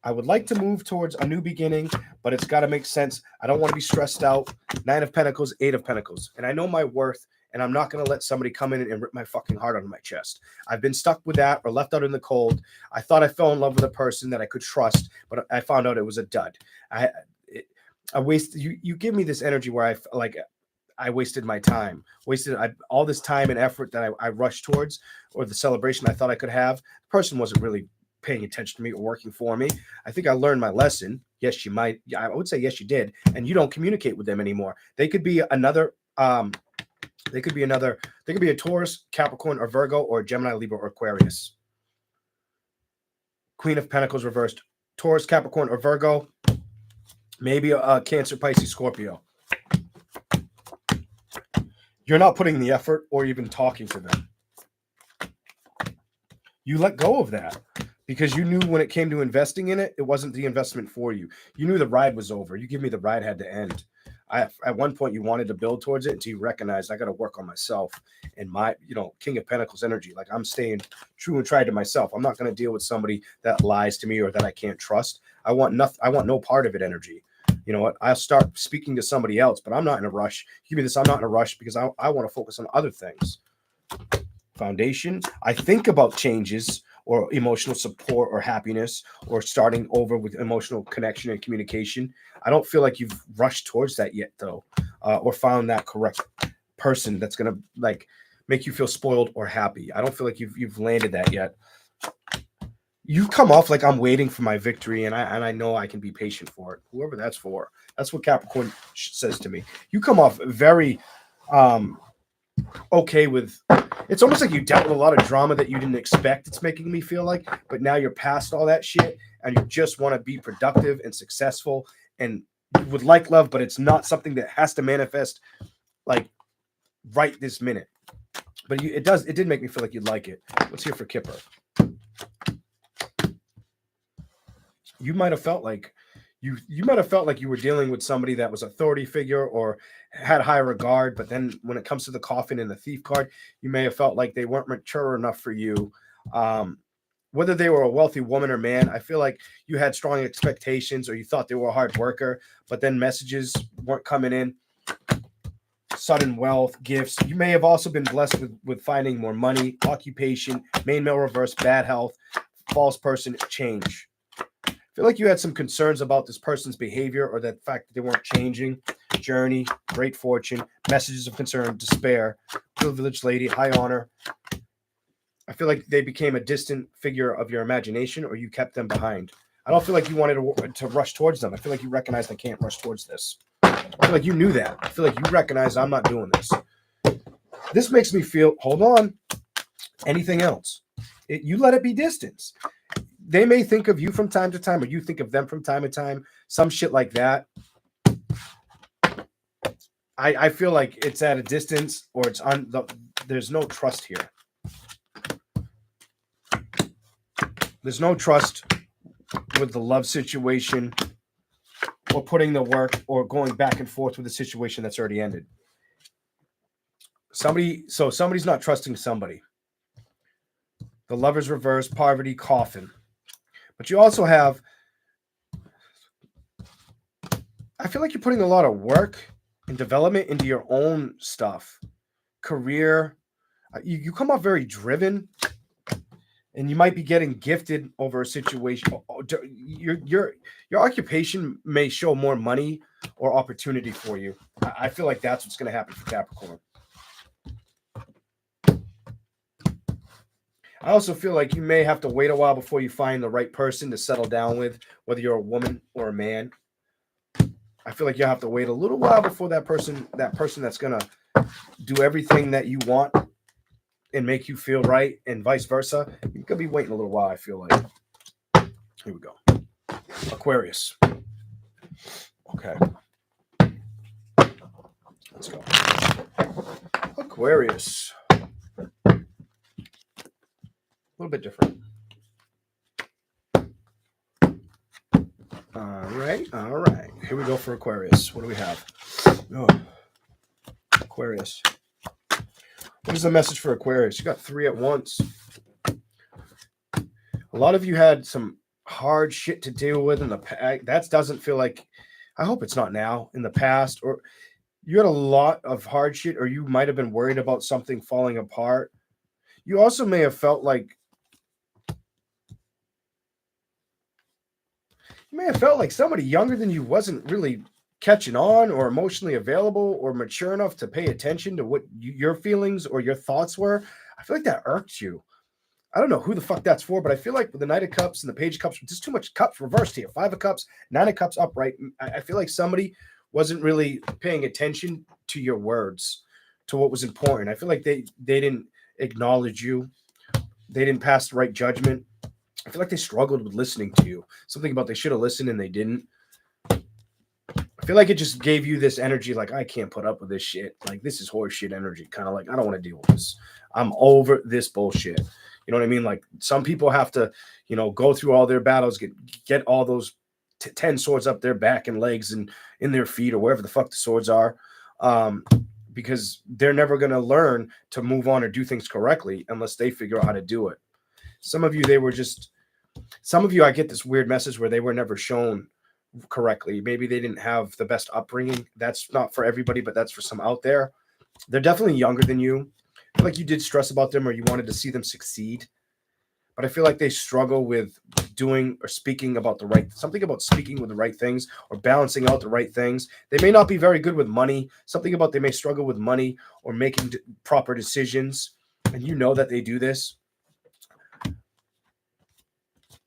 I would like to move towards a new beginning, but it's got to make sense. I don't want to be stressed out. 9 of Pentacles, 8 of Pentacles. And I know my worth, and I'm not going to let somebody come in and rip my fucking heart out of my chest. I've been stuck with that or left out in the cold. I thought I fell in love with a person that I could trust, but I found out it was a dud. I wasted. You give me this energy where I wasted my time, all this time and effort that I rushed towards, or the celebration I thought I could have. The person wasn't really paying attention to me or working for me. I think I learned my lesson. Yes, you might. I would say yes, you did. And you don't communicate with them anymore. They could be another. They could be another. They could be a Taurus, Capricorn, or Virgo, or Gemini, Libra, or Aquarius. Queen of Pentacles reversed. Taurus, Capricorn, or Virgo. Maybe a Cancer, Pisces, Scorpio. You're not putting the effort or even talking to them. You let go of that because you knew when it came to investing in it, it wasn't the investment for you. You knew the ride was over. You give me the ride had to end. At one point, you wanted to build towards it until you recognized I got to work on myself and my, King of Pentacles energy. Like, I'm staying true and tried to myself. I'm not going to deal with somebody that lies to me or that I can't trust. I want nothing. I want no part of it energy. You know what? I'll start speaking to somebody else, but I'm not in a rush. Give me this. I'm not in a rush because I want to focus on other things. Foundation. I think about changes or emotional support or happiness or starting over with emotional connection and communication. I don't feel like you've rushed towards that yet, though, or found that correct person that's going to like make you feel spoiled or happy. I don't feel like you've landed that yet. You come off like I'm waiting for my victory, and I know I can be patient for it. Whoever that's for. That's what Capricorn says to me. You come off very okay with. It's almost like you dealt with a lot of drama that you didn't expect. It's making me feel like, but now you're past all that shit, and you just want to be productive and successful, and you would like love, but it's not something that has to manifest like right this minute. But it does. It did make me feel like you'd like it. Let's hear for Kipper. You might have felt like you were dealing with somebody that was authority figure or had high regard, but then when it comes to the coffin and the thief card, you may have felt like they weren't mature enough for you. Whether they were a wealthy woman or man, I feel like you had strong expectations or you thought they were a hard worker, but then messages weren't coming in. Sudden wealth, gifts. You may have also been blessed with finding more money, occupation, main male reverse, bad health, false person, change. I feel like you had some concerns about this person's behavior or the fact that they weren't changing. Journey, great fortune, messages of concern, despair, privileged lady, high honor. I feel like they became a distant figure of your imagination or you kept them behind. I don't feel like you wanted to rush towards them. I feel like you recognized I can't rush towards this. I feel like you knew that. I feel like you recognized I'm not doing this. This makes me feel, hold on, anything else. You let it be distance. They may think of you from time to time, or you think of them from time to time. Some shit like that. I feel like it's at a distance, or it's on. There's no trust here. There's no trust with the love situation, or putting the work, or going back and forth with a situation that's already ended. Somebody's not trusting somebody. The Lover's reverse, poverty, coffin. But you also have, I feel like you're putting a lot of work and development into your own stuff, career. You come off very driven, and you might be getting gifted over a situation. Your occupation may show more money or opportunity for you. I feel like that's what's going to happen for Capricorn. I also feel like you may have to wait a while before you find the right person to settle down with, whether you're a woman or a man. I feel like you'll have to wait a little while before that person that's going to do everything that you want and make you feel right, and vice versa. You could be waiting a little while, I feel like. Here we go. Aquarius. Okay. Let's go. Aquarius. A little bit different. All right. Here we go for Aquarius. What do we have? Oh, Aquarius. What is the message for Aquarius? You got 3 at once. A lot of you had some hard shit to deal with in the past. That doesn't feel like, I hope it's not now, in the past. Or you had a lot of hard shit, or you might have been worried about something falling apart. You also may have felt like somebody younger than you wasn't really catching on or emotionally available or mature enough to pay attention to what your feelings or your thoughts were. I feel like that irked you. I don't know who the fuck that's for, but I feel like with the Knight of Cups and the Page of Cups, just too much cups reversed here. 5 of Cups, 9 of Cups upright. I feel like somebody wasn't really paying attention to your words, to what was important. I feel like they didn't acknowledge you. They didn't pass the right judgment. I feel like they struggled with listening to you. Something about they should have listened and they didn't. I feel like it just gave you this energy like, I can't put up with this shit. Like, this is horseshit energy. Kind of like, I don't want to deal with this. I'm over this bullshit. You know what I mean? Like, some people have to, you know, go through all their battles, get all those 10 swords up their back and legs and in their feet or wherever the fuck the swords are. Because they're never going to learn to move on or do things correctly unless they figure out how to do it. Some of you, I get this weird message where they were never shown correctly. Maybe they didn't have the best upbringing. That's not for everybody, but that's for some out there. They're definitely younger than you. I feel like you did stress about them or you wanted to see them succeed. But I feel like they struggle with doing or speaking about something about speaking with the right things or balancing out the right things. They may not be very good with money. Something about they may struggle with money or making proper decisions. And you know that they do this.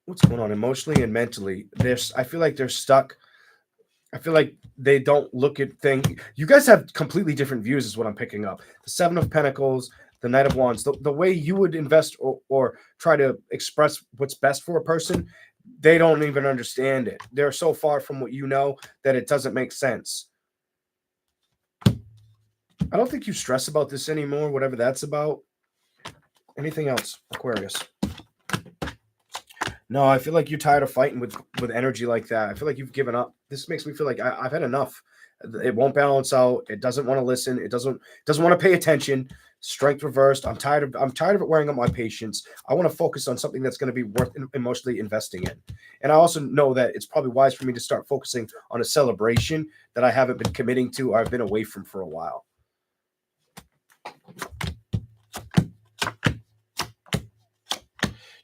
What's going on emotionally and mentally? I feel like they're stuck. I feel like they don't look at things. You guys have completely different views is what I'm picking up. The 7 of Pentacles, the Knight of Wands, the way you would invest or try to express what's best for a person, they don't even understand it. They're so far from what you know that it doesn't make sense. I don't think you stress about this anymore, whatever that's about. Anything else, Aquarius? No, I feel like you're tired of fighting with energy like that. I feel like you've given up. This makes me feel like I've had enough. It won't balance out. It doesn't want to listen. It doesn't want to pay attention. Strength reversed. I'm tired of it wearing out my patience. I want to focus on something that's going to be worth emotionally investing in. And I also know that it's probably wise for me to start focusing on a celebration that I haven't been committing to or I've been away from for a while.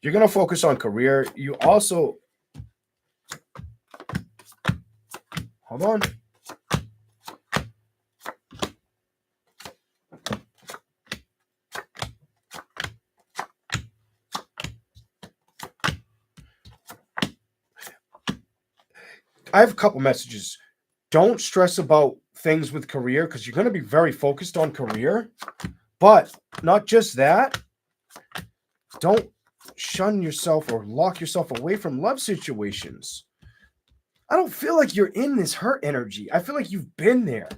You're going to focus on career. You also, hold on. I have a couple messages. Don't stress about things with career because you're going to be very focused on career. But not just that. Don't shun yourself or lock yourself away from love situations. I don't feel like you're in this hurt energy. I feel like you've been there,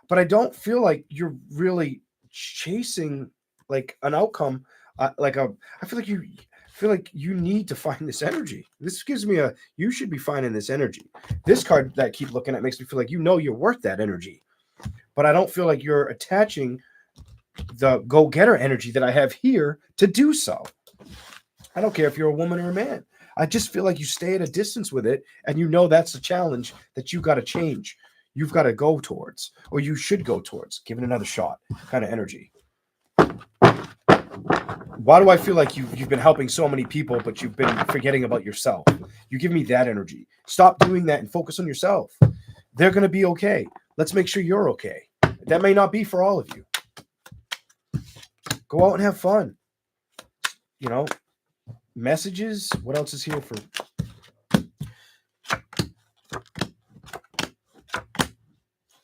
but I don't feel like you're really chasing like an outcome. I feel like you need to find this energy. This gives me you should be finding this energy. This card that I keep looking at makes me feel like you're worth that energy, but I don't feel like you're attaching the go-getter energy that I have here to do so. I don't care if you're a woman or a man. I just feel like you stay at a distance with it, and you know that's a challenge that you got to change. You've got to go towards, or you should go towards. Give it another shot kind of energy. Why do I feel like you've been helping so many people, but you've been forgetting about yourself? You give me that energy. Stop doing that and focus on yourself. They're going to be okay. Let's make sure you're okay. That may not be for all of you. Go out and have fun. You know, messages. What else is here for?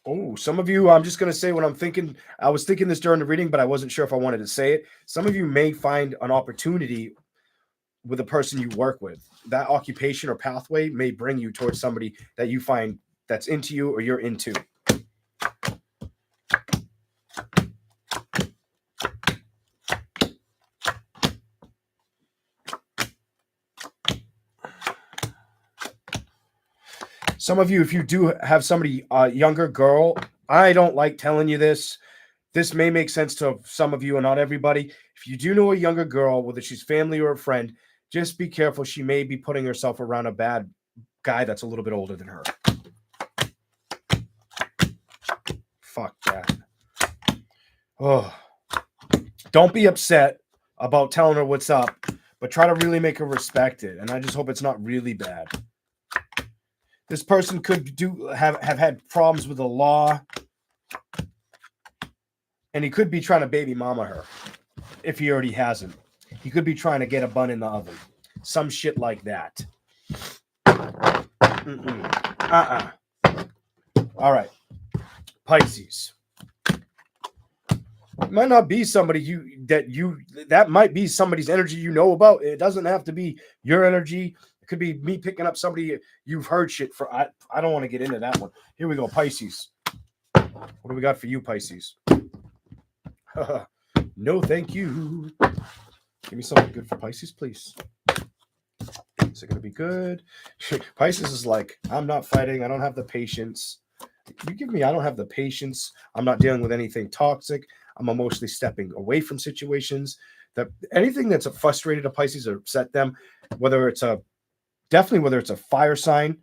Oh, some of you, I'm just going to say what I'm thinking. I was thinking this during the reading, but I wasn't sure if I wanted to say it. Some of you may find an opportunity with a person you work with. That occupation or pathway may bring you towards somebody that you find that's into you or you're into. Some of you, if you do have somebody, a younger girl, I don't like telling you this. This may make sense to some of you and not everybody. If you do know a younger girl, whether she's family or a friend, just be careful. She may be putting herself around a bad guy that's a little bit older than her. Fuck that. Oh, don't be upset about telling her what's up, but try to really make her respect it. And I just hope it's not really bad. This person could have had problems with the law, and he could be trying to baby mama her if he already hasn't. He could be trying to get a bun in the oven. Some shit like that. All right. Pisces. It might not be somebody that might be somebody's energy you know about. It doesn't have to be your energy. It could be me picking up somebody you've heard shit for. I don't want to get into that one. Here we go, Pisces. What do we got for you, Pisces? No, thank you. Give me something good for Pisces, please. Is it going to be good? Pisces is like, I'm not fighting. I don't have the patience. You give me, I don't have the patience. I'm not dealing with anything toxic. I'm emotionally stepping away from situations. That anything that's frustrated a Pisces or upset them, whether it's a fire sign,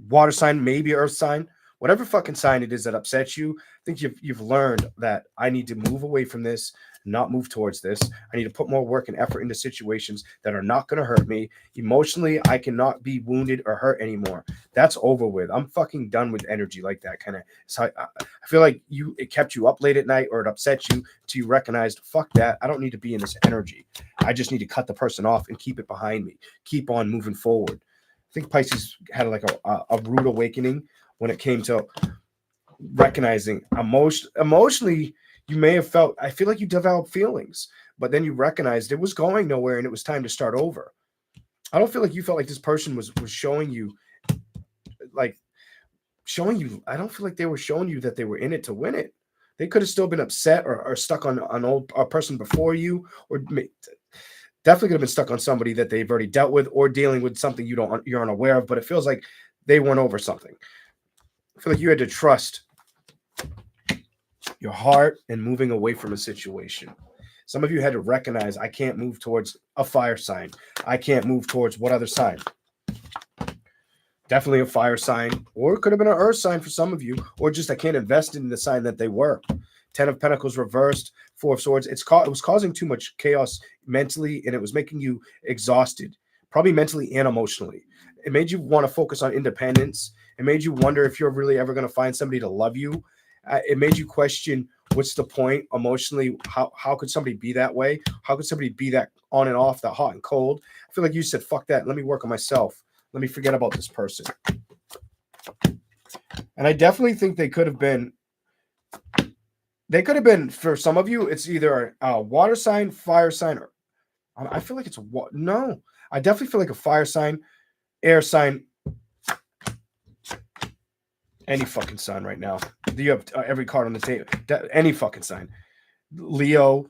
water sign, maybe earth sign, whatever fucking sign it is that upsets you, I think you've learned that I need to move away from this, not move towards this. I need to put more work and effort into situations that are not going to hurt me. Emotionally, I cannot be wounded or hurt anymore. That's over with. I'm fucking done with energy like that kind of. So I feel like it kept you up late at night, or it upset you till you recognized, fuck that. I don't need to be in this energy. I just need to cut the person off and keep it behind me. Keep on moving forward. I think Pisces had like a rude awakening when it came to recognizing emotionally. You may have felt, I feel like you developed feelings, but then you recognized it was going nowhere and it was time to start over. I don't feel like you felt like this person was showing you, I don't feel like they were showing you that they were in it to win it. They could have still been upset or stuck on a person before you, or definitely could have been stuck on somebody that they've already dealt with, or dealing with something you're unaware of, but it feels like they went over something. I feel like you had to trust your heart and moving away from a situation. Some of you had to recognize, I can't move towards a fire sign. I can't move towards what other sign? Definitely a fire sign, or it could have been an earth sign for some of you, or just I can't invest in the sign that they were. 10 of Pentacles reversed, 4 of Swords. It was causing too much chaos mentally, and it was making you exhausted, probably mentally and emotionally. It made you want to focus on independence. It made you wonder if you're really ever going to find somebody to love you. It made you question, what's the point emotionally? How could somebody be that way? How could somebody be that on and off, that hot and cold? I feel like you said, fuck that. Let me work on myself. Let me forget about this person. And I definitely think they could have been, for some of you, it's either a water sign, fire sign, or I feel like it's no. I definitely feel like a fire sign, air sign, any fucking sign right now. You have every card on the table. Any fucking sign. Leo,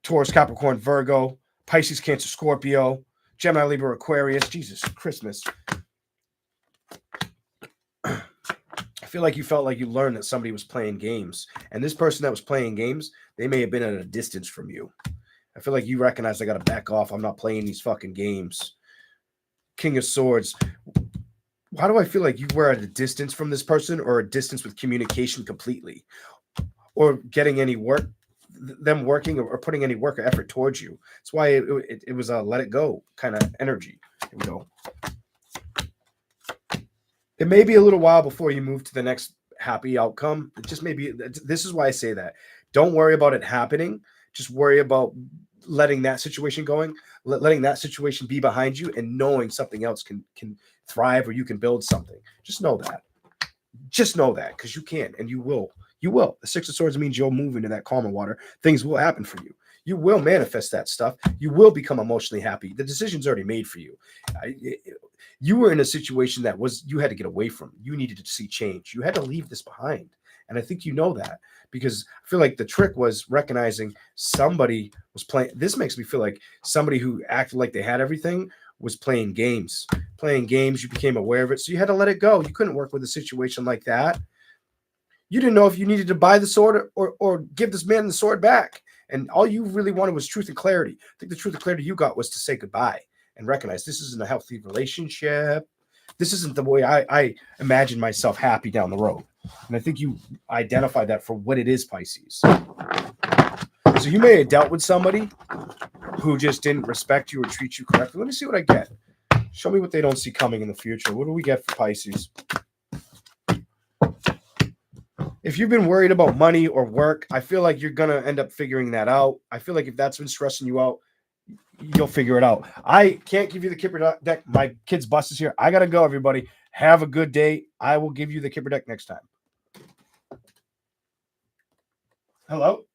Taurus, Capricorn, Virgo, Pisces, Cancer, Scorpio, Gemini, Libra, Aquarius. Jesus Christmas. I feel like you felt like you learned that somebody was playing games. And this person that was playing games, they may have been at a distance from you. I feel like you recognize I got to back off. I'm not playing these fucking games. King of Swords. Why do I feel like you were at a distance from this person, or a distance with communication completely, or getting any work, them working or putting any work or effort towards you? That's why it was a let it go kind of energy. Here we go. It may be a little while before you move to the next happy outcome. It just maybe. This is why I say that. Don't worry about it happening. Just worry about letting that situation going, letting that situation be behind you, and knowing something else can thrive, or you can build something. Just know that. Just know that, because you can, and you will. You will. The 6 of Swords means you'll move into that calmer water. Things will happen for you. You will manifest that stuff. You will become emotionally happy. The decision's already made for you. You were in a situation that you had to get away from. You needed to see change. You had to leave this behind. And I think you know that, because I feel like the trick was recognizing somebody was playing. This makes me feel like somebody who acted like they had everything was playing games. Playing games, you became aware of it, so you had to let it go. You couldn't work with a situation like that. You didn't know if you needed to buy the sword or give this man the sword back. And all you really wanted was truth and clarity. I think the truth and clarity you got was to say goodbye and recognize this isn't a healthy relationship. This isn't the way I imagine myself happy down the road. And I think you identify that for what it is, Pisces. So you may have dealt with somebody who just didn't respect you or treat you correctly. Let me see what I get. Show me what they don't see coming in the future. What do we get for Pisces? If you've been worried about money or work, I feel like you're going to end up figuring that out. I feel like if that's been stressing you out, you'll figure it out. I can't give you the Kipper deck. My kid's bus is here. I got to go, everybody. Have a good day. I will give you the Kipper deck next time. Hello?